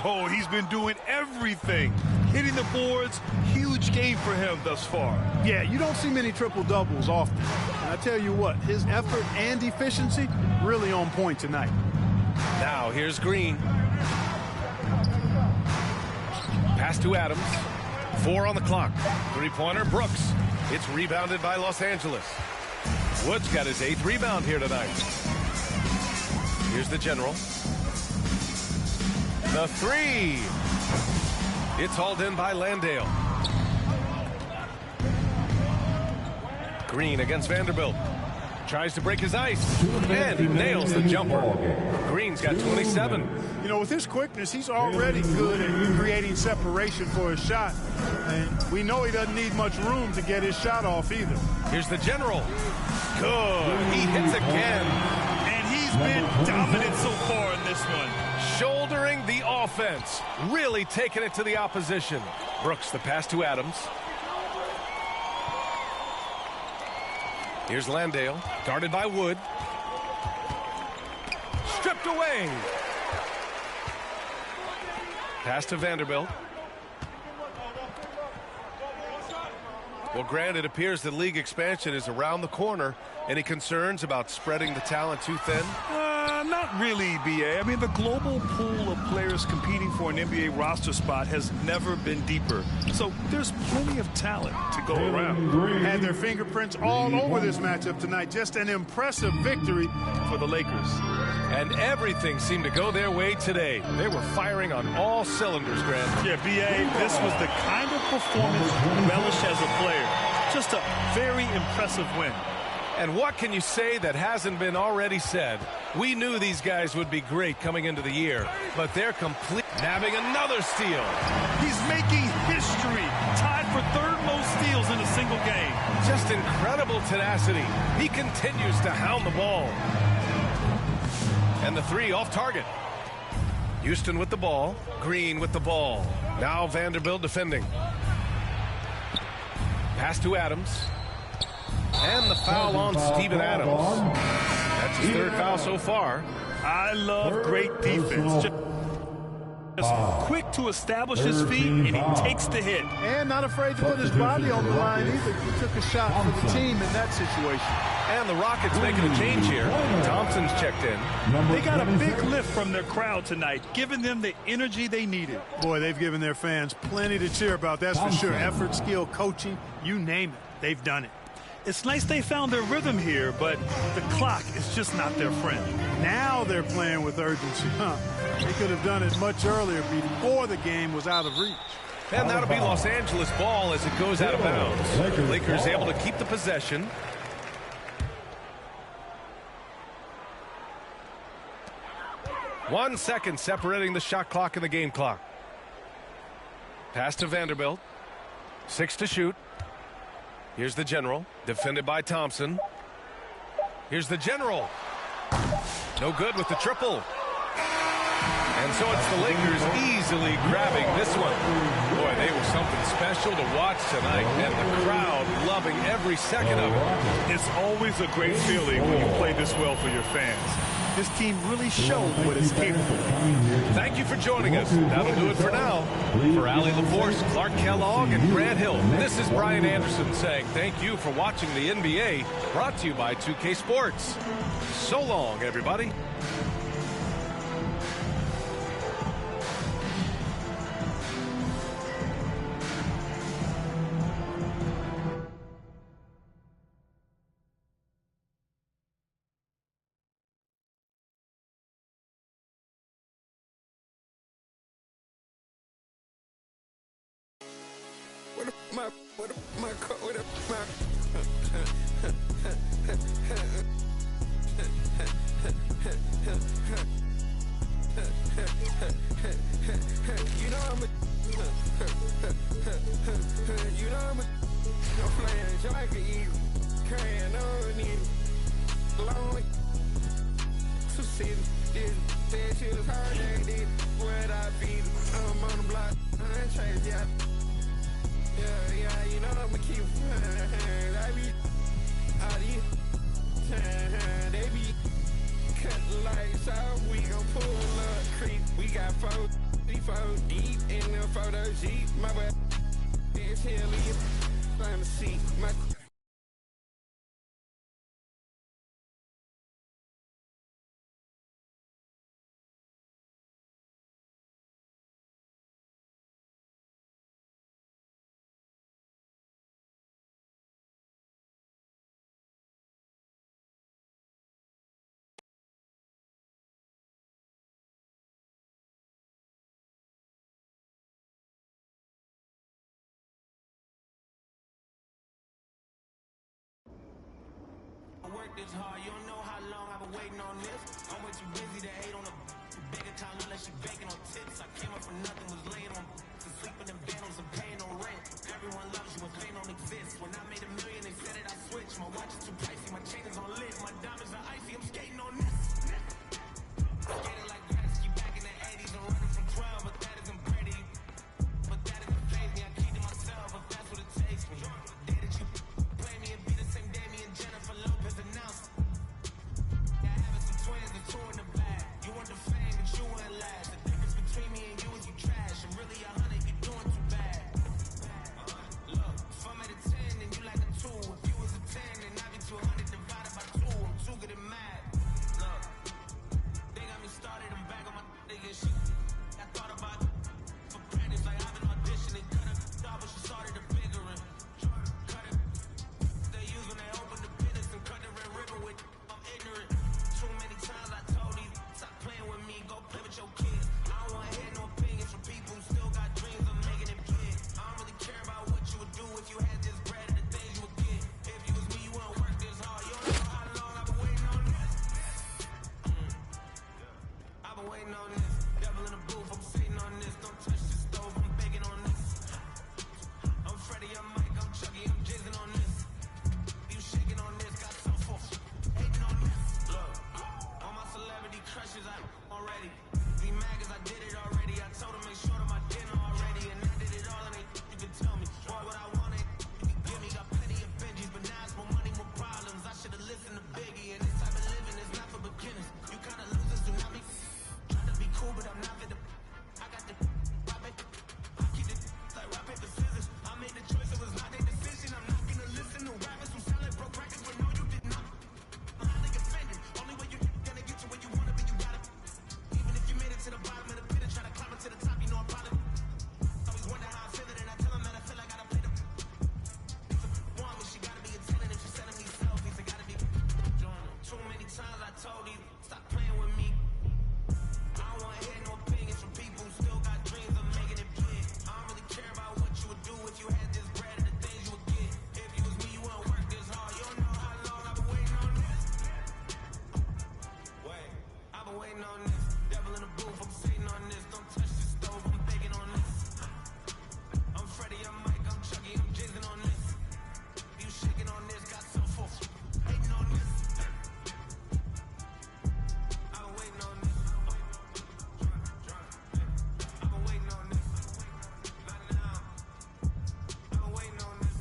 Oh, he's been doing everything. Hitting the boards, huge game for him thus far. Yeah, you don't see many triple-doubles often. And I tell you what, his effort and efficiency really on point tonight. Now here's Green. Pass to Adams. 4 on the clock. Three-pointer, Brooks. It's rebounded by Los Angeles. Woods got his 8th rebound here tonight. Here's the general. The three. It's hauled in by Landale. Green against Vanderbilt. Tries to break his ice. And he nails the jumper. Green's got 27. You know, with his quickness, he's already good at creating separation for his shot. And we know he doesn't need much room to get his shot off either. Here's the general. Good. He hits again. And he's been dominant so far in this one. Shouldering the offense. Really taking it to the opposition. Brooks, the pass to Adams. Here's Landale. Guarded by Wood. Stripped away. Pass to Vanderbilt. Well, Grant, it appears that league expansion is around the corner. Any concerns about spreading the talent too thin? Not really, B.A. I mean, the global pool of players competing for an NBA roster spot has never been deeper. So there's plenty of talent to go around. Had their fingerprints all over this matchup tonight. Just an impressive victory for the Lakers. And everything seemed to go their way today. They were firing on all cylinders, Grant. Yeah, B.A., this was the kind of performance you relish as a player. Just a very impressive win. And what can you say that hasn't been already said? We knew these guys would be great coming into the year, but they're complete. Nabbing another steal. He's making history, tied for 3rd most steals in a single game. Just incredible tenacity. He continues to hound the ball. And the three off target. Houston with the ball. Green with the ball. Now Vanderbilt defending. Pass to Adams. And the foul on Steven Adams. That's his 3rd foul so far. I love great defense. Just quick to establish his feet, and he takes the hit. And not afraid to put his body on the line either. He took a shot for the team in that situation. And the Rockets making a change here. Thompson's checked in. They got a big lift from their crowd tonight, giving them the energy they needed. Boy, they've given their fans plenty to cheer about, that's for sure. Effort, skill, coaching, you name it. They've done it. It's nice they found their rhythm here, but the clock is just not their friend. Now they're playing with urgency. They could have done it much earlier before the game was out of reach. And that'll be Los Angeles ball as it goes out of bounds. Lakers able to keep the possession. One second separating the shot clock and the game clock. Pass to Vanderbilt. 6 to shoot. Here's the general, defended by Thompson. Here's the general. No good with the triple. And so it's the Lakers easily grabbing this one. Boy, they were something special to watch tonight, and the crowd loving every second of it. It's always a great feeling when you play this well for your fans. This team really showed what it's capable of. Thank you for joining us. That'll do it for now. For Allie LaForce, Clark Kellogg, and Grant Hill, this is Brian Anderson saying thank you for watching the NBA, brought to you by 2K Sports. So long, everybody. What my work this hard, you don't know how long I've been waiting on this. I'm way too busy to hate on the big account unless you banking on tips. I came up from nothing, was laying on to sleeping in vandals and paying no rent. Everyone loves you when fame don't exist. When I made $1 million, they said it, I switched. My watch is too pricey, my chain is on lit, my diamonds are icy, I'm skating on this. Skating like Gretzky back in the 80s, I'm running from 12, but that isn't pretty. But that doesn't faze me, I keep to myself if that's what it takes me. The day that you play me, it be the same day me and Jennifer Lopez announced. Yeah, having some twins, the two in the bag. You want the fame, but you wouldn't last. The difference between me and you is you trash. I'm really 100, you're doing too bad. Look, if I'm at a 10, then you like a 2. If you was a 10, then I'd be 200 divided by 2. I'm too good at math. Look, they got me started, I'm back on my nigga shit. I thought about for practice, like I've been auditioning. Cut it off, but she started a bigger one. Cut it. They use when they open the business and cut the red ribbon with. I'm ignorant. Too many times I told you, stop playing with me, go play with your kids. I don't want to hear no opinions from people who still got dreams of making it big. I don't really care about what you would do if you had this bread and the things you would get. If you was me, you wouldn't work this hard. You don't know how long I've been waiting on this. I've been waiting on this. Devil in the booth, I'm sitting on this. Don't touch the stove, I'm baking on this. I'm Freddie, I'm Mike, I'm Chucky, I'm jizzing on this. You shaking on this, got some for hating on this. Look, all my celebrity crushes, I already. Be mad cause I did it already. I told them make sure to my dinner already. And I did it all and you can tell me. Boy, what I wanted, you can give me. Got plenty of Benjis, but now it's more money, more problems. I should've listened to Biggie. And this type of living is not for beginners. You kinda losers do not me. Try to be cool, but I'm not fit to. I got the rock paper. I keep it like rock, paper, scissors. I made the choice, it was not their decision. I'm not gonna listen to rappers who sound like broke records, but no, you did not. I'm highly offended. Only way you gonna get to where you wanna be, you gotta. Even if you made it to the bottom of the pit and try to climb it to the top, you know I'm proud of it. Always wonder how I feel it, and I tell them that I feel like I gotta play the. Want me, she gotta be a 10, and if she's sending me selfies, I gotta be. Too many times I told you, stop playing with me. I don't wanna hear no opinions from people who still got dreams of making it big. I don't really care about what you would do if you had this bread and the things you would get. If you was me, you wouldn't work this hard. You don't know how long I've been waiting on this. Wait, I've been waiting on this. Devil in the booth, I'm sitting on this. Don't touch the stove, I'm baking on this. I'm Freddie, I'm Mike, I'm Chucky, I'm jizzing on this. You shaking on this, got some for hating on this. I've been waiting on this. I've been waiting on this. Not now. I've been waiting on this.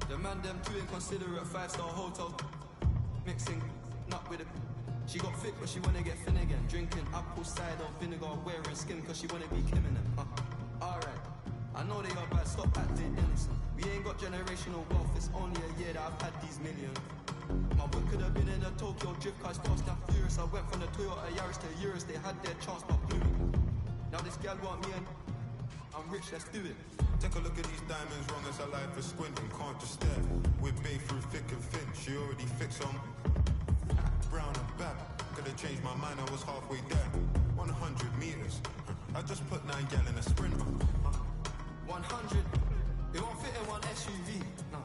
The man them too inconsiderate, 5-star hotel mixing nut with it. She got fit but she wanna get thin again. Drinking apple cider vinegar, wearing skin cause she wanna be Kim in it. Alright, I know they are bad, stop acting innocent. We ain't got generational wealth, it's only a year that I've had these millions. My whip could have been in a Tokyo drift car, fast and furious. I went from the Toyota Yaris to Urus, they had their chance but blew it. Now this gal want me and I'm rich, let's do it. Take a look at these diamonds, wrong as her life is squinting, can't just stare. With Bay through thick and thin, she already fixed on brown and bad. Could've changed my mind, I was halfway there. 100 meters, I just put 9 gal in a sprinter. 100, it won't fit in one SUV, no.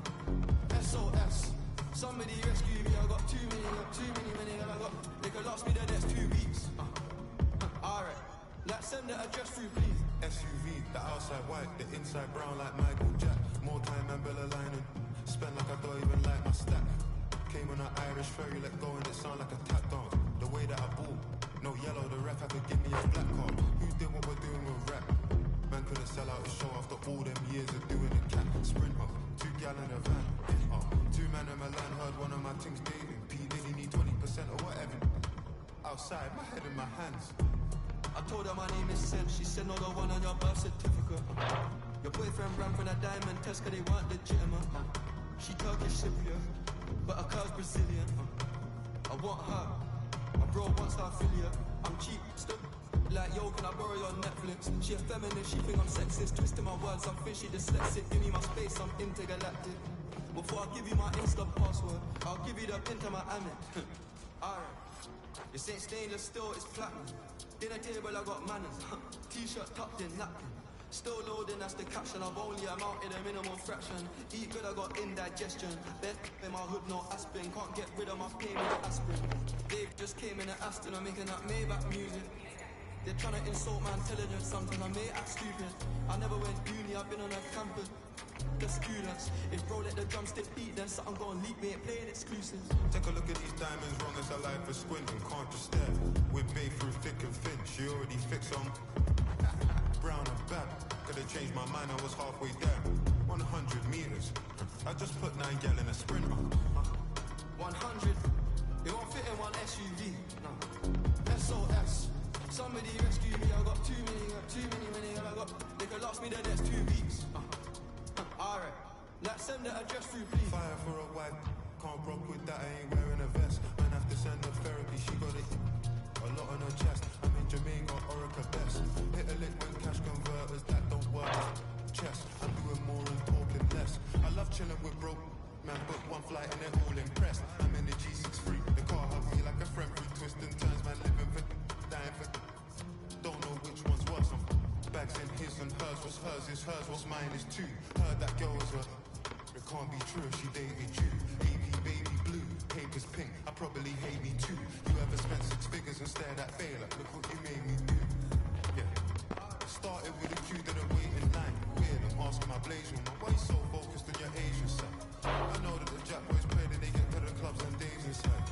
SOS, somebody rescue me, I got too many, and I got, they could last me the next 2 weeks. Alright, let's send the address through, please. SUV, the outside white, the inside brown like Michael Jack. More time than Bella Lining, spend like I don't even like my stack. Came on an Irish ferry, let go and it sound like a tap dance. The way that I ball, no yellow, the ref had to give me a black card. Who did what we're doing with rap? Man couldn't sell out his show after all them years of doing a cat sprinter. 2 gal in a van, 2 man in Milan, heard one of my things dating. P Diddy need 20% or whatever. Outside, my head in my hands. I told her my name is Sam, she said no, the one on your birth certificate. Your boyfriend ran from a diamond test cause they weren't legitimate. She Turkish Cypriot, but her car's Brazilian. I want her, my bro wants her affiliate. I'm cheap, still. Like, yo, can I borrow your Netflix? She a feminist, she think I'm sexist. Twisting my words, I'm fishy, dyslexic. Give me my space, I'm intergalactic. Before I give you my Insta password, I'll give you the pin to my Amex. Alright. This ain't stainless steel, it's platinum. Dinner table, I got manners. T-shirt tucked in, napkin. Still loading, that's the caption. I've only amounted a minimal fraction. Eat good, I got indigestion. Bet in my hood, no aspirin. Can't get rid of my pain with aspirin. Dave just came in an Aston, I'm making that Maybach music. They're trying to insult my intelligence, sometimes I may act stupid. I never went uni, I've been on a campus. The students, if bro let the drumstick beat, then something gon' leak, we ain't playing exclusives. Take a look at these diamonds, wrong as a life for squinting, can't just stare. We're babe through thick and thin, she already fixed on brown and bad. Could've changed my mind, I was halfway there. 100 meters, I just put 9 gal in a sprint. 100, it won't fit in one SUV, no. SOS, somebody rescue me, I got too many, I got, they could last me the next 2 weeks. Alright, let's send the address through, please. Fire for a wife, can't rock with that, I ain't wearing a vest. Man have to send her therapy, she got it a lot on her chest. I'm in Jamaica, Orica best. Hit a lick when cash converters, that don't work. Chest, I'm doing more and talking less. I love chilling with broke man, book one flight and they're all impressed. I'm in the G63, the car hugs me like a friend through twists and turns, man, living for dying for. Don't know which one's worse. Bags in his and hers, what's hers is hers, what's mine is too. Heard that girl was a, it can't be true, she dated you. AP baby blue, papers pink, I probably hate me too. You ever spent 6 figures and stared at failure? Look what you made me do. Yeah. Started with a queue, didn't wait in line. Weird, I'm asking my blaze room, why you so focused on your Asian side? I know that the Jack boys play, that they get to the clubs and days inside.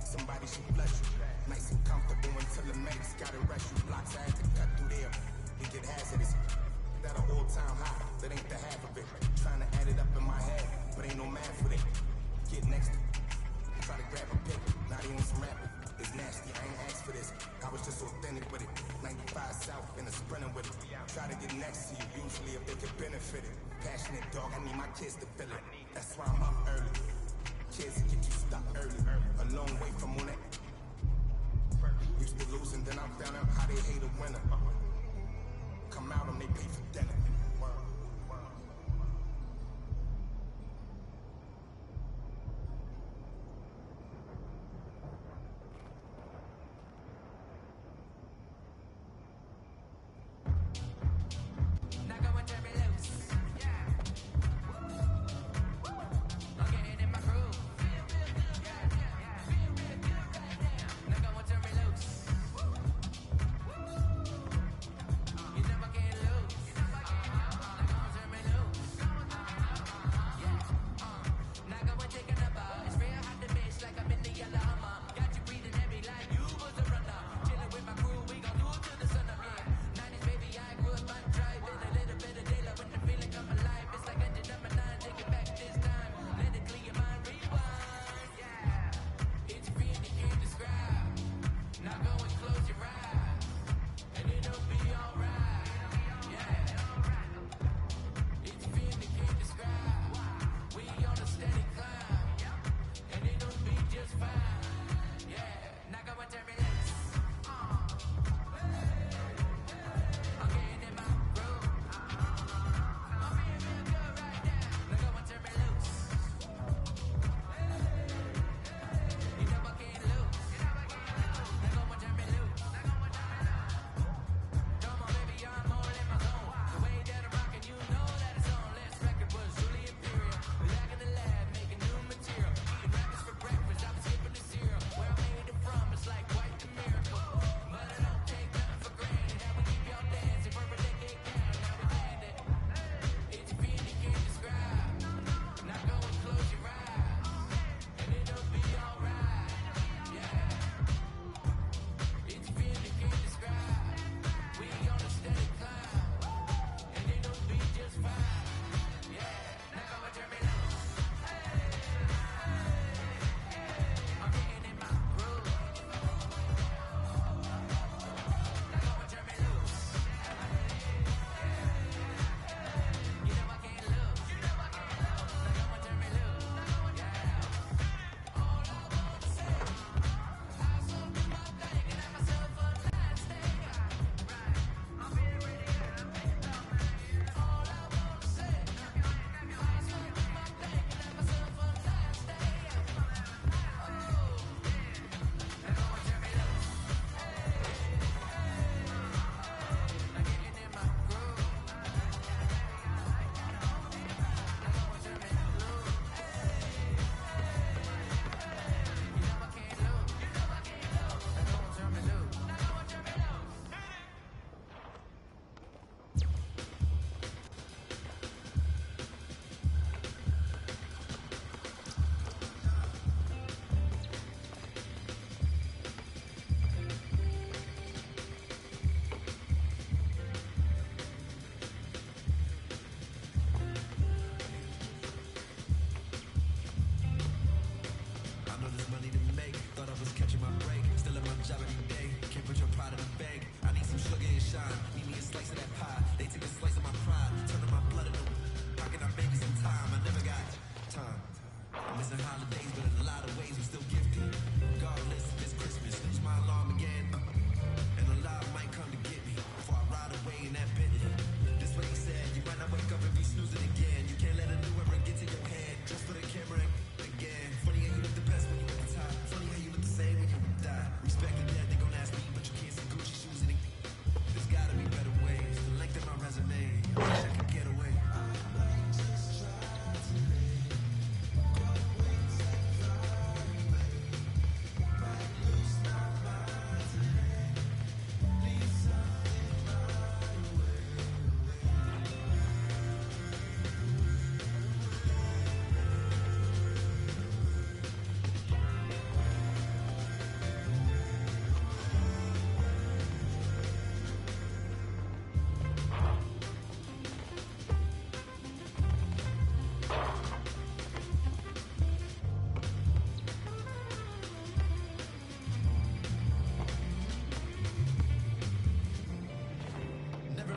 Somebody should bless you. Nice and comfortable until the medics gotta rush you. Blocks I had to cut through. try to get next to you, usually if they could benefit it. Passionate dog, I need my kids to feel it. That's why I'm up early. Kids get you stuck early, a long way from when it. Used to lose and then I found out how they hate a winner. Come out and they pay for dinner.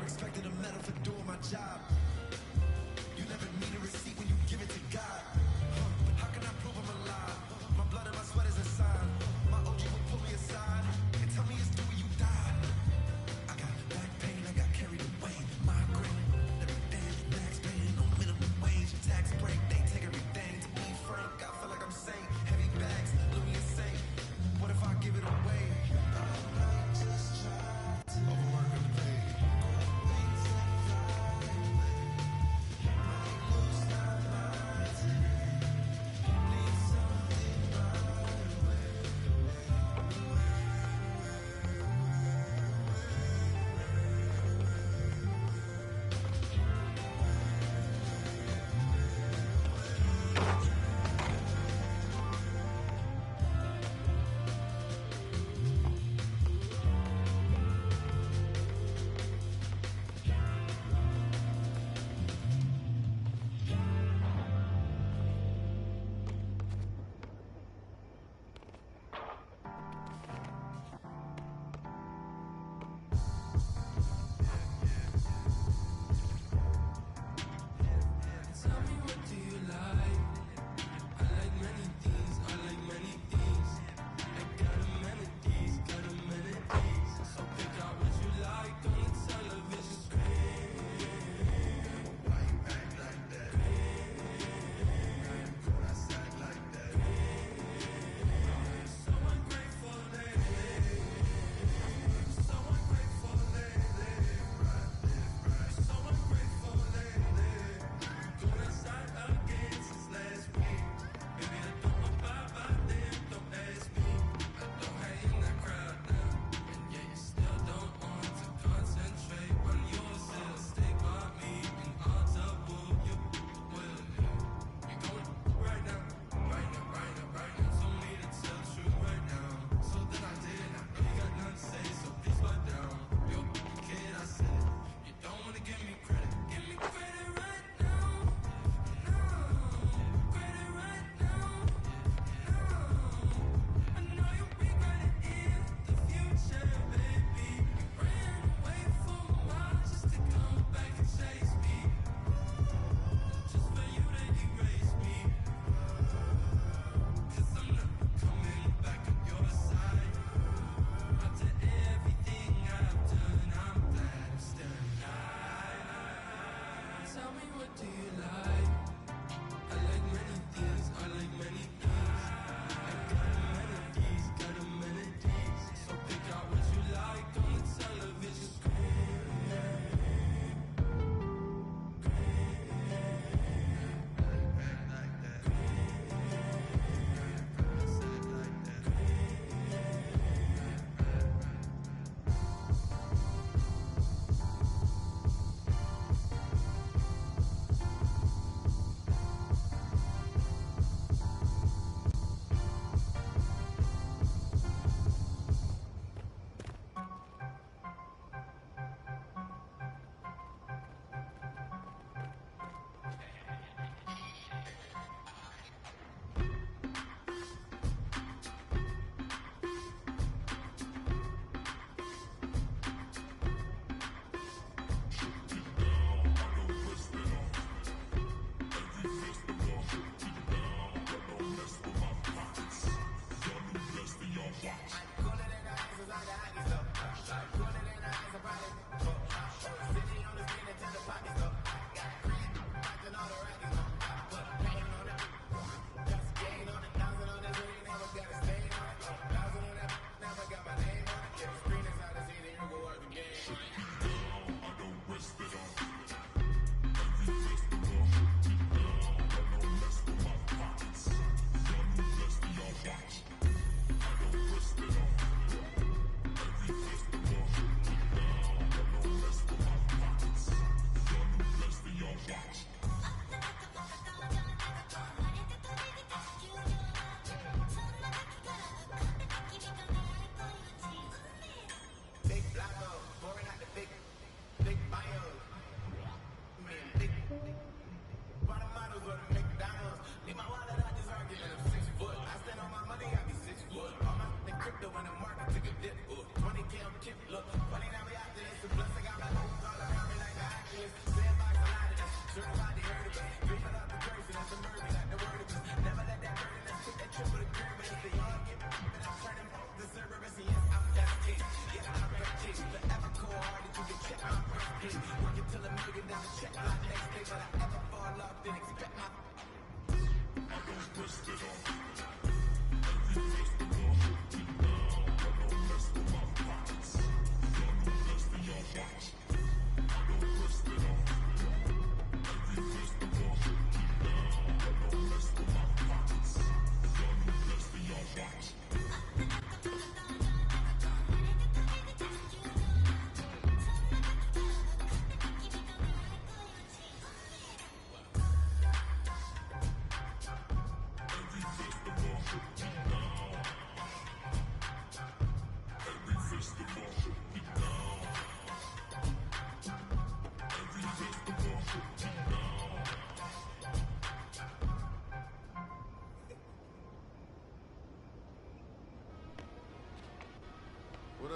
Expected to for doing my job. You never need a receipt when you give it to God. But how can I prove I'm alive? My blood and my sweat is a sign. My OG will pull me aside and tell me it's due when you die. I got back pain, I got carried away. Migraine, every day, max paying on minimum wage. Tax break, they take everything. To be frank, I feel like I'm safe. Heavy bags, Louis insane. What if I give it away? Overwork and paid.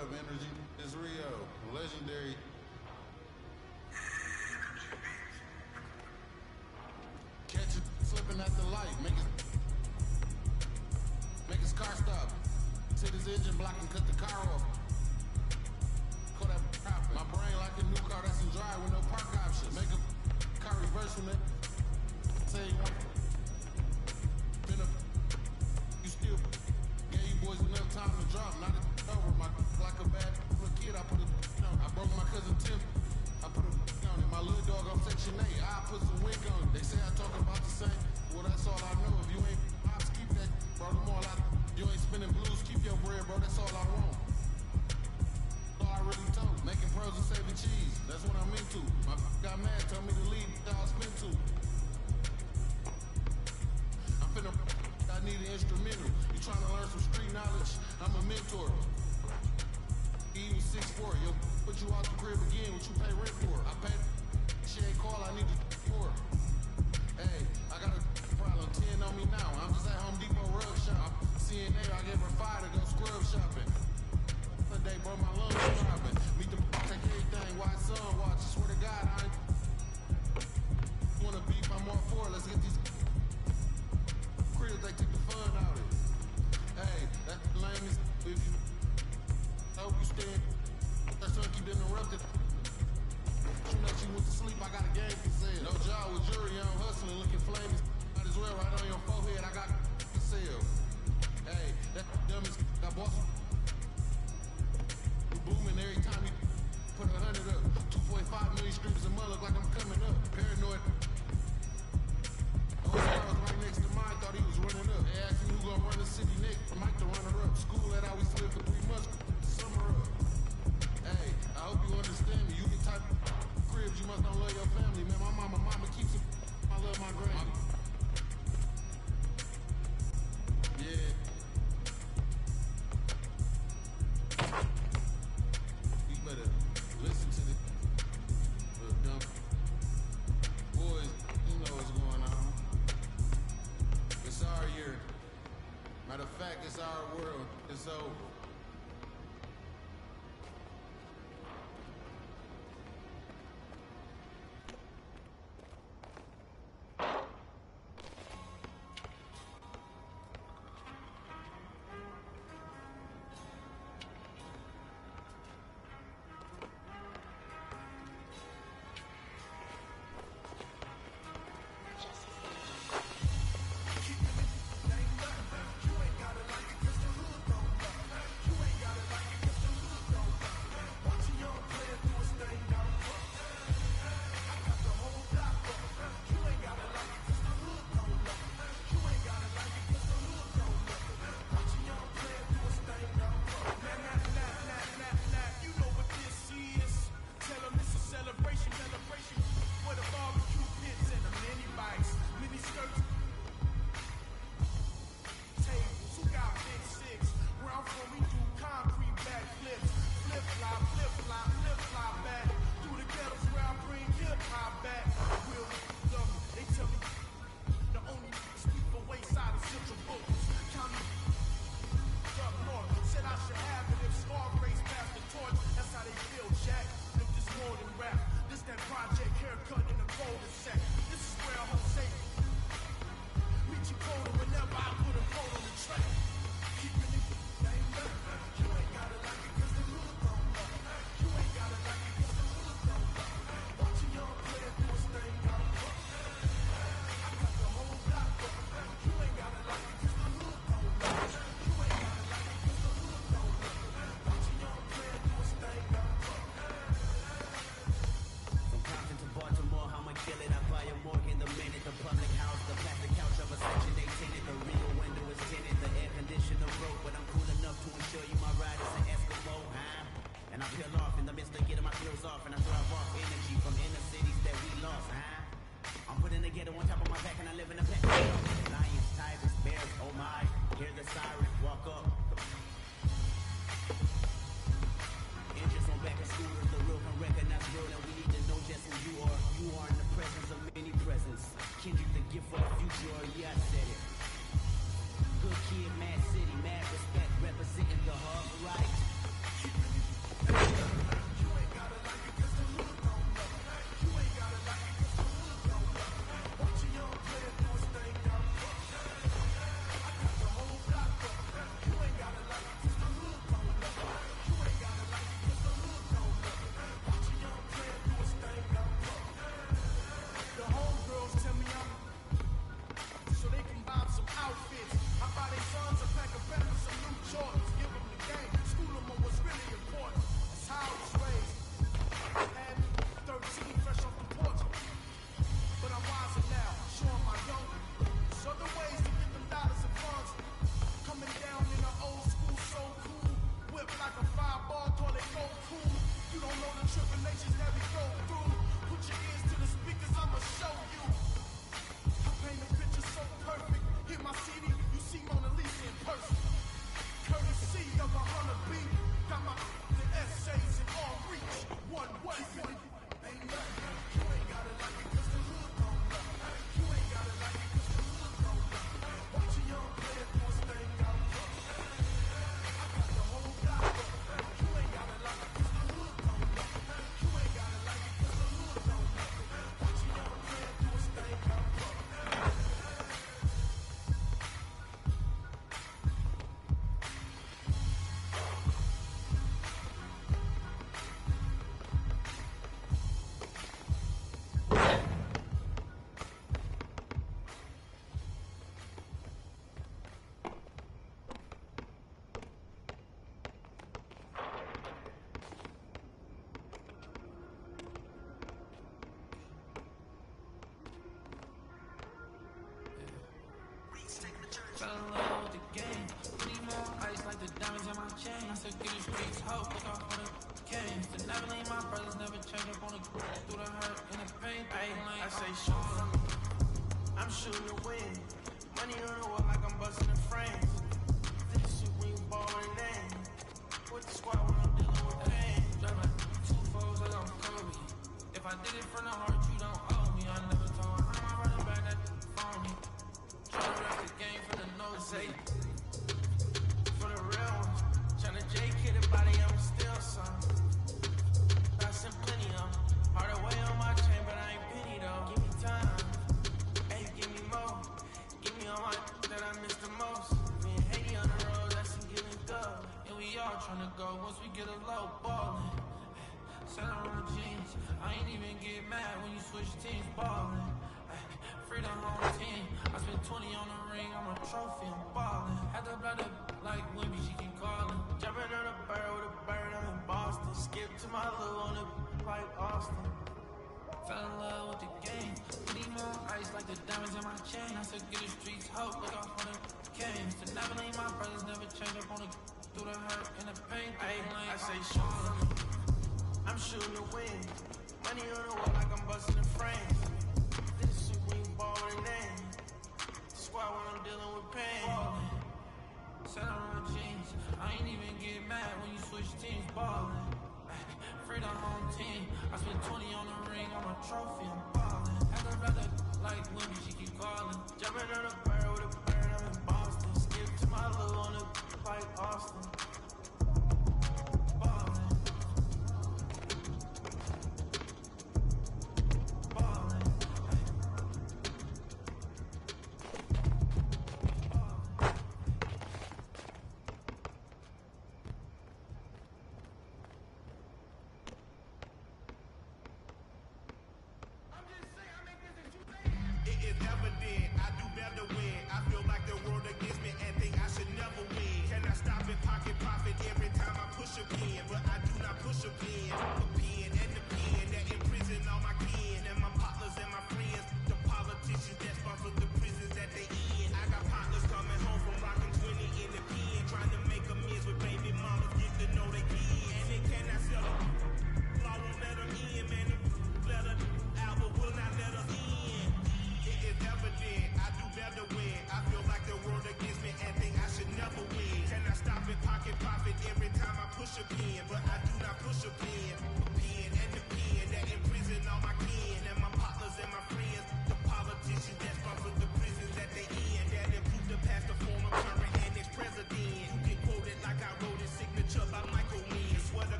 up, Energy? It's Rio, legendary. Catch it slipping at the light, make his car stop. Hit his engine block and cut the car off. Call that profit. My brain like a new car that's in drive with no park options. Make a car reverse from it. Say you want. You still gave you boys enough time to drop. Not it over. My like a bad little kid. I put it on. I broke my cousin Tim. I put it on it. My little dog on Section 8. I put some wink on it. They say I talk about the same. Well, that's all I know. If you ain't pops, keep that. Bro, them all out. You ain't spinning blues. Keep your bread, bro. That's all I want. All I really told. Making pros and saving cheese. That's what I'm into. My got mad. Told me to leave. I'll spin to. I'm finna. I need an instrumental. You trying to learn some street knowledge? I'm a mentor. He was 6'4". Yo, put you out the crib again. What you pay rent for? I paid. She ain't call. I need to for. Hey, I got a problem. 10 on me now. I'm just at Home Depot rug shop. CNA, I gave her 5 to go scrub shopping. One day, bro, my lungs throbbing. Meet the take everything. Watch son watch. I swear to God, I ain't. You wanna beef? I'm all for it. Let's get these. They take the fun out of it. Hey, that's the lamest. If you hope you stand, that son keep interrupted. You know she went to sleep. I got a game for sale. No job with jury. I'm hustling, looking flaming. Might as well right on your forehead. I got for sale. Hey, that dumbest got boss. You booming every time you put 100 up. 2.5 million streams a month. Look like I'm coming up. Paranoid. Right next to mine, thought he was running up. They asked me who gonna run the city next. Mike the runner up. School that I always lived for 3 months. Summer up. Hey, I hope you understand me. You the type of cribs you must don't love your family, man. My mama keeps it. I love my granny. Yeah. You better listen to the dumb boys. You know what's going on. It's our year. Matter of fact, it's our world. It's over. said get the streets hope, look out for the kings. To never leave my brothers, never change up on the through the hurt and the pain. I say shoot for me. I'm shooting to win. Money on the wall like I'm busting the frames. This shit when you ball in name. With the squad when I'm dealing with pain. Drive like 2 foes like I'm Kobe. If I did it from the heart, you don't owe me. I never told her I'm running back that phony. Try to rest the game for the nose. Say for the real ones. Tryna J-kid a body, I'm still some. I sent plenty of them. Hard away on my chain, but I ain't penny though. Give me time. Hey, give me more. Give me all my that I miss the most. Me and Haiti on the road, that's some giving dub. And we all tryna go once we get a low ballin'. Sell on jeans. I ain't even get mad when you switch teams ballin'. Free the home team. I spent 20 on the ring, I'm a trophy, I'm ballin'. Had to blood up like Wimby, she keep callin'. Jumping on a bird with a bird, I'm in Boston. Skip to my little on the like Austin. Fell in love with the game. Need more ice like the diamonds in my chain. I said get the streets hope, look out for the kings. To never leave my brothers, never change up on the through the hurt and the pain. I say shoot for me. I'm shooting to win. Money on the wall like I'm busting the frames. This shit when you ball in name. Squad when I'm dealing with pain. Sell on jeans. I ain't even get mad when you switch teams ballin'. Free the home team. I spent 20 on the ring, I'm a trophy, I'm ballin'. Had to blood up like Wimby, she keep callin'. Jumping on a bird with a bird, I'm in Boston. Skip to my little on the like Austin.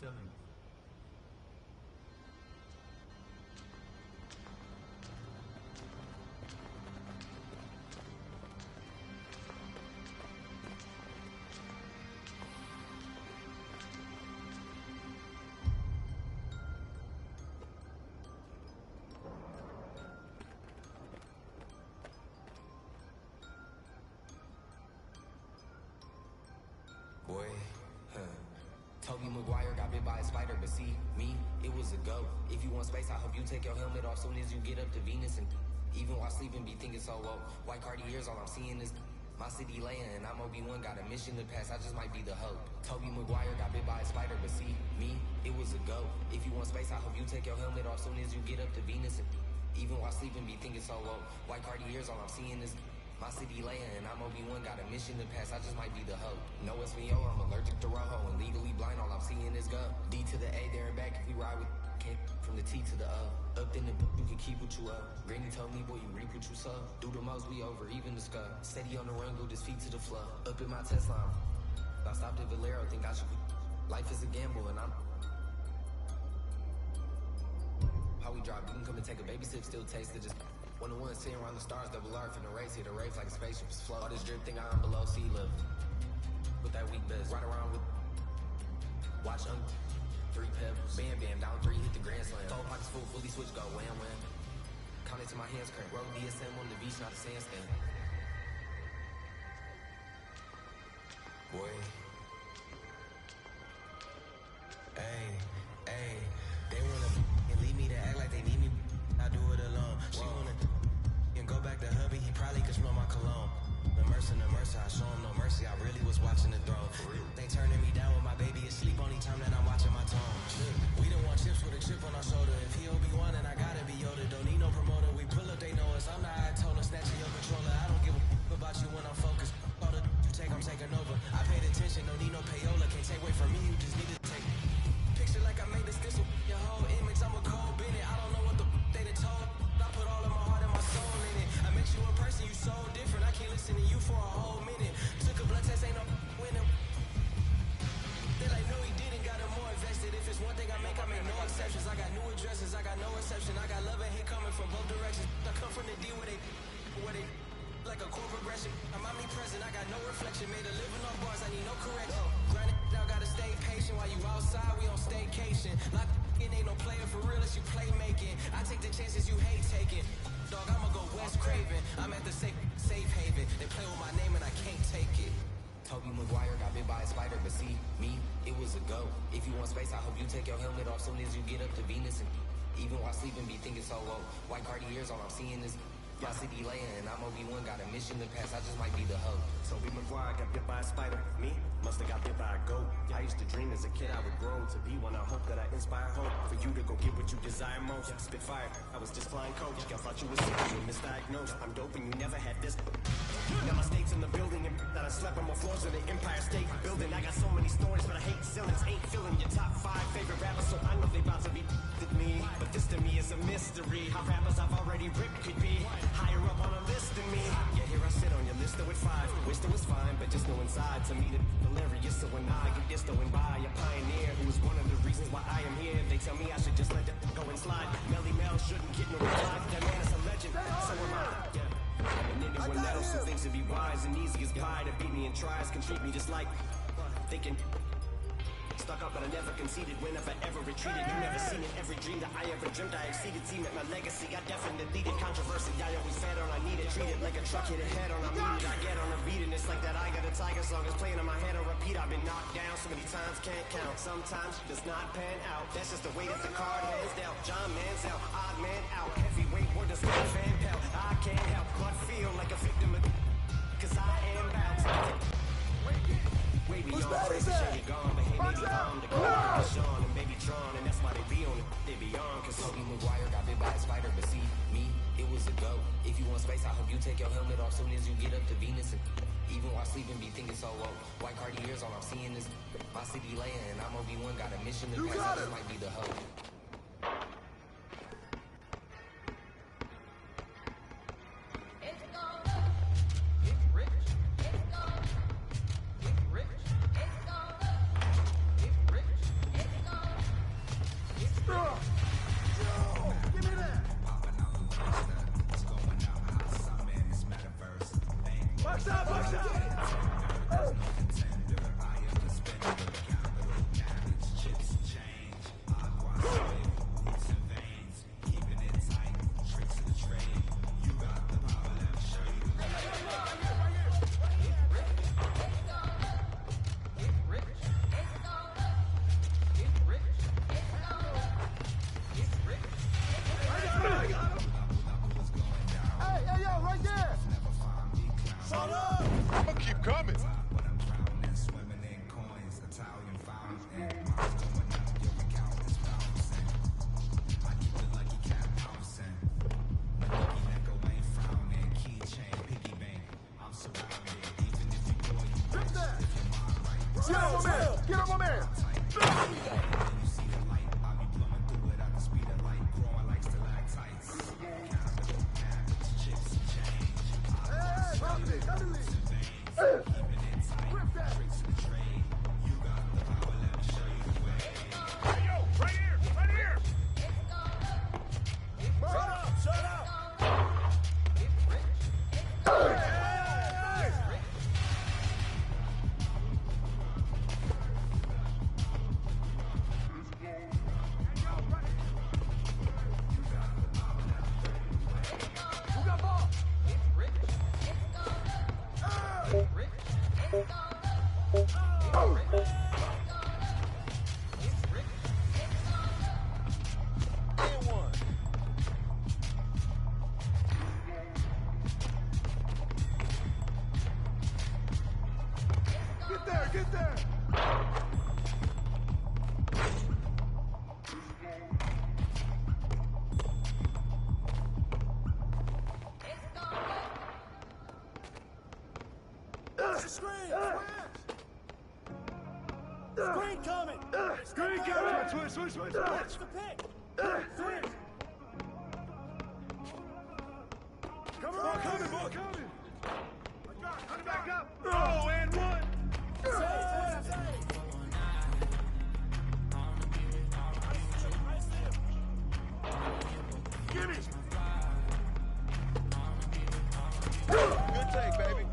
selling. Boy, Toby Maguire got bit by a spider, but see, me, it was a go. If you want space, I hope you take your helmet off soon as you get up to Venus. And even while sleeping, be thinking so low. White Cartiers, all I'm seeing is My city laying and I'm OB1, got a mission to pass, I just might be the hope. Toby Maguire got bit by a spider, but see, me, it was a go. If you want space, I hope you take your helmet off soon as you get up to Venus. And even while sleeping, be thinking so low. White Cartiers, all I'm seeing is my city laying and I'm OB1, got a mission to pass, I just might be the hope. No SVO, I'm allergic to Rojo and legally blind, all I'm seeing is go. D to the A, there and back, if we ride with can't from the T to the Up in the book, you can keep what you up. Granny told me, boy, you reap what you sow. Do the most, we over, even the skull. Steady on the run, glued his feet to the floor. Up in my Tesla, I stopped at Valero, think I should quit. Life is a gamble, and I'm... How we drive, you can come and take a baby sip, still taste it. Just one-to-one, sitting around the stars, double R from the race. Hit a race like a spaceship is flow. All this drip thing, I'm below sea level. With that weak best, ride around with... Watch 3 pebbles, bam bam, down 3, hit the grand slam. 4 pockets full, fully switch, go wham wham. Count it to my hands crank. Roll DSM on the beach, not a sandstand. Boy. Hey, they wanna and leave me to act like they need me. I do it alone. She wanna and go back to hubby, he probably could smell my cologne. The mercy, I show him no mercy. I really was watching the throne. They turning me down when my baby is asleep. Only time that I'm watching my tone. We don't want chips with a chip on our shoulder. If he Obi-Wan, then I gotta be Yoda. Don't need no promoter. We pull up, they know us. I'm the Ayatollah, snatching your controller. I don't give a about you when I'm focused. All the you take, I'm taking over. I paid attention, don't need no payola. Can't take away from me, you just need to take. Picture like I made this stencil. Your whole image, I'm a cold Bennett. I don't know what the they done told. I put all of my heart and my soul in it. I met you in person, you so different. I can't listen to you for a whole minute. Took a blood test, ain't no winning. They like, no, he didn't, got him more invested. If it's one thing I make no exceptions. I got new addresses, I got no exception. I got love and hate coming from both directions. I come from the D where they like a core progression. I'm omnipresent, I got no reflection. Made a living on bars, I need no correction. Grinding now, gotta stay patient. While you outside, we on staycation. Like it ain't no player for real, it's you playmaking. I take the chances you hate taking. Dog, I'ma go West Craven. I'm at the safe haven. They play with my name and I can't take it. Toby Maguire got bit by a spider, but see, me, it was a go. If you want space, I hope you take your helmet off soon as you get up to Venus. And even while sleeping, be thinking so low. White Cartiers, all I'm seeing is my city laying, and I'm OB1, got a mission to pass, I just might be the hoe. Toby Maguire got bit by a spider. Me? Must've got bit by a goat. I used to dream as a kid I would grow to be one. I hope that I inspire hope for you to go get what you desire most. Spit fire, I was just flying coach. I thought you were sick, you were misdiagnosed. I'm dope and you never had this. Now my state's in the building and that I slept on more floors of the Empire State Building. I got so many stories, but I hate ceilings. Ain't feeling your top 5 favorite rappers, so I know they about to be with me. But this to me is a mystery. How rappers I've already ripped could be higher up on a list than me. Yeah, here I sit on your list with 5. Wish that was fine, but just know inside to me that hilarious. So when I get this going by a pioneer who is one of the reasons why I am here. They tell me I should just let that go and slide. Melly Mel shouldn't get no reply. That man is a legend, so am I. Yeah. And anyone else who thinks it'd be wise and easy as pie to beat me and tries can treat me just like thinking. Stuck up, but I never conceded whenever ever retreated. You never seen it, every dream that I ever dreamt I exceeded. Seen it, my legacy, I definitely needed controversy. I always fed on, I needed. Treated like a truck hit a head on, I mean it. I get on a beat and it's like that I Got a Tiger song is playing in my head on repeat. I've been knocked down so many times, can't count. Sometimes it does not pan out. That's just the way that the card hands dealt. John Manziel, odd man out. Heavyweight, word to Scott Van Pelt. I can't help but feel like a victim of cause I am bounced. Way beyond crazy shit, you're gone, but hey, maybe on the ground, Sean and baby Tron, and that's why they be on it, they be on, cause Toby Maguire got bit by a spider, but see, me, it was a go. If you want space, I hope you take your helmet off soon as you get up to Venus. And even while sleeping, be thinking so low. White Cartiers, all I'm seeing is my city laying, and I'm OB1, got a mission to pass, I just might be the hoe. Get up, my man. Get there! Screen coming! Screen coming! Switch! Watch the pick! Switch! Ball coming! Run it back up! Oh, and one! Give me! Good take, baby.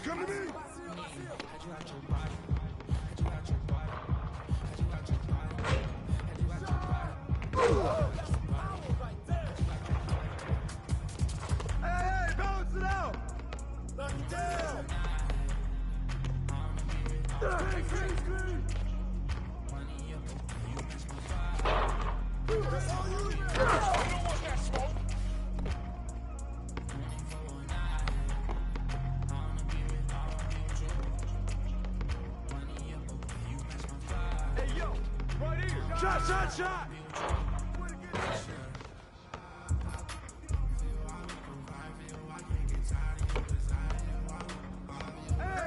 Come to me! Hey, balance it out! Knock it down! Screen! That's all you need! You don't want that smoke! Shot!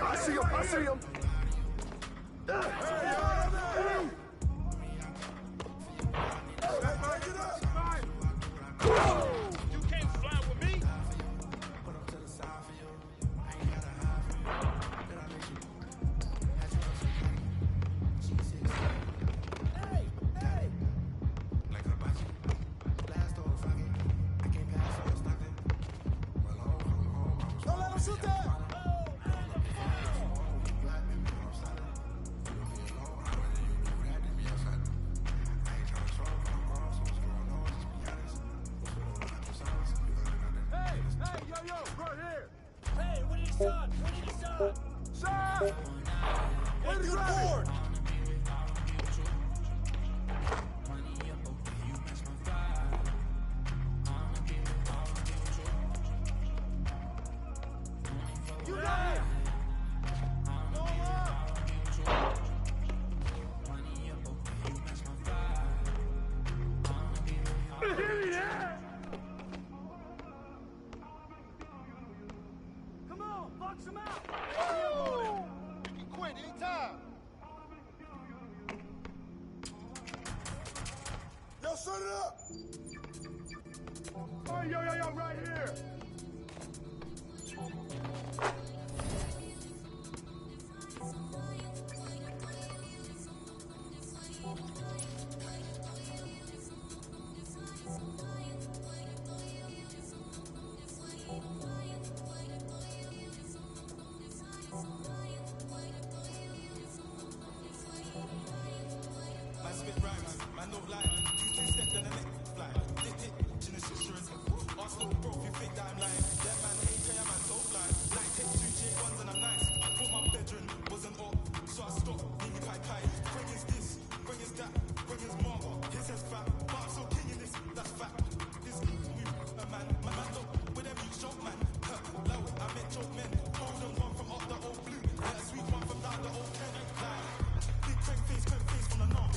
I see him! You can't fly with me! Come on, box him out! You can quit anytime! Yo, set it up! Oh, yo, right here! Spit rhymes, man no lie. 2 step then the neck fly. Hit, chin and shit, sure as hell. Arsenal guns and I'm nice. I thought my bedroom wasn't up, so I stopped. Nigga kai kai. Bring is this, bring is that, bring is more. His head's fat, but I'm so king in this. That's fact. This a man, my man look with every joke man. Low, I met joke men. Hold them one from up the old blue. Yeah, sweet one from down the old ten. Big crank face from the north.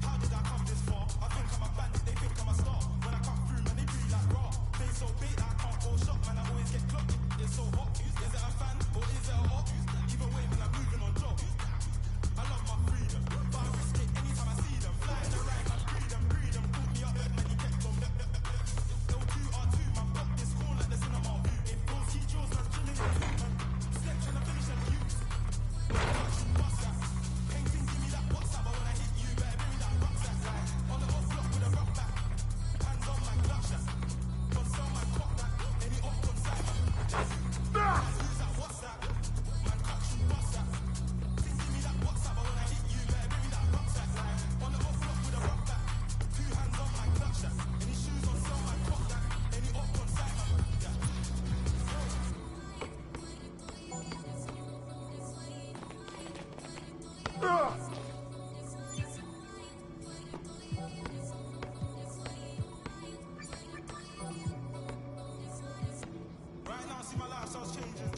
How did I come this far? I think I'm a bandit, they think I'm a star. When I come through, man, they be like raw. They so big that I can't go shot, man, I always get clocked. It's so hot. Is it a fan or is it a hot? Either way, man, I'm moving on job. I love my freedom, but I risk it anytime I see them. Flying around, man, freedom, put me up, man, you kept them. L2R2, man, pop this corn like the cinema view. If those key jaws, man, chilling in two, man. Step trying to finish them views. Bust that. Painting, give me that WhatsApp, but when I hit you, better bring me that rucksack. On the off block with a rock back. Hands on my clutch that. Don't sell my cock that. Any up on side, man. Who's that WhatsApp? Man, cut you, bust that. Think, give me that WhatsApp, but when I hit you, better bring me that rucksack. On the off block with a rock back. 2 hands on my clutch that. Any shoes on sell my cock that. Any up on side, man. Right now, see my lifestyle's changing.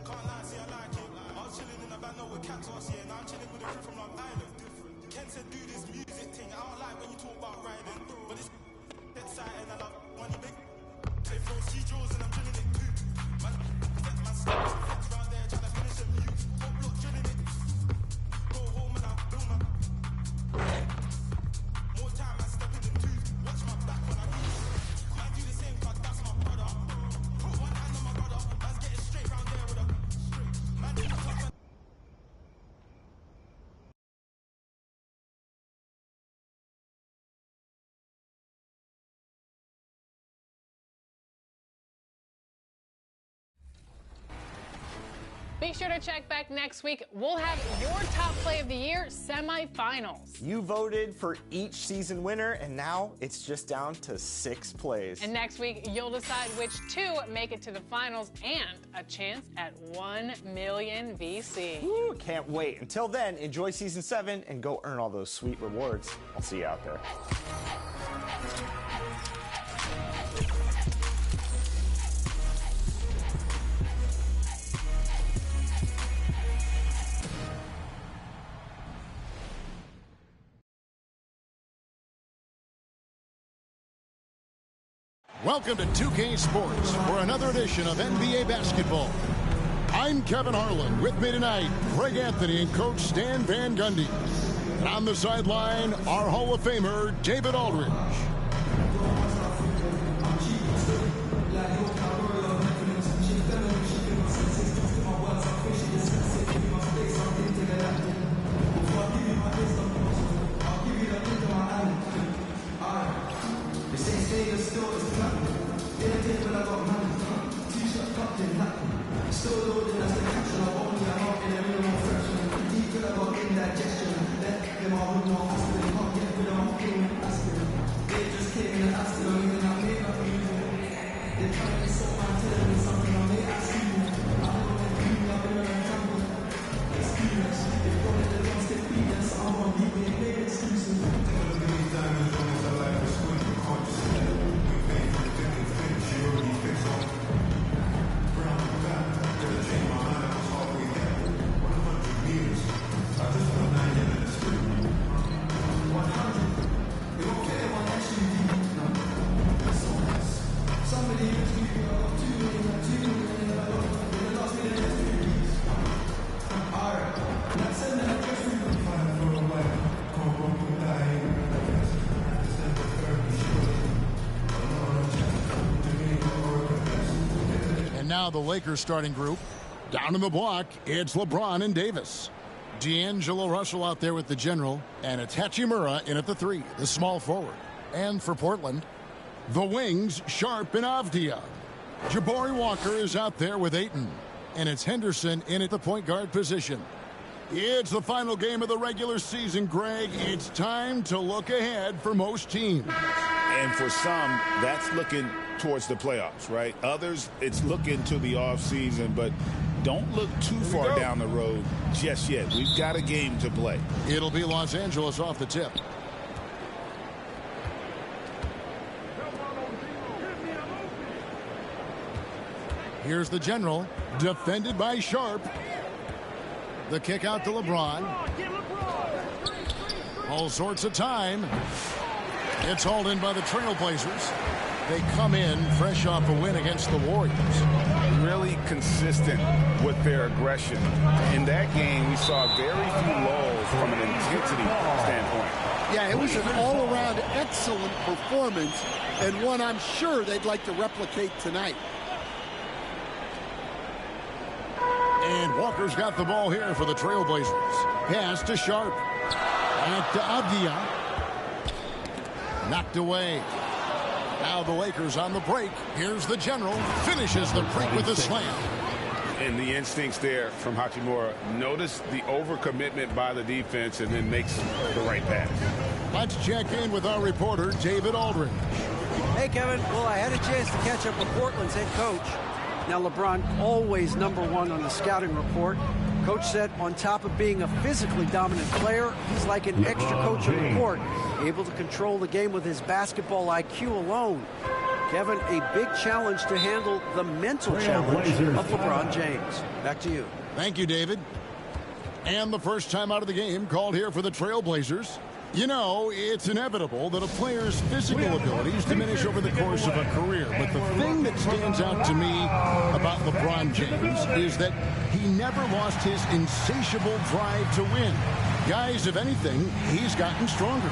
Can't lie, see I like it. I was chilling in a van with cats last year. Now I'm chilling with a crew from Long Island. Ken said do this music thing. I don't like when you talk about riding, but it's exciting. I love money big. Take those key jaws and I'm drilling it too. Man, step round there trying to finish them views. Top block drilling it. Go home and I'm doing my more time. I step in the twos. Watch my back when I lose. Man, do the same cause that's my brother. Put one hand on my brother. Man's getting straight round there with a man. Do the top. Be sure to check back next week. We'll have your top play of the year semifinals. You voted for each season winner, and now it's just down to 6 plays. And next week, you'll decide which 2 make it to the finals and a chance at 1 million VC. Woo, can't wait. Until then, enjoy season 7 and go earn all those sweet rewards. I'll see you out there. Welcome to 2K Sports for another edition of NBA basketball. I'm Kevin Harlan. With me tonight, Greg Anthony and Coach Stan Van Gundy. And on the sideline, our Hall of Famer, David Aldridge. Now the Lakers starting group. Down in the block, it's LeBron and Davis. D'Angelo Russell out there with the general, and it's Hachimura in at the 3, the small forward. And for Portland, the wings, Sharp and Avdia. Jabari Walker is out there with Ayton, and it's Henderson in at the point guard position. It's the final game of the regular season, Greg. It's time to look ahead for most teams. And for some, that's looking towards the playoffs, right? Others, it's looking to the offseason, but don't look too far down the road just yet. We've got a game to play. It'll be Los Angeles off the tip. Here's the General, defended by Sharp. The kick out to LeBron. All sorts of time. It's hauled in by the Trailblazers. They come in fresh off a win against the Warriors. Really consistent with their aggression. In that game, we saw very few lulls from an intensity standpoint. Yeah, it was an all-around excellent performance, and one I'm sure they'd like to replicate tonight. And Walker's got the ball here for the Trailblazers. Pass to Sharp. Back to Avdia. Knocked away. Now the Lakers on the break. Here's the General. Finishes the break with a slam. And the instincts there from Hachimura. Notice the overcommitment by the defense and then makes the right pass. Let's check in with our reporter, David Aldridge. Hey, Kevin. Well, I had a chance to catch up with Portland's head coach. Now, LeBron always #1 on the scouting report. Coach said on top of being a physically dominant player, he's like an extra coach on the court, able to control the game with his basketball IQ alone. Kevin, a big challenge to handle the mental challenge of LeBron James. Back to you. Thank you, David. And the first time out of the game called here for the Trailblazers. You know, it's inevitable that a player's physical abilities diminish over the course of a career. But the thing that stands out to me about LeBron James is that he never lost his insatiable drive to win. Guys, if anything, he's gotten stronger.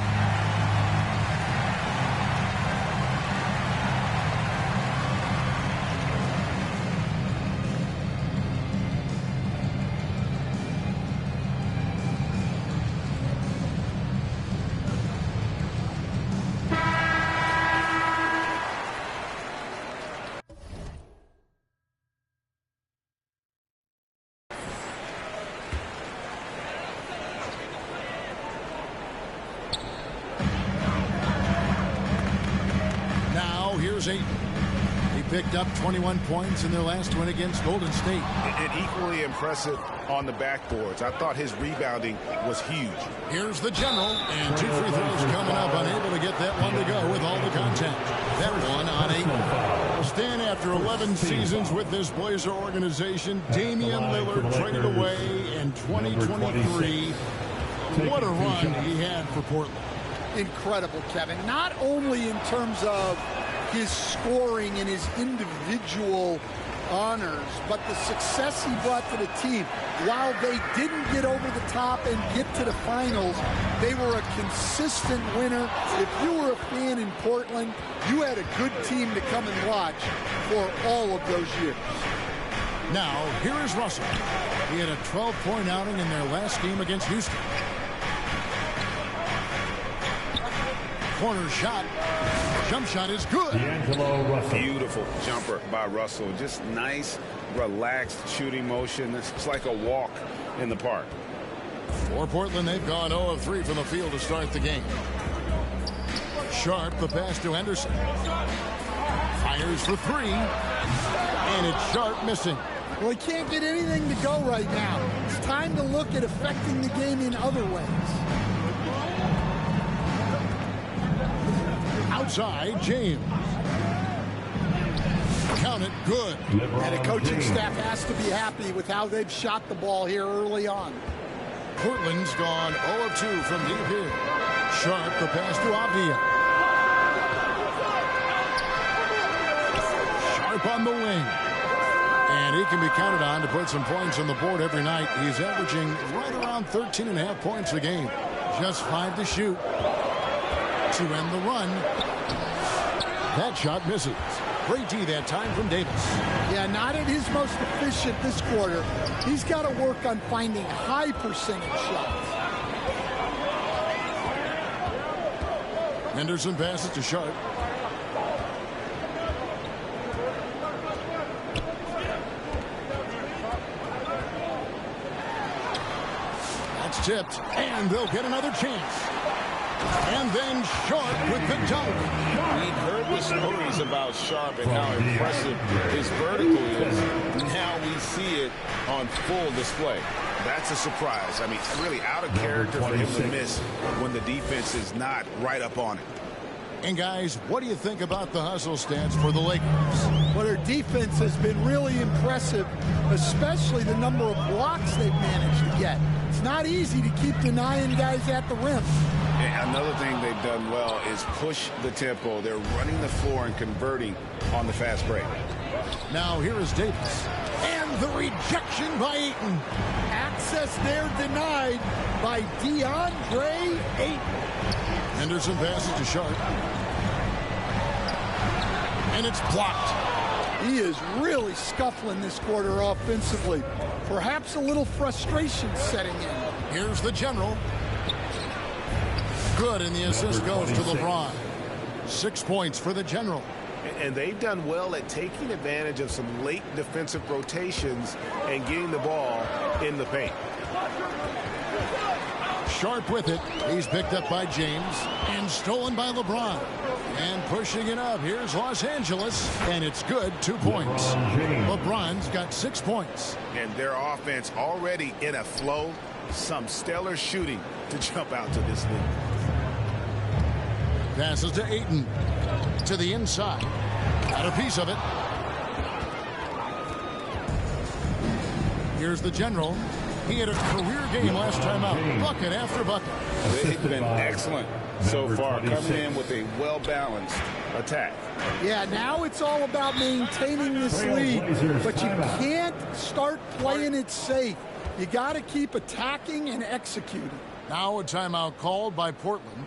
He picked up 21 points in their last win against Golden State. And equally impressive on the backboards. I thought his rebounding was huge. Here's the General, and 2 free throws coming up, unable to get that one to go with all the contact. That one on 8. Stan, after 11 seasons with this Blazer organization, Damian Lillard traded away in 2023. What a run he had for Portland. Incredible, Kevin. Not only in terms of his scoring and his individual honors, but the success he brought to the team. While they didn't get over the top and get to the finals, they were a consistent winner. If you were a fan in Portland, you had a good team to come and watch for all of those years. Now, here is Russell. He had a 12-point outing in their last game against Houston. Corner shot. Jump shot is good. Beautiful jumper by Russell. Just nice, relaxed shooting motion. It's like a walk in the park. For Portland, they've gone 0 of 3 from the field to start the game. Sharp, the pass to Henderson. Fires for 3. And it's Sharp missing. Well, he can't get anything to go right now. It's time to look at affecting the game in other ways. Outside, James. Count it, good. And the coaching staff has to be happy with how they've shot the ball here early on. Portland's gone 0 of 2 from deep here. Sharp, the pass to Avdia. Sharp on the wing. And he can be counted on to put some points on the board every night. He's averaging right around 13.5 points a game. Just 5 to shoot to end the run. That shot misses. Great D that time from Davis. Yeah, not at his most efficient this quarter. He's got to work on finding high percentage shots. Henderson passes to Sharp. That's tipped, and they'll get another chance. And then Sharp with the dunk. We've heard the stories about Sharp and how impressive his vertical is. Now we see it on full display. That's a surprise. I mean, really out of character for him to miss when the defense is not right up on it. And guys, what do you think about the hustle stats for the Lakers? Well, their defense has been really impressive, especially the number of blocks they've managed to get. It's not easy to keep denying guys at the rim. And another thing they've done well is push the tempo. They're running the floor and converting on the fast break. Now here is Davis. And the rejection by Ayton. Access there denied by DeAndre Ayton. Henderson passes to Sharp. And it's blocked. He is really scuffling this quarter offensively. Perhaps a little frustration setting in. Here's the general. Good, and the assist goes to LeBron. 6 points for the general. And they've done well at taking advantage of some late defensive rotations and getting the ball in the paint. Sharp with it. He's picked up by James and stolen by LeBron. And pushing it up. Here's Los Angeles. And it's good. 2 points. LeBron's got 6 points. And their offense already in a flow. Some stellar shooting to jump out to this lead. Passes to Ayton. To the inside. Got a piece of it. Here's the general. He had a career game last time out. Bucket after bucket. They've been excellent so far, coming in with a well-balanced attack. Yeah, now it's all about maintaining this lead, but you can't start playing it safe. You got to keep attacking and executing. Now a timeout called by Portland.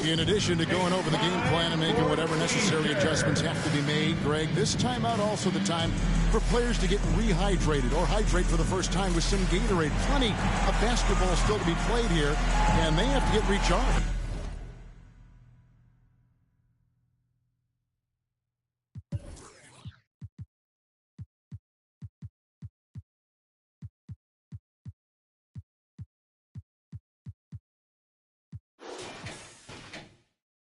In addition to going over the game plan and making whatever necessary adjustments have to be made, Greg, this timeout also the time for players to get rehydrated or hydrate for the first time with some Gatorade. Plenty of basketball still to be played here, and they have to get recharged.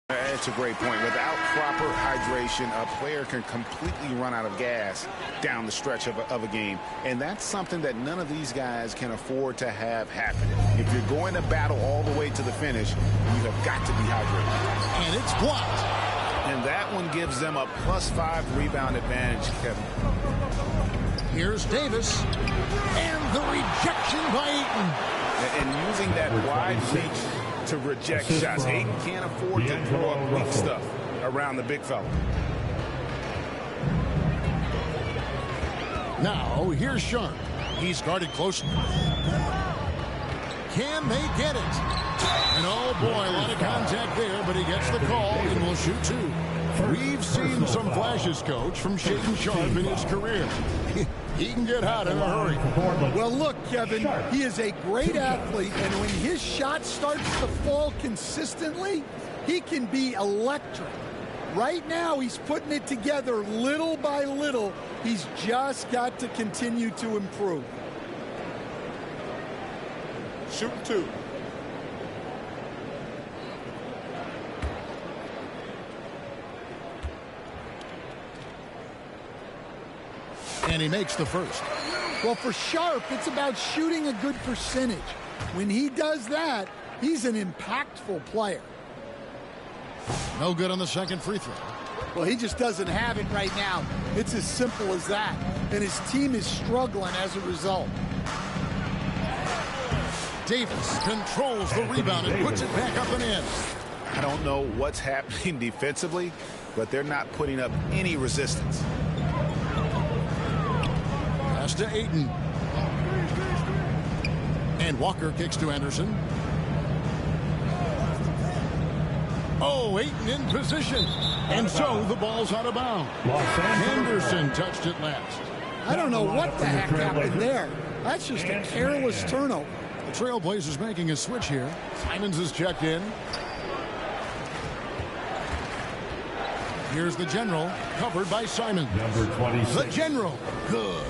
That's a great point. Without proper hydration, a player can completely run out of gas down the stretch of a game. And that's something that none of these guys can afford to have happen. If you're going to battle all the way to the finish, you have got to be hydrated. And it's blocked. And that one gives them a +5 rebound advantage, Kevin. Here's Davis. And the rejection by Ayton. And using that wide reach to reject shots. Ayton can't afford to throw up weak stuff around the big fella. Now, here's Sharp. He's guarded closely. Can they get it? And oh boy, a lot of contact there, but he gets the call and will shoot 2. We've seen some flashes, Coach, from Shaedon Sharp in his career. He can get hot in a hurry. Well, look, Kevin, he is a great athlete, and when his shot starts to fall consistently, he can be electric. Right now, he's putting it together little by little. He's just got to continue to improve. Shooting 2. And he makes the first. Well, for Sharp, it's about shooting a good percentage. When he does that, he's an impactful player. No good on the second free throw. Well, he just doesn't have it right now. It's as simple as that. And his team is struggling as a result. Davis controls the rebound and puts it back up and in. I don't know what's happening defensively, but they're not putting up any resistance. Pass to Ayton. And Walker kicks to Anderson. Oh, Ayton in position. And so the ball's out of bounds. Henderson touched it last. I don't know what the heck happened there. That's just a careless turnover. The Trailblazers making a switch here. Simons is checked in. Here's the general, covered by Simons. Number 26. The general, good.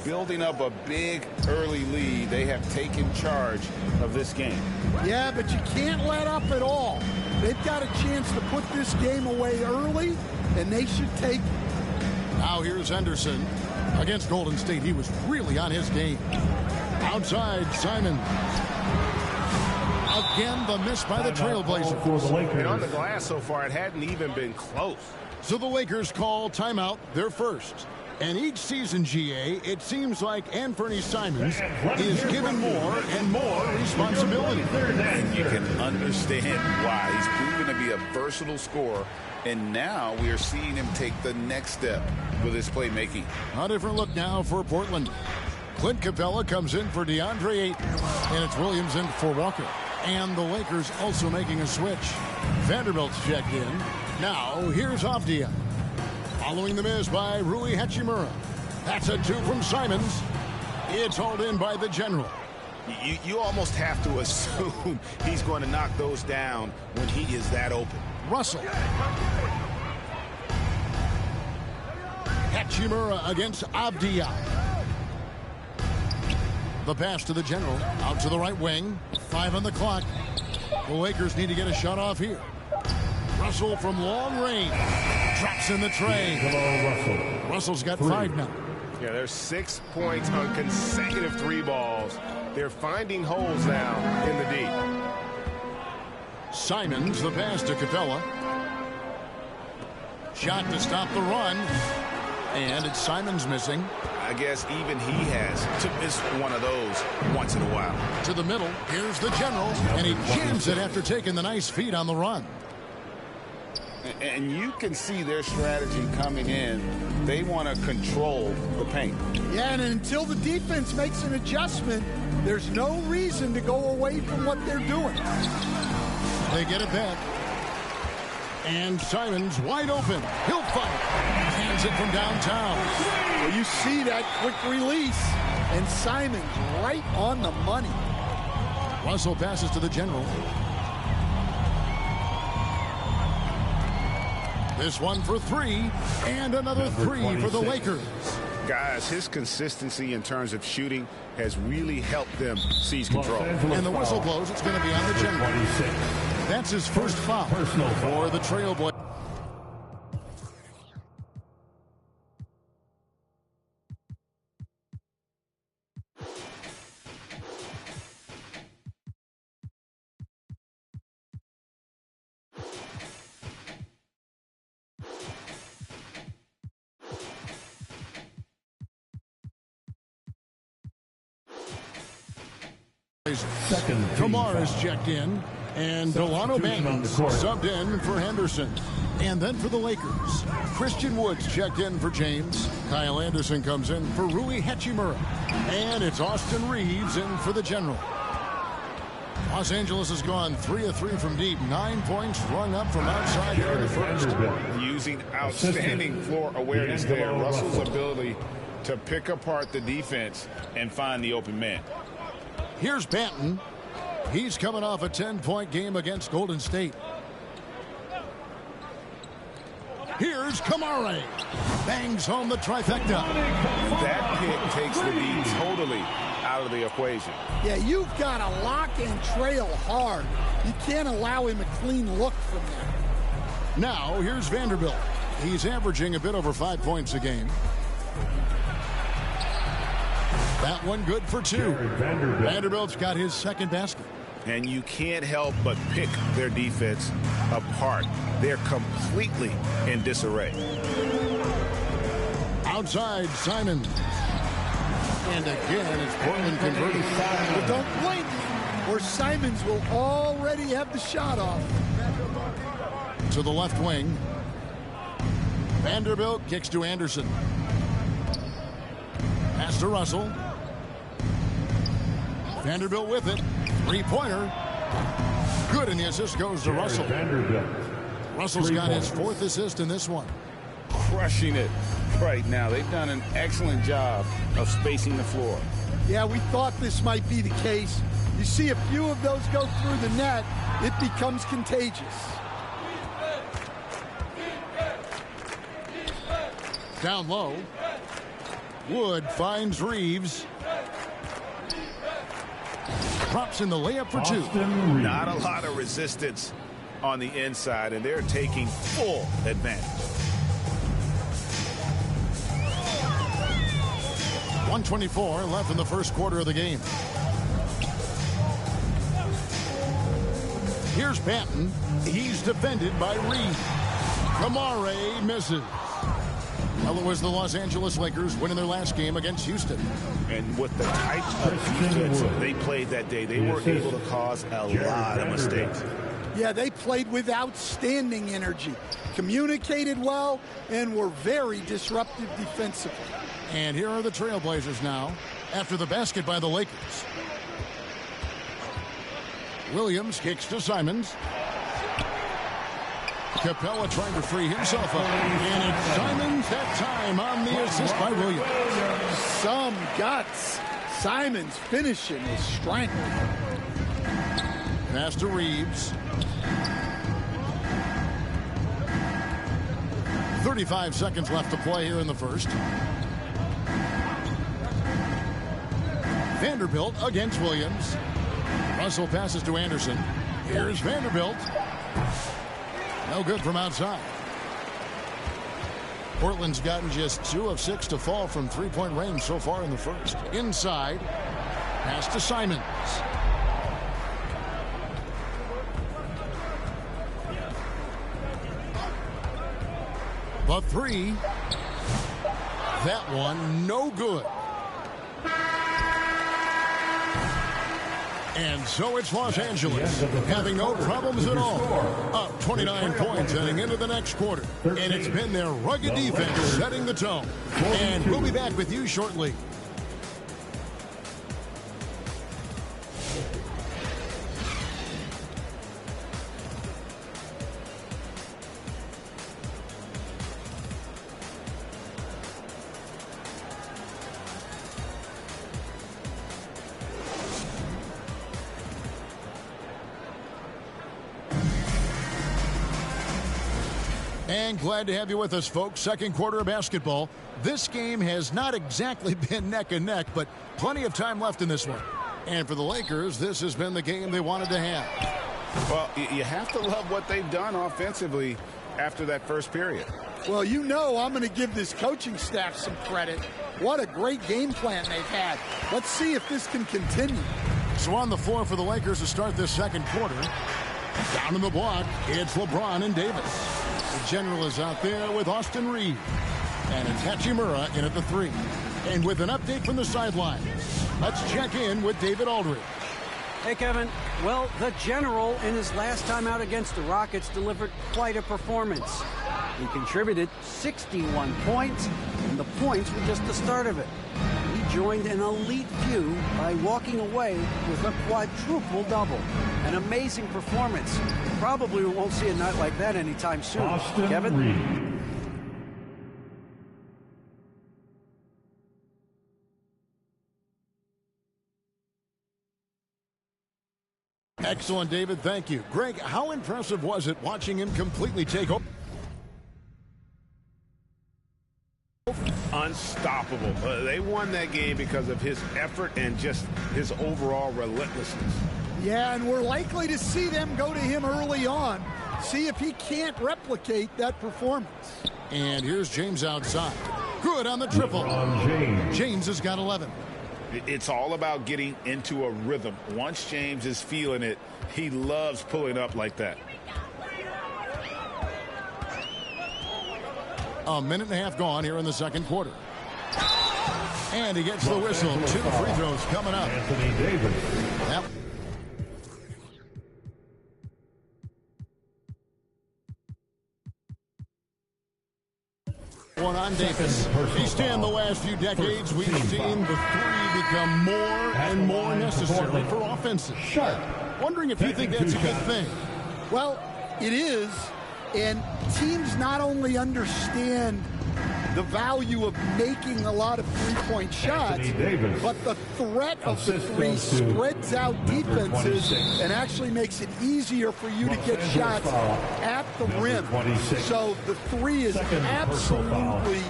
building up a big early lead. They have taken charge of this game. Yeah, but you can't let up at all. They've got a chance to put this game away early, and they should take it. Now here's Henderson. Against Golden State, he was really on his game. Outside, Simon. Again, the miss by the Trailblazers. And on the glass so far, it hadn't even been close. So the Lakers call timeout, their first. And each season, GA, it seems like Anthony Simons is given more and more responsibility. And you can understand why. He's proven to be a versatile scorer. And now we are seeing him take the next step with his playmaking. A different look now for Portland. Clint Capella comes in for DeAndre Ayton. And it's Williams in for Walker. And the Lakers also making a switch. Vanderbilt's checked in. Now, here's Avdia. Following the miss by Rui Hachimura. That's a 2 from Simons. It's hauled in by the General. You almost have to assume he's going to knock those down when he is that open. Russell. Hachimura against Avdia. The pass to the General. Out to the right wing. 5 on the clock. The Lakers need to get a shot off here. Russell from long range. Drops in the tray. Russell's got 5 now. Yeah, there's 6 points on consecutive 3 balls. They're finding holes now in the deep. Simons, the pass to Capella. Shot to stop the run. And it's Simons missing. I guess even he has to miss one of those once in a while. To the middle. Here's the General. And he jams it after taking the nice feed on the run. And you can see their strategy coming in. They want to control the paint. Yeah, and until the defense makes an adjustment, there's no reason to go away from what they're doing. They get it back. And Simons wide open. He'll fight. Hands it from downtown. Well, you see that quick release. And Simons right on the money. Russell passes to the General. This one for 3, and another 3 for the Lakers. Guys, his consistency in terms of shooting has really helped them seize control. And the whistle blows. It's going to be on the General. That's his first foul for the Trailblazers. Kamar is checked in, and Delano Banks subbed in for Henderson. And then for the Lakers, Christian Woods checked in for James. Kyle Anderson comes in for Rui Hachimura. And it's Austin Reeves in for the General. Los Angeles has gone 3 of 3 from deep. 9 points rung up from outside here in the first. Using outstanding floor awareness there. Russell's ability to pick apart the defense and find the open man. Here's Banton. He's coming off a 10-point game against Golden State. Here's Kamare. Bangs home the trifecta. That pick takes the D totally out of the equation. Yeah, you've got to lock and trail hard. You can't allow him a clean look from there. Now, here's Vanderbilt. He's averaging a bit over 5 points a game. That one good for 2. Vanderbilt's got his second basket. And you can't help but pick their defense apart. They're completely in disarray. Outside, Simon. And again, it's Portland converting. But don't blink, or Simons will already have the shot off. To the left wing. Vanderbilt kicks to Anderson. Pass to Russell. Vanderbilt with it. 3-pointer. Good, and the assist goes to Russell. Russell's got his 4th assist in this one. Crushing it right now. They've done an excellent job of spacing the floor. Yeah, we thought this might be the case. You see a few of those go through the net, it becomes contagious. Down low. Wood finds Reeves. Drops in the layup for two. Not a lot of resistance on the inside, and they're taking full advantage. 1:24 left in the first quarter of the game. Here's Banton. He's defended by Reed. Kamare misses. Well, it was the Los Angeles Lakers winning their last game against Houston. And with the type of defense they played that day, they were able to cause a lot of mistakes. Yeah, they played with outstanding energy, communicated well, and were very disruptive defensively. And here are the Trailblazers now after the basket by the Lakers. Williams kicks to Simons. Capella trying to free himself up. And it's Simons that time on the assist by Williams. Some guts. Simons finishing with strength. Pass to Reeves. 35 seconds left to play here in the first. Vanderbilt against Williams. Russell passes to Anderson. Here's Vanderbilt. No good from outside. Portland's gotten just 2 of 6 to fall from three-point range so far in the first. Inside. Pass to Simons. The three. That one no good. And so it's Los Angeles having no problems at all. Up 29 points heading into the next quarter. And it's been their rugged defense setting the tone. And we'll be back with you shortly. And glad to have you with us, folks. Second quarter of basketball. This game has not exactly been neck and neck, but plenty of time left in this one. And for the Lakers, this has been the game they wanted to have. Well, you have to love what they've done offensively after that first period. Well, you know I'm going to give this coaching staff some credit. What a great game plan they've had. Let's see if this can continue. So on the floor for the Lakers to start this second quarter. Down in the block, it's LeBron and Davis. The general is out there with Austin Reeves. And it's Hachimura in at the three. And with an update from the sideline, let's check in with David Aldridge. Hey, Kevin. Well, the general in his last time out against the Rockets delivered quite a performance. He contributed 61 points, and the points were just the start of it. He joined an elite few by walking away with a quadruple double. An amazing performance. Probably won't see a night like that anytime soon. Austin Kevin? Reed. Excellent, David. Thank you. Greg, how impressive was it watching him completely take over? Unstoppable. They won that game because of his effort and just his overall relentlessness. Yeah, and we're likely to see them go to him early on. See if he can't replicate that performance. And here's James outside. Good on the triple. James has got 11. It's all about getting into a rhythm. Once James is feeling it, he loves pulling up like that. A minute and a half gone here in the second quarter. And he gets the whistle. 2 free throws coming up. Anthony Davis. Yep. One on Davis. Each in the last few decades, we've seen the three become more and more necessary for offenses. Wondering if you think that's a good thing. Well, it is. And teams not only understand the value of making a lot of three-point shots, but the threat of the three spreads out defenses and actually makes it easier for you to get shots at the rim. So the three is absolutely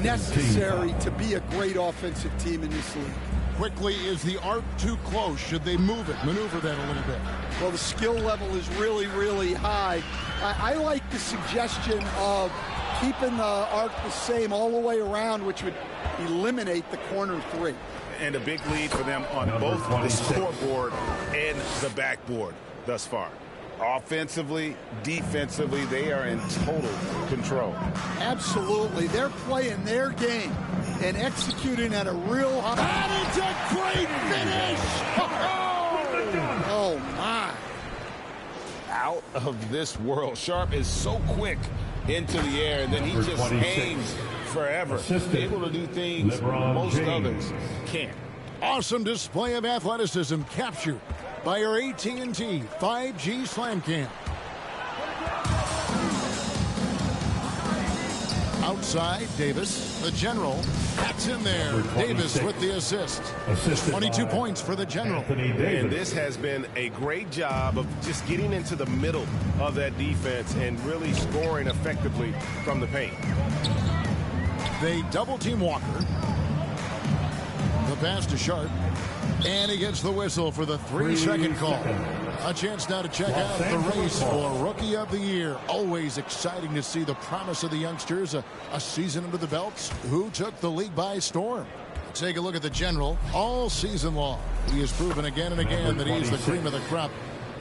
necessary to be a great offensive team in this league. Quickly, is the arc too close? Should they move it, maneuver that a little bit? Well, the skill level is really, really high. I like the suggestion of keeping the arc the same all the way around, which would eliminate the corner three. And a big lead for them on both the scoreboard and the backboard thus far. Offensively, defensively, they are in total control. Absolutely. They're playing their game and executing at a real high. That is a great finish! Oh, my. Out of this world. Sharp is so quick into the air, and then he just hangs forever. Able to do things most others can't. Awesome display of athleticism captured by our AT&T 5G Slam Cam. Outside, Davis, the general, that's in there. Davis with the assist. 22 points for the general. And this has been a great job of just getting into the middle of that defense and really scoring effectively from the paint. They double team Walker. The pass to Sharp. And he gets the whistle for the 3-second call. A chance now to check out the race for Rookie of the Year. Always exciting to see the promise of the youngsters. A season under the belts. Who took the league by storm? Take a look at the general all season long. He has proven again and again that he's the cream of the crop.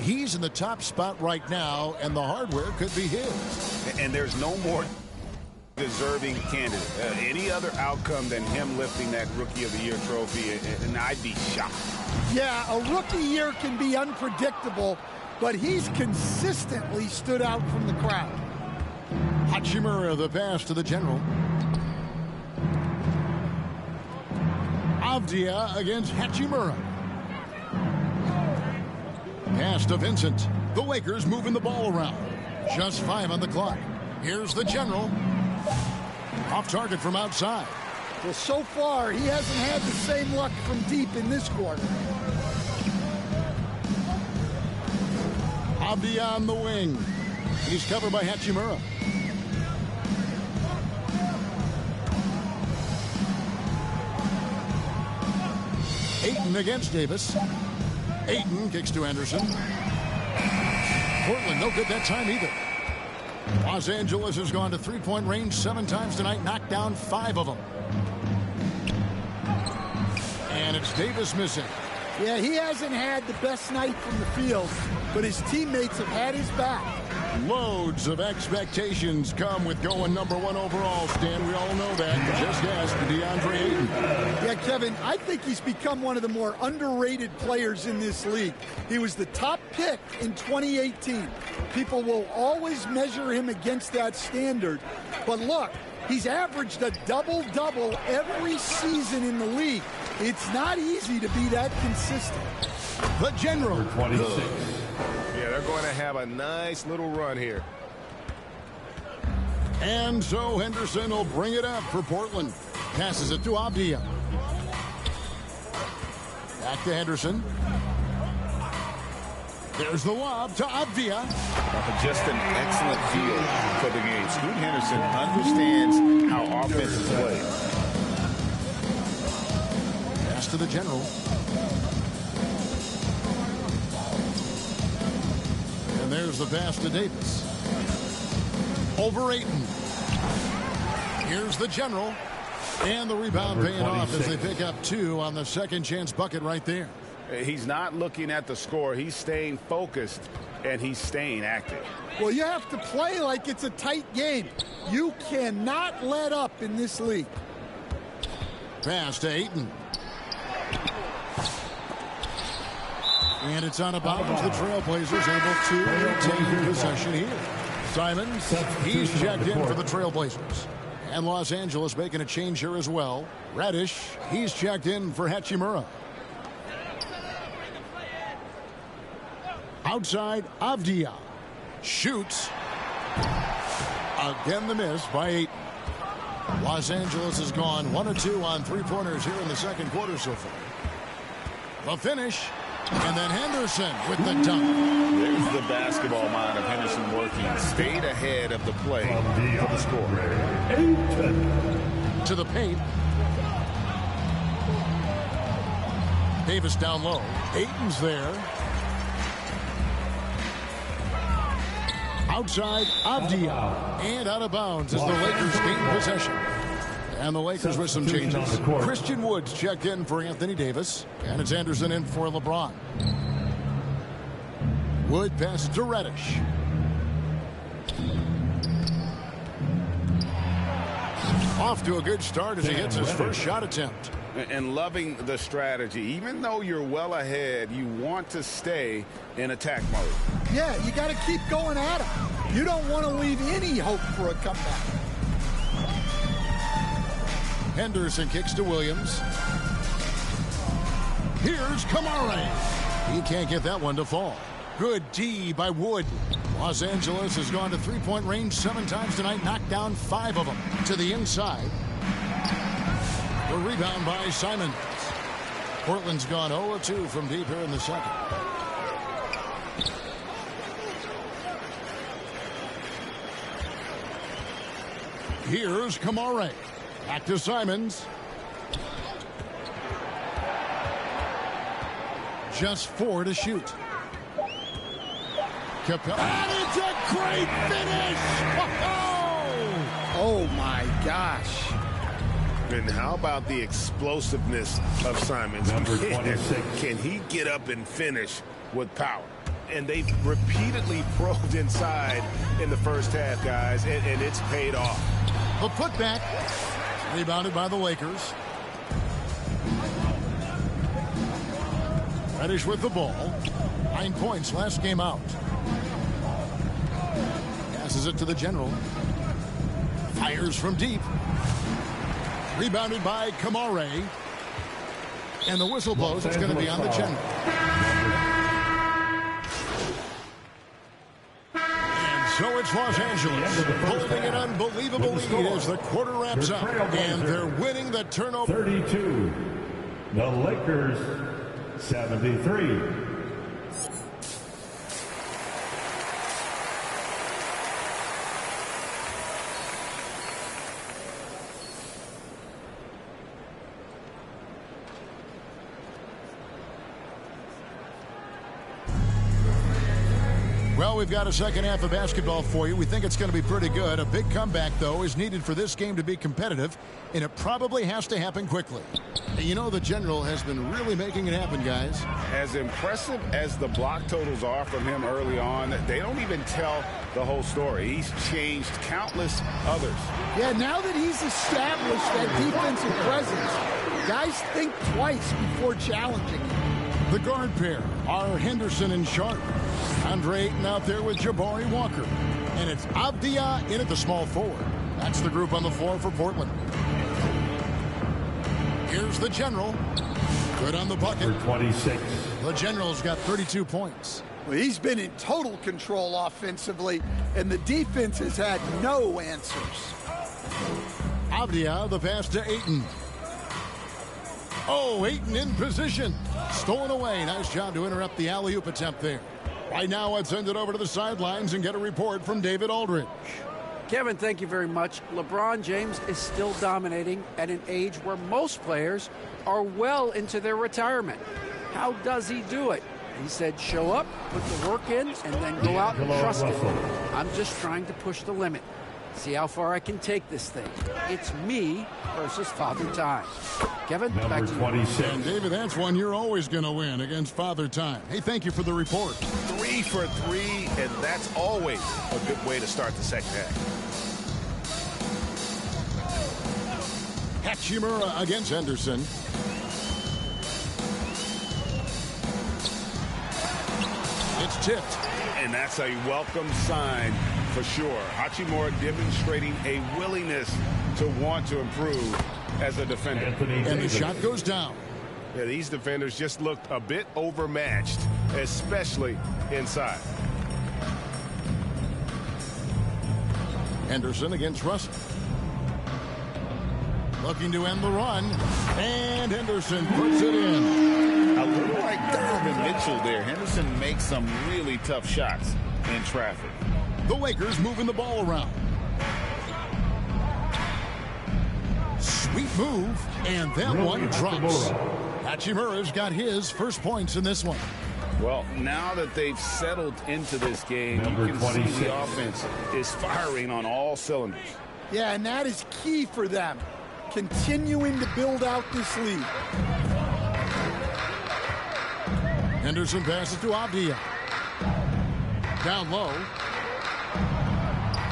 He's in the top spot right now, and the hardware could be his. And there's no more deserving candidate. Any other outcome than him lifting that Rookie of the Year trophy, and I'd be shocked. Yeah, a rookie year can be unpredictable, but he's consistently stood out from the crowd. Hachimura, the pass to the general. Avdia against Hachimura. Pass to Vincent. The Lakers moving the ball around. Just 5 on the clock. Here's the general. Off target from outside. Well, so far, he hasn't had the same luck from deep in this quarter. Avdia on the wing. He's covered by Hachimura. Ayton against Davis. Ayton kicks to Anderson. Portland, no good that time either. Los Angeles has gone to three-point range 7 times tonight, knocked down 5 of them. And it's Davis missing. Yeah, he hasn't had the best night from the field, but his teammates have had his back. Loads of expectations come with going #1 overall, Stan. We all know that. Just ask DeAndre Ayton. Yeah, Kevin, I think he's become one of the more underrated players in this league. He was the top pick in 2018. People will always measure him against that standard. But look, he's averaged a double-double every season in the league. It's not easy to be that consistent. The general. 26. Yeah, they're going to have a nice little run here. And so Henderson will bring it up for Portland. Passes it to Avdia. Back to Henderson. There's the lob to Avdia. Just an excellent feel for the game. Scoot Henderson understands how offense is played. Pass to the general. And there's the pass to Davis. Over Ayton. Here's the general. And the rebound paying off as they pick up 2 on the second chance bucket right there. He's not looking at the score. He's staying focused, and he's staying active. Well, you have to play like it's a tight game. You cannot let up in this league. Pass to Ayton. And it's on a bounce. The Trailblazers able to take possession here. Simons, he's checked in for the Trailblazers. And Los Angeles making a change here as well. Reddish, he's checked in for Hachimura. Outside, Avdia shoots. Again, the miss by Ayton. Los Angeles has gone 1 of 2 on 3-pointers here in the second quarter so far. The finish, and then Henderson with the dunk. There's the basketball mind of Henderson working. Stayed ahead of the play for the score. to the paint. Davis down low. Ayton's there. Outside, Avdia. And out of bounds as the Lakers gain possession. And the Lakers with some changes. Christian Woods checked in for Anthony Davis. And it's Anderson in for LeBron. Wood passes to Reddish. Off to a good start as he hits his first shot attempt. And loving the strategy. Even though you're well ahead, you want to stay in attack mode. Yeah, you got to keep going at him. You don't want to leave any hope for a comeback. Henderson kicks to Williams. Here's Kamara. He can't get that one to fall. Good D by Wood. Los Angeles has gone to three-point range 7 times tonight, knocked down 5 of them to the inside. The rebound by Simons. Portland's gone 0-2 from deep here in the second. Here's Kamara. Back to Simons. Just 4 to shoot. Capella. And it's a great finish! Oh my gosh. And how about the explosiveness of Simons? Number 26. Can he get up and finish with power? And they've repeatedly probed inside in the first half, guys, and it's paid off. The putback. Rebounded by the Lakers. Reddish with the ball. 9 points last game out. Passes it to the general. Fires from deep. Rebounded by Kamara. And the whistle blows. It's going to be on the general. And so it's Los Angeles holding an unbelievable lead as the quarter wraps up. And they're winning the turnover. 32. The Lakers 73. Well, we've got a second half of basketball for you. We think it's going to be pretty good. A big comeback, though, is needed for this game to be competitive, and it probably has to happen quickly. And you know the general has been really making it happen, guys. As impressive as the block totals are from him early on, they don't even tell the whole story. He's changed countless others. Yeah, now that he's established that defensive presence, guys think twice before challenging him. The guard pair are Henderson and Sharp. Andre Ayton out there with Jabari Walker. And it's Avdia in at the small forward. That's the group on the floor for Portland. Here's the general. Good on the bucket. Number 26. The general's got 32 points. Well, he's been in total control offensively, and the defense has had no answers. Avdia, the pass to Ayton. Oh, Ayton in position. Stolen away. Nice job to interrupt the alley-oop attempt there. Right now, let's send it over to the sidelines and get a report from David Aldridge. Kevin, thank you very much. LeBron James is still dominating at an age where most players are well into their retirement. How does he do it? He said, show up, put the work in, and then go out and trust it. I'm just trying to push the limit. See how far I can take this thing. It's me versus Father Time. Kevin, back to you. 26. And David, that's one you're always going to win against Father Time. Hey, thank you for the report. 3 for 3, and that's always a good way to start the second half. Hachimura against Henderson. It's tipped. And that's a welcome sign for sure. Hachimura demonstrating a willingness to want to improve as a defender. And the shot goes down. Yeah, these defenders just looked a bit overmatched, especially inside. Henderson against Russell. Looking to end the run. And Henderson puts it in. A little like Donovan Mitchell there. Henderson makes some really tough shots in traffic. The Lakers moving the ball around. Sweet move, and that one drops. Hachimura's got his first points in this one. Well, now that they've settled into this game, you can see the offense is firing on all cylinders. Yeah, and that is key for them, continuing to build out this lead. Henderson passes to Avdia. Down low.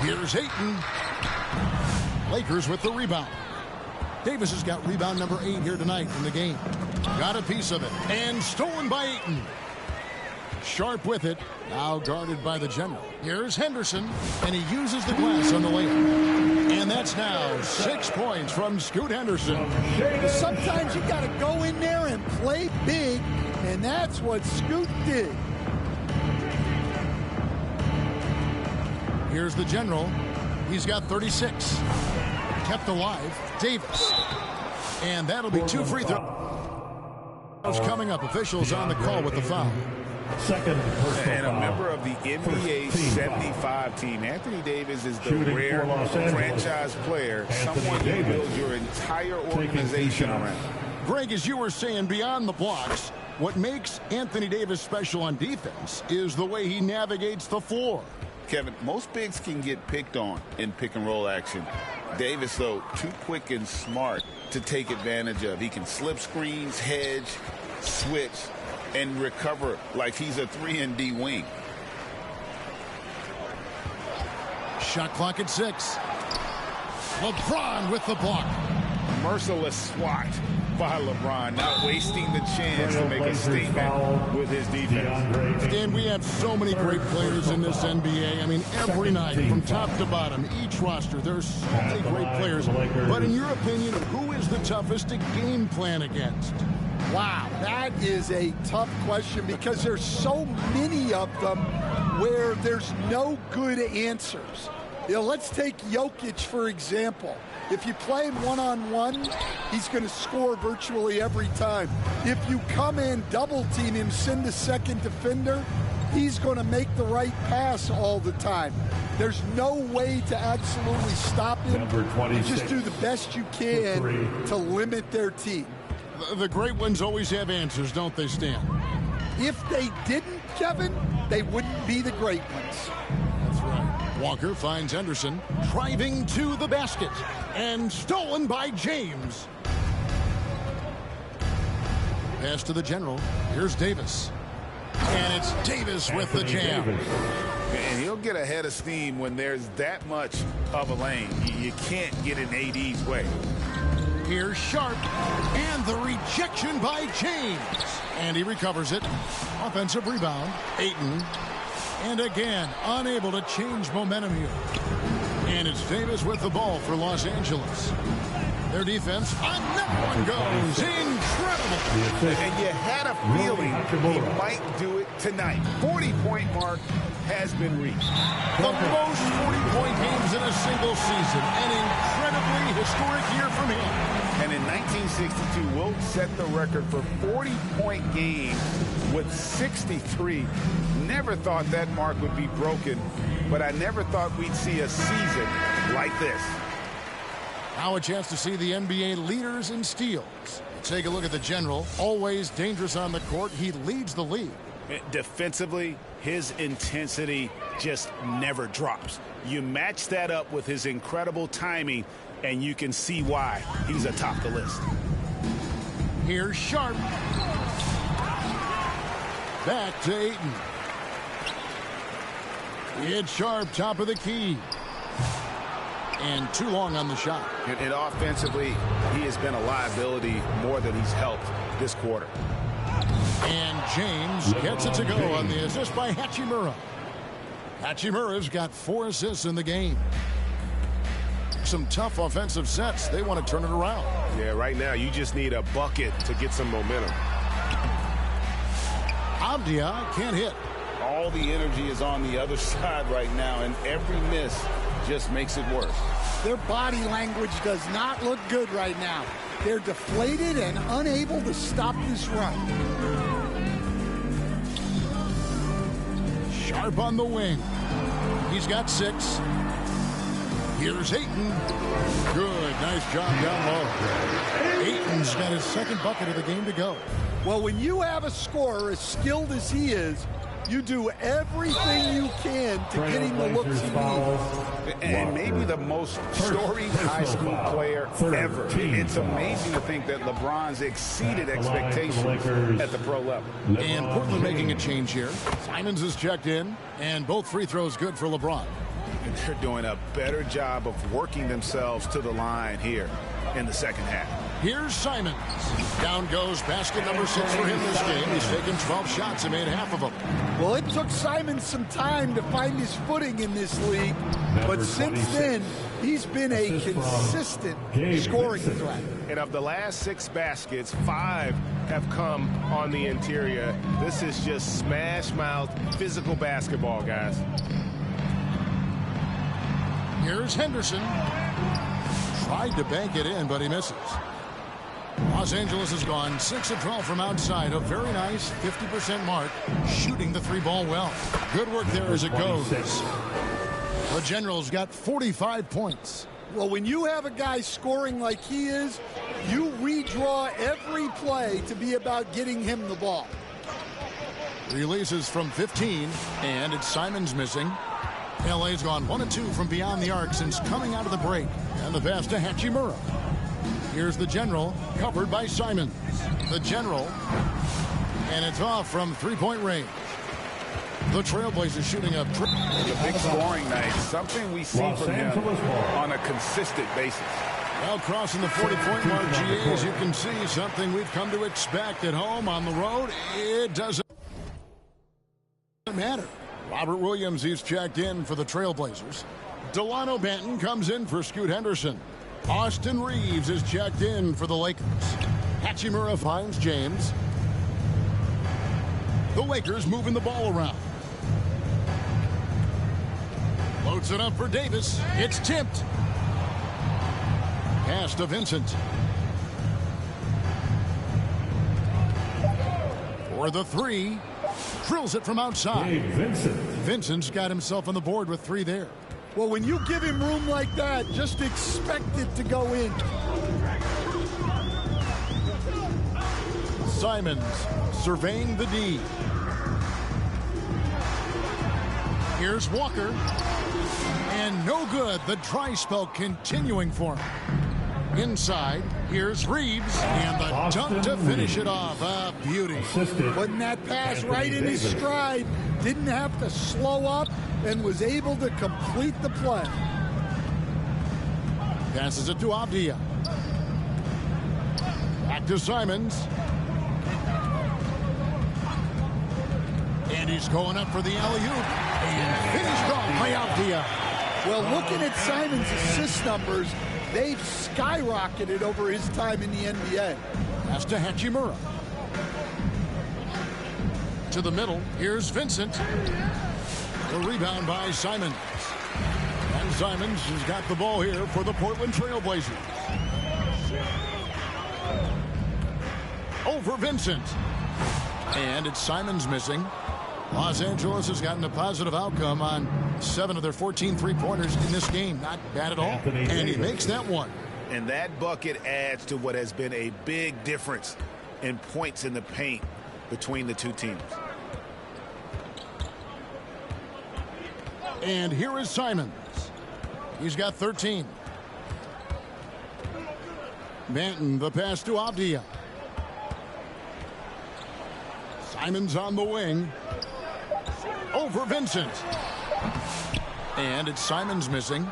Here's Ayton. Lakers with the rebound. Davis has got rebound number 8 here tonight in the game. Got a piece of it. And stolen by Ayton. Sharp with it. Now guarded by the general. Here's Henderson. And he uses the glass on the layup. And that's now 6 points from Scoot Henderson. Sometimes you got to go in there and play big. And that's what Scoot did. Here's the general. He's got 36. Kept alive. Davis. And that'll be 2 free throws coming up. Officials on the call with the foul. Second personal and a foul. member of the NBA 75 team. Anthony Davis is the rare franchise player, someone you build your entire organization around. Greg, as you were saying, beyond the blocks, what makes Anthony Davis special on defense is the way he navigates the floor. Kevin, most bigs can get picked on in pick-and-roll action. Davis, though, too quick and smart to take advantage of. He can slip screens, hedge, switch, and recover like he's a 3-and-D wing. Shot clock at 6. LeBron with the block. Merciless swat by LeBron, not wasting the chance to make a statement with his defense. Dan, we have so many great players in this NBA. I mean, every night, from top to bottom, each roster, there's so many great players. But in your opinion, who is the toughest to game plan against? Wow, that is a tough question because there's so many of them where there's no good answers. You know, let's take Jokic, for example. If you play him one-on-one, he's going to score virtually every time. If you come in, double-team him, send a second defender, he's going to make the right pass all the time. There's no way to absolutely stop him. You just do the best you can to limit their team. The great ones always have answers, don't they, Stan? If they didn't, Kevin, they wouldn't be the great ones. That's right. Walker finds Henderson driving to the basket and stolen by James. Pass to the general. Here's Davis. And it's Davis with the jam. And he'll get ahead of steam when there's that much of a lane. You can't get in AD's way. Here's Sharp, and the rejection by James. And he recovers it. Offensive rebound, Ayton. And again, unable to change momentum here. And it's Davis with the ball for Los Angeles. Their defense on that one goes. Incredible. And you had a feeling he might do it tonight. 40-point mark has been reached. The most 40-point games in a single season. An incredibly historic year from him. And in 1962, Wilt set the record for 40-point games with 63. Never thought that mark would be broken, but I never thought we'd see a season like this. Now a chance to see the NBA leaders in steals. Take a look at the general. Always dangerous on the court. He leads the league. Defensively, his intensity just never drops. You match that up with his incredible timing, and you can see why he's atop the list. Here's Sharp. Back to Ayton. It's Sharp, top of the key. And too long on the shot. And offensively, he has been a liability more than he's helped this quarter. And James gets it to go on the assist by Hachimura. Hachimura's got 4 assists in the game. Some tough offensive sets. They want to turn it around. Yeah, right now you just need a bucket to get some momentum. Avdia can't hit. All the energy is on the other side right now, and every miss just makes it worse. Their body language does not look good right now. They're deflated and unable to stop this run. Sharp on the wing. He's got 6. Here's Ayton. Good, nice job down low. Ayton's got his second bucket of the game to go. Well, when you have a scorer as skilled as he is, you do everything you can to get him the looks he needs. And maybe the most storied high school player ever. It's amazing to think that LeBron's exceeded expectations at the pro level. And Portland making a change here. Simons is checked in, and both free throws good for LeBron. And they're doing a better job of working themselves to the line here in the second half. Here's Simons. Down goes basket number 6 for him this game. He's taken 12 shots and made half of them. Well, it took Simons some time to find his footing in this league, but since then, he's been a consistent scoring threat. And of the last 6 baskets, 5 have come on the interior. This is just smash-mouth physical basketball, guys. Here's Henderson. Tried to bank it in, but he misses. Los Angeles has gone 6 of 12 from outside. A very nice 50% mark, shooting the 3-ball well. Good work there as it goes. The Generals got 45 points. Well, when you have a guy scoring like he is, you redraw every play to be about getting him the ball. Releases from 15, and it's Simons missing. LA's gone 1 of 2 from beyond the arc since coming out of the break. And the pass to Hachimura. Here's the General, covered by Simons. The General, and it's off from 3-point range. The Trailblazers shooting a big scoring night, something we see from him on a consistent basis. Well, crossing the 40-point mark, GA, as you can see, something we've come to expect at home. On the road, it doesn't matter. Robert Williams, he's checked in for the Trailblazers. Delano Banton comes in for Scoot Henderson. Austin Reeves is checked in for the Lakers. Hachimura finds James. The Lakers moving the ball around. Loads it up for Davis. It's tipped. Pass to Vincent. For the 3. Drills it from outside. Vincent's got himself on the board with 3 there. Well, when you give him room like that, just expect it to go in. Simons surveying the D. Here's Walker. And no good. The dry spell continuing for him. Inside, here's Reeves, and the dunk to finish it off. A beauty. Putting that pass right in his stride. Didn't have to slow up and was able to complete the play. Passes it to Avdia. Back to Simons. And he's going up for the alley-oop. And finished off by Avdia. Well, looking at Simons' assist numbers, they've skyrocketed over his time in the NBA. Pass to Hachimura. To the middle, here's Vincent. The rebound by Simons. And Simons has got the ball here for the Portland Trailblazers. Over Vincent. And it's Simons missing. Los Angeles has gotten a positive outcome on 7 of their 14 three-pointers in this game. Not bad at all. And he makes that one. And that bucket adds to what has been a big difference in points in the paint between the two teams. And here is Simons. He's got 13. Banton, the pass to Avdia. Simons on the wing. Over Vincent. And it's Simons missing.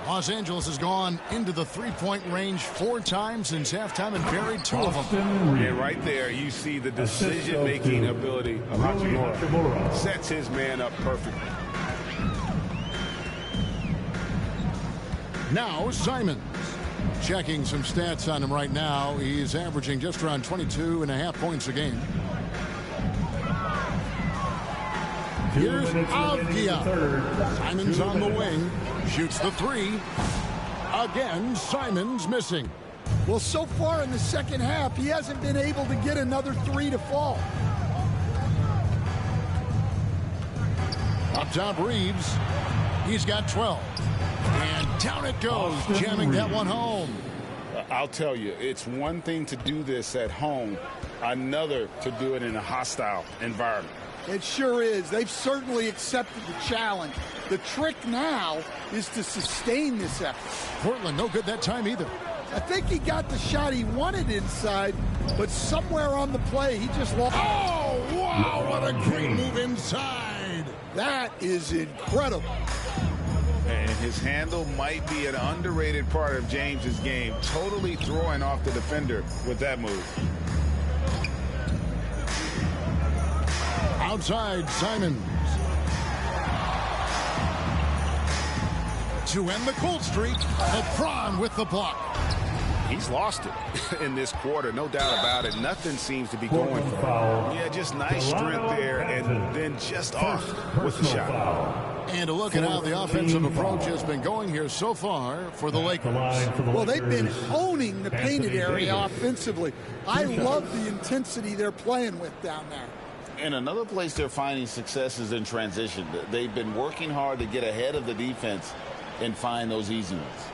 Los Angeles has gone into the three-point range 4 times since halftime and buried 2 of them. And right there, you see the decision-making ability of Hachimura. Sets his man up perfectly. Now Simons. Checking some stats on him right now. He's averaging just around 22.5 points a game. Here's Avdia. Simons on the wing. Shoots the 3. Again, Simons missing. Well, so far in the second half, he hasn't been able to get another 3 to fall. Up top, Reeves. He's got 12. And Down it goes, jamming that one home. I'll tell you, it's one thing to do this at home, another to do it in a hostile environment. It sure is. They've certainly accepted the challenge. The trick now is to sustain this effort. Portland no good that time either. I think he got the shot he wanted inside, but somewhere on the play he just lost. Oh, wow, what a great move inside. That is incredible. And his handle might be an underrated part of James's game, totally throwing off the defender with that move. Outside, Simons. To end the cold streak, LeBron with the block. He's lost it in this quarter, no doubt about it. Nothing seems to be going for him. Yeah, just nice strength there, and then just off with the shot. And a look at how the offensive approach has been going here so far for the Lakers. Well, they've been owning the painted area offensively. I love the intensity they're playing with down there. And another place they're finding success is in transition. They've been working hard to get ahead of the defense and find those easy ones.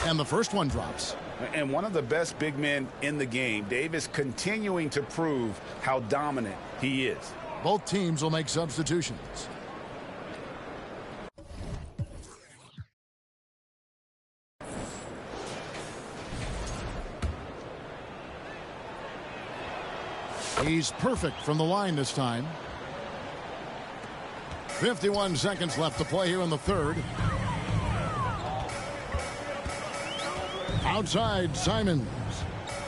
And the first one drops. And one of the best big men in the game, Davis, continuing to prove how dominant he is. Both teams will make substitutions. He's perfect from the line this time. 51 seconds left to play here in the third. Outside, Simons.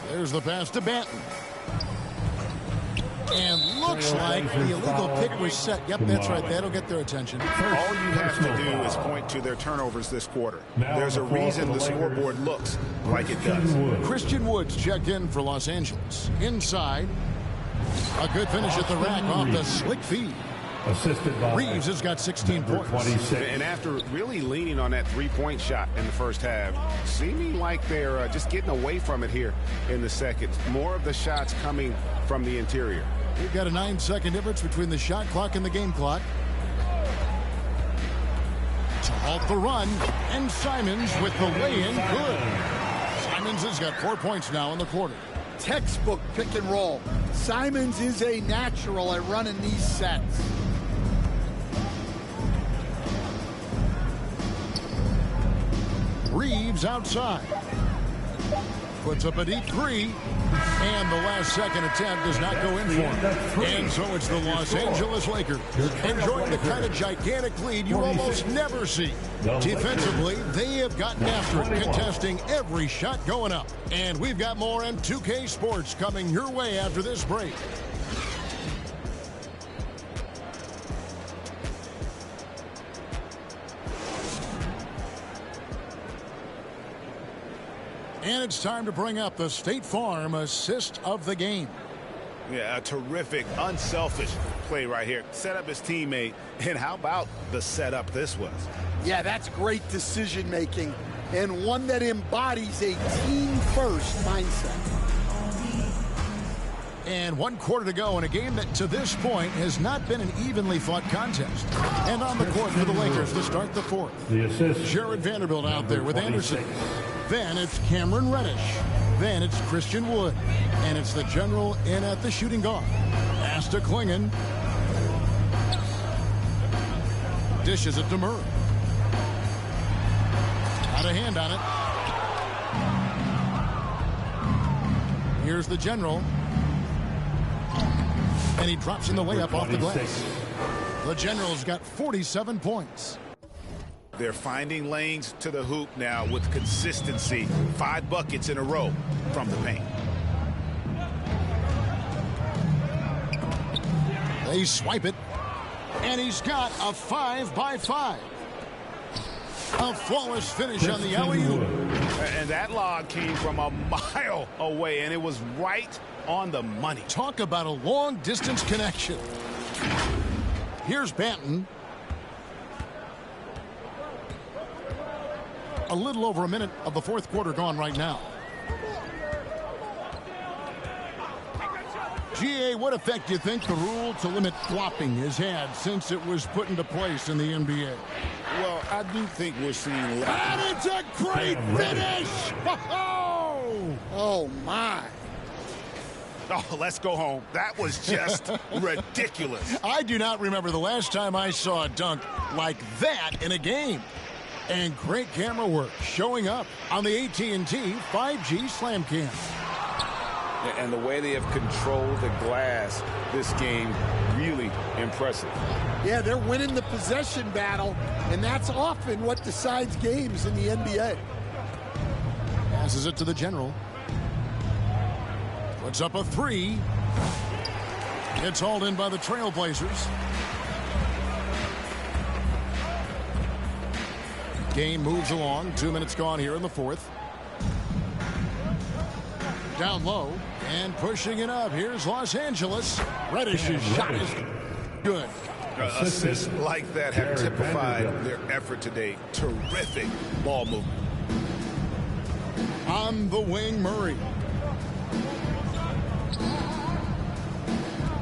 There's the pass to Banton. And looks like the illegal pick was set. Yep, that's right. That'll get their attention. All you have to do is point to their turnovers this quarter. There's a reason the scoreboard looks like it does. Christian Woods checked in for Los Angeles. Inside, a good finish at the rack off the slick feed. Assisted by Reeves has got 16 points. And after really leaning on that three-point shot in the first half, seeming like they're just getting away from it here in the second. More of the shots coming from the interior. We've got a 9-second difference between the shot clock and the game clock. To halt the run, and Simons with the lay-in good. Simons has got 4 points now in the quarter. Textbook pick and roll. Simons is a natural at running these sets. Reeves outside. Puts up a deep three. And the last second attempt does not go in for him. And so it's the Los Angeles Lakers enjoying the kind of gigantic lead you almost never see. Defensively, they have gotten after it, contesting every shot going up. And we've got more in 2K Sports coming your way after this break. And it's time to bring up the State Farm assist of the game. Yeah, a terrific, unselfish play right here. Set up his teammate, and how about the setup this was? Yeah, that's great decision making, and one that embodies a team-first mindset. And 1 quarter to go in a game that to this point has not been an evenly fought contest. And on the court for the Lakers to start the fourth. The assist. Jared Vanderbilt out there with Anderson. Then it's Cameron Reddish. Then it's Christian Wood. And it's the general in at the shooting guard. Pass to Klingon. Dishes it to Murray. Got a hand on it. Here's the general. And he drops in the layup off the glass. The general's got 47 points. They're finding lanes to the hoop now with consistency. 5 buckets in a row from the paint. They swipe it. And he's got a 5-by-5. A flawless finish on the alley-oop. And that log came from a mile away, and it was right on the money. Talk about a long-distance connection. Here's Banton. A little over a minute of the fourth quarter gone right now. GA, what effect do you think the rule to limit flopping has had since it was put into place in the NBA? Well, I do think we're seeing... And it's a great finish! Oh, my. Oh, let's go home. That was just ridiculous. I do not remember the last time I saw a dunk like that in a game. And great camera work showing up on the AT&T 5G Slam Cam. And the way they have controlled the glass this game, really impressive. Yeah, they're winning the possession battle, and that's often what decides games in the NBA. Passes it to the general. Puts up a three. Gets hauled in by the Trailblazers. Game moves along. 2 minutes gone here in the fourth. Down low and pushing it up. Here's Los Angeles. Reddish's shot is good. Assists like that have typified their effort today. Terrific ball movement. On the wing, Murray.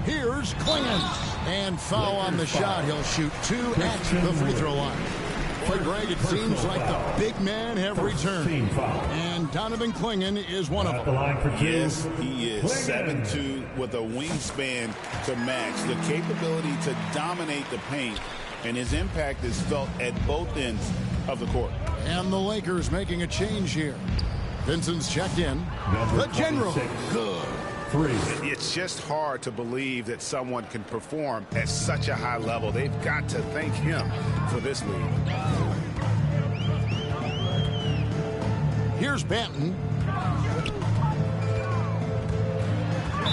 Here's Klingon. And foul on the shot. He'll shoot 2 at the free throw line. For Greg, it seems like the big men have returned. And Donovan Klingon is one of them. Yes, he is. 7'2" with a wingspan to match. The capability to dominate the paint. And his impact is felt at both ends of the court. And the Lakers making a change here. Vincent's checked in. The general. Good. It's just hard to believe that someone can perform at such a high level. They've got to thank him for this lead. Here's Banton.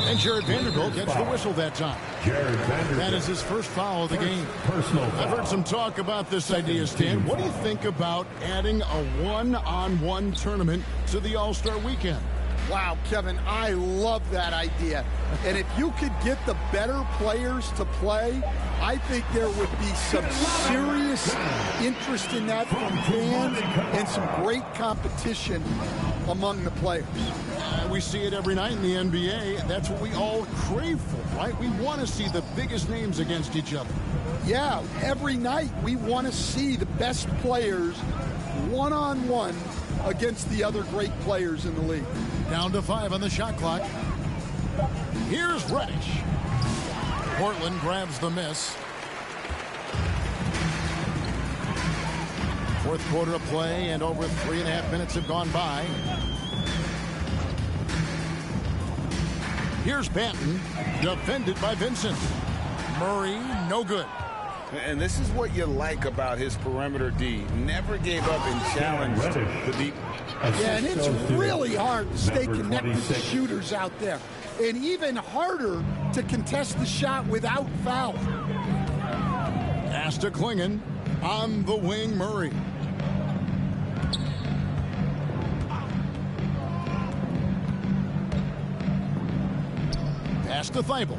And Jared Vanderbilt gets the whistle that time. That is his first foul of the game. I've heard some talk about this idea, Stan. What do you think about adding a one-on-one tournament to the All-Star weekend? Wow, Kevin, I love that idea. And if you could get the better players to play, I think there would be some serious interest in that from fans and some great competition among the players. We see it every night in the NBA. That's what we all crave for, right? We want to see the biggest names against each other. Yeah, every night we want to see the best players one-on-one against the other great players in the league. Down to 5 on the shot clock. Here's Reddish. Portland grabs the miss. Fourth quarter of play, and over 3.5 minutes have gone by. Here's Banton, defended by Vincent. Murray, no good. And this is what you like about his perimeter D. Never gave up and challenged the deep. Yeah, and it's really hard to stay connected to shooters out there. And even harder to contest the shot without foul. Pass to Klingon. On the wing, Murray. Pass to Thibault.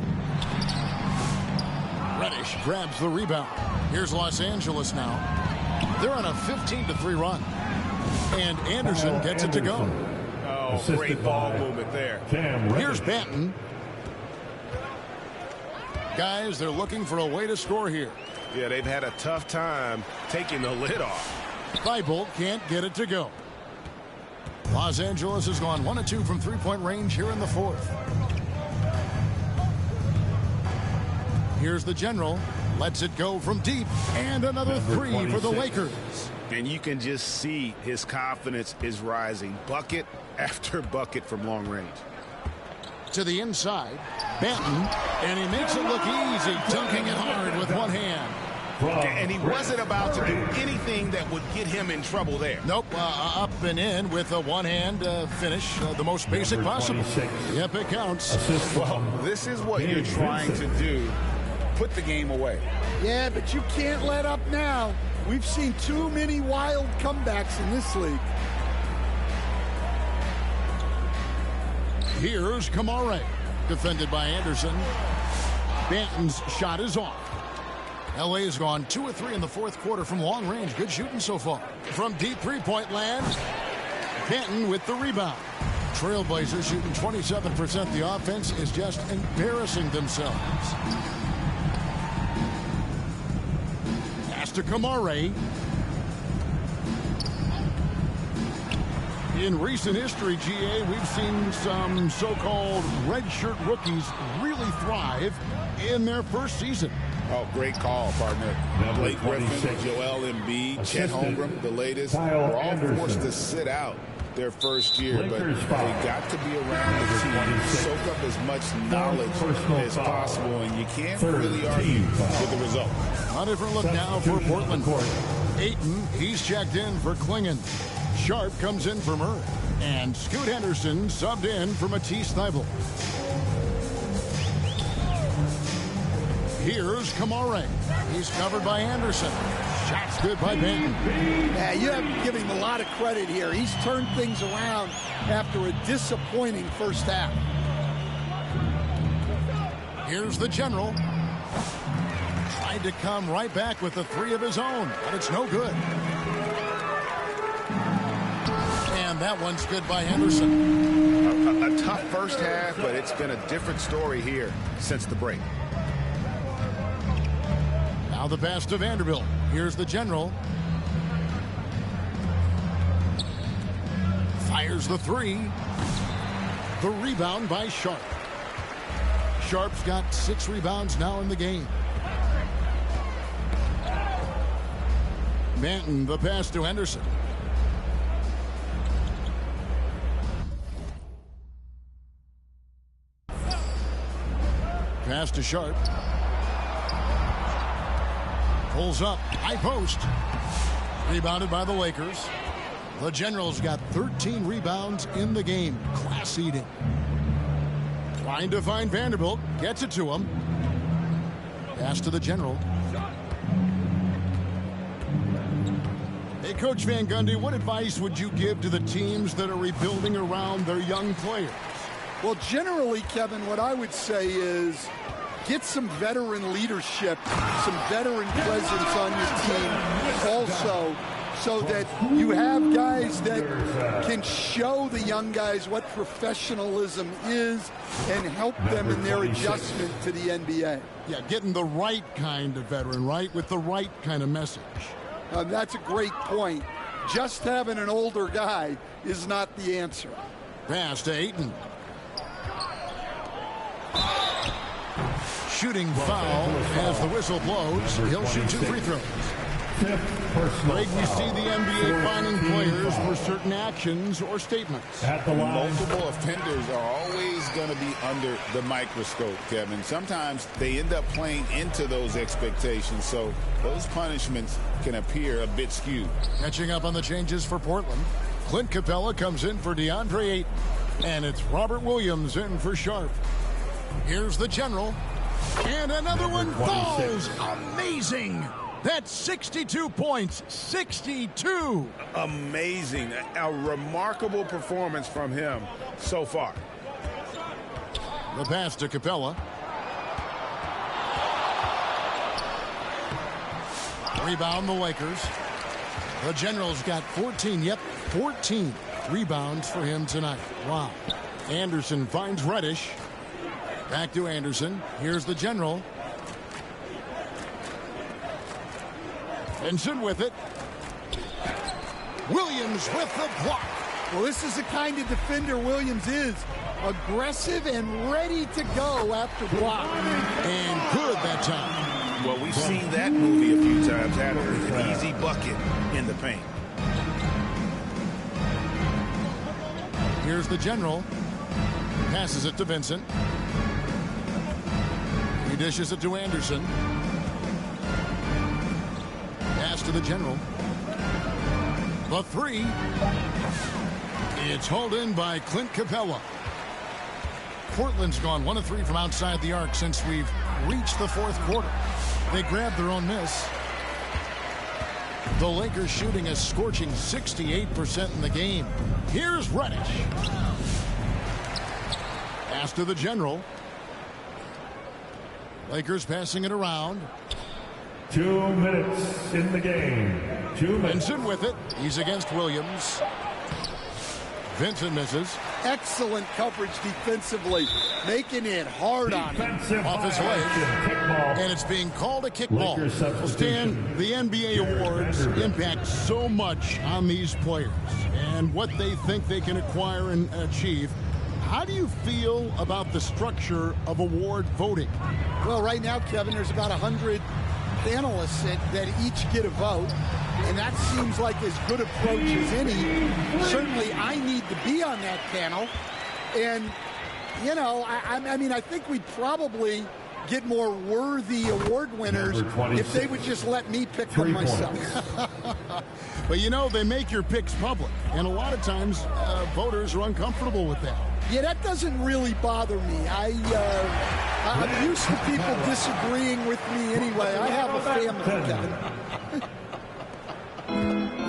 Reddish grabs the rebound. Here's Los Angeles now. They're on a 15-3 run. And Anderson gets it to go. Oh, great ball movement there. Here's Banton. Guys, they're looking for a way to score here. Yeah, they've had a tough time taking the lid off. Thibault can't get it to go. Los Angeles has gone 1 of 2 from three-point range here in the fourth. Here's the general. Lets it go from deep. And another three for the Lakers. And you can just see his confidence is rising. Bucket after bucket from long range. To the inside. Banton. And he makes it look easy. Dunking it hard with one hand. And he wasn't about to do anything that would get him in trouble there. Nope. Up and in with a one-hand finish. The most basic possible. Yep, it counts. Well, this is what you're trying to do. Put the game away. Yeah, but you can't let up now. We've seen too many wild comebacks in this league. Here's Kamare. Defended by Anderson. Banton's shot is off. LA has gone 2 of 3 in the fourth quarter from long range. Good shooting so far. From deep three-point land, Banton with the rebound. Trailblazers shooting 27%. The offense is just embarrassing themselves. Pass to Kamare. In recent history, GA, we've seen some so-called redshirt rookies really thrive in their first season. Oh, great call, partner. Blake Griffin, Joel Embiid, Chet Holmgren, the latest, were all forced to sit out their first year, but they got to be around the team, soak up as much knowledge as possible, and you can't really argue with the result. A different look now for Portland. Ayton, he's checked in for Klingon. Sharp comes in for Murray. And Scoot Henderson subbed in for Matisse Thybulle. Here's Kamare. He's covered by Anderson. Shot's good by Benton. Yeah, you have to give him a lot of credit here. He's turned things around after a disappointing first half. Here's the General. Tried to come right back with the three of his own, but it's no good. And that one's good by Henderson. A tough first half, but it's been a different story here since the break. Now the pass to Vanderbilt. Here's the General. Fires the three. The rebound by Sharp. Sharp's got 6 rebounds now in the game. Manton, the pass to Henderson. Pass to Sharp. Pulls up, high post. Rebounded by the Lakers. The Generals got 13 rebounds in the game. Class eating. Trying to find Vanderbilt. Gets it to him. Pass to the General. Hey, Coach Van Gundy, what advice would you give to the teams that are rebuilding around their young players? Well, generally, Kevin, what I would say is get some veteran leadership, some veteran presence on your team also, so that you have guys that can show the young guys what professionalism is and help them in their adjustment to the NBA. Yeah, getting the right kind of veteran, right, with the right kind of message. That's a great point. Just having an older guy is not the answer. Pass to Ayton. Shooting foul as the whistle blows. He'll shoot 2 free throws. Greg, we see the NBA finding players for certain actions or statements. Multiple offenders are always going to be under the microscope, Kevin. Sometimes they end up playing into those expectations, so those punishments can appear a bit skewed. Catching up on the changes for Portland. Clint Capella comes in for DeAndre Ayton. And it's Robert Williams in for Sharp. Here's the General. And another one falls. Amazing. That's 62 points. 62. Amazing. A remarkable performance from him so far. The pass to Capella. Rebound the Lakers. The General's got 14. Yep, 14 rebounds for him tonight. Wow. Anderson finds Reddish. Back to Anderson. Here's the General. Benson with it. Williams with the block. Well, this is the kind of defender Williams is. Aggressive and ready to go after block. And good that time. Well, we've seen that movie a few times. Had an easy bucket in the paint. Here's the General. Passes it to Vincent. He dishes it to Anderson. Pass to the General. The three. It's hauled in by Clint Capella. Portland's gone 1 of 3 from outside the arc since we've reached the 4th quarter. They grabbed their own miss. The Lakers shooting a scorching 68% in the game. Here's Reddish. Pass to the General. Lakers passing it around. 2 minutes in the game. 2 minutes. Benson with it. He's against Williams. Vincent misses. Excellent coverage defensively, making it hard on him. Off his leg, and it's being called a kickball. Well, Stan, the NBA awards impact so much on these players and what they think they can acquire and achieve. How do you feel about the structure of award voting? Well, right now, Kevin, there's about 100 panelists that each get a vote, and that seems like as good approach as any. Certainly, I need to be on that panel, and, you know, I mean, I think we'd probably get more worthy award winners if they would just let me pick them myself. But, you know, they make your picks public, and a lot of times voters are uncomfortable with that. Yeah, that doesn't really bother me. I'm used to people disagreeing with me anyway. I have a family, Kevin.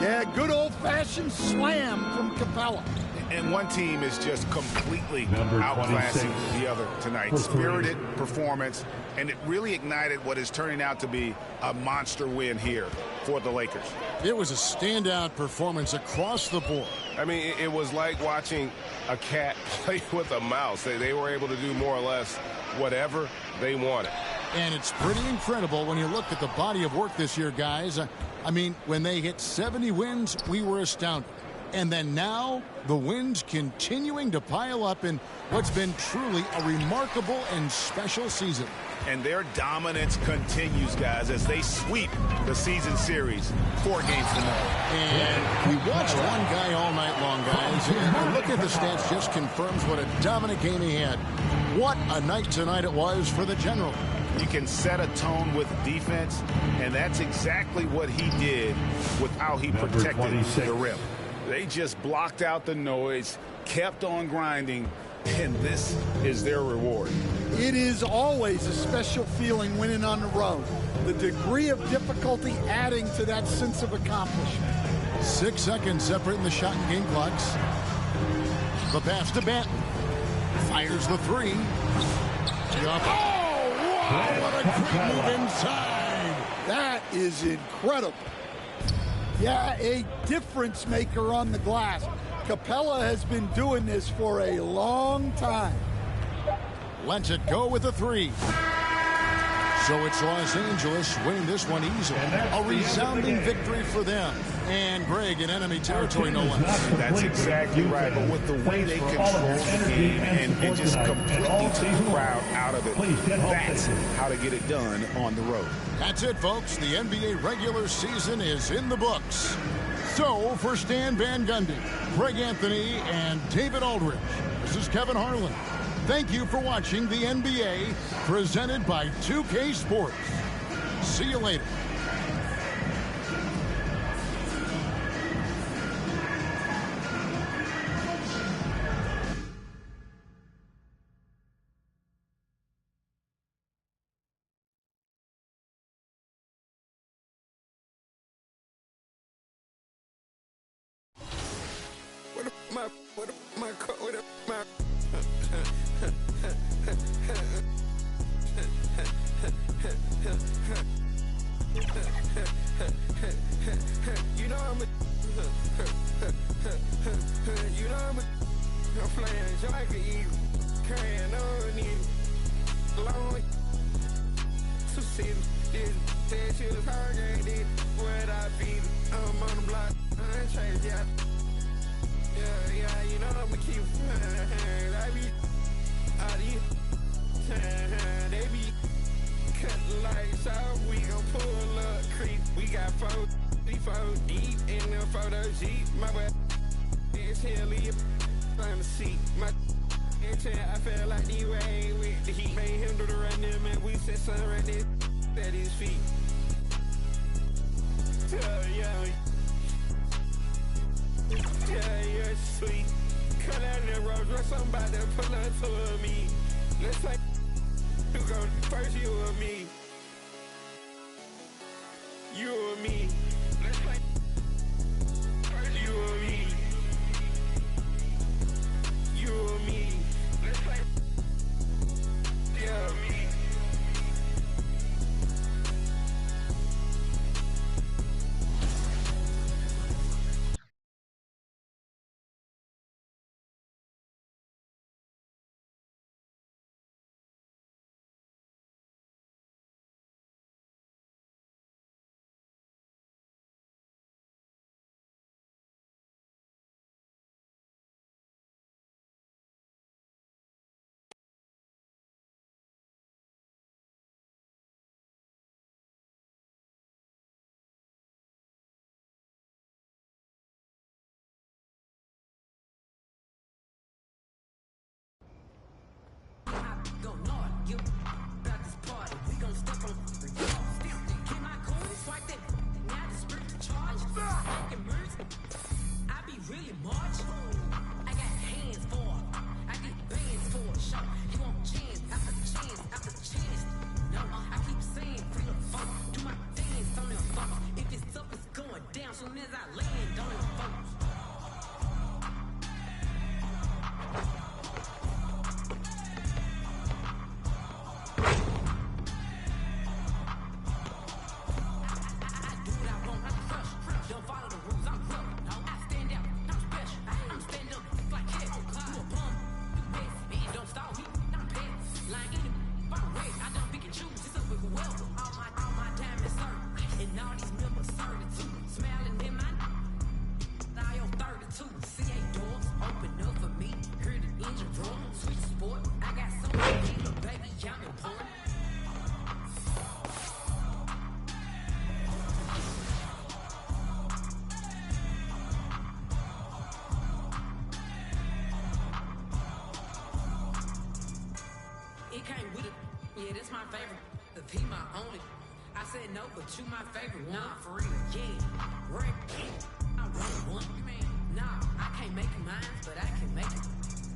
Yeah, good old-fashioned slam from Capella. And one team is just completely outclassing the other tonight. Spirited performance, and it really ignited what is turning out to be a monster win here for the Lakers. It was a standout performance across the board. I mean, it was like watching a cat play with a mouse. They were able to do more or less whatever they wanted. And it's pretty incredible when you look at the body of work this year, guys. I mean, when they hit 70 wins, we were astounded. And then now, the wins continuing to pile up in what's been truly a remarkable and special season. And their dominance continues, guys, as they sweep the season series 4 games to 0. And we watched one guy all night long, guys. And looking at the stats just confirms what a dominant game he had. What a night tonight it was for the General. You can set a tone with defense, and that's exactly what he did with how he protected the rim. They just blocked out the noise, kept on grinding, and this is their reward. It is always a special feeling winning on the road. The degree of difficulty adding to that sense of accomplishment. 6 seconds separating the shot and game clocks. The pass to Banton. Fires the three. Oh, wow, what a quick move inside. That is incredible. Yeah, a difference maker on the glass. Capella has been doing this for a long time. Lets it go with a three. So it's Los Angeles winning this one easily. A resounding victory for them. And Greg in enemy territory, no less. That's exactly right. But with the way they control the game and just completely took the crowd out of it, that's how to get it done on the road. That's it, folks. The NBA regular season is in the books. So for Stan Van Gundy, Greg Anthony, and David Aldridge, this is Kevin Harlan. Thank you for watching the NBA presented by 2K Sports. See you later. I'm flying just like an eagle, carrying on in long. So sit this, said she was hard, ain't it? What I feel, I'm on the block, I ain't changed yet. Yeah, you know I'ma keep I be out here, they be cutting lights out, we gon' pull up creep. We got 4 deep in the photo Jeep, my way. It's hilly, I'm a seat. My I feel like D-Way with the heat. Made him do the running, man. We said something right there at his feet. Yeah, you're sweet. Cut out the road, dress somebody, pull up to me. Let's say, who go first, you or me? You or me? Let's play first, you or me? You or me? Let's play. Yeah, me. room, switch sport. I got so much heat, baby, I'm important. It came with it. Yeah, that's my favorite. The P my only. I said no, but you my favorite one. Nah, for real. Yeah. Right. I want one. Man, nah, I can't make it mine, but I can make it.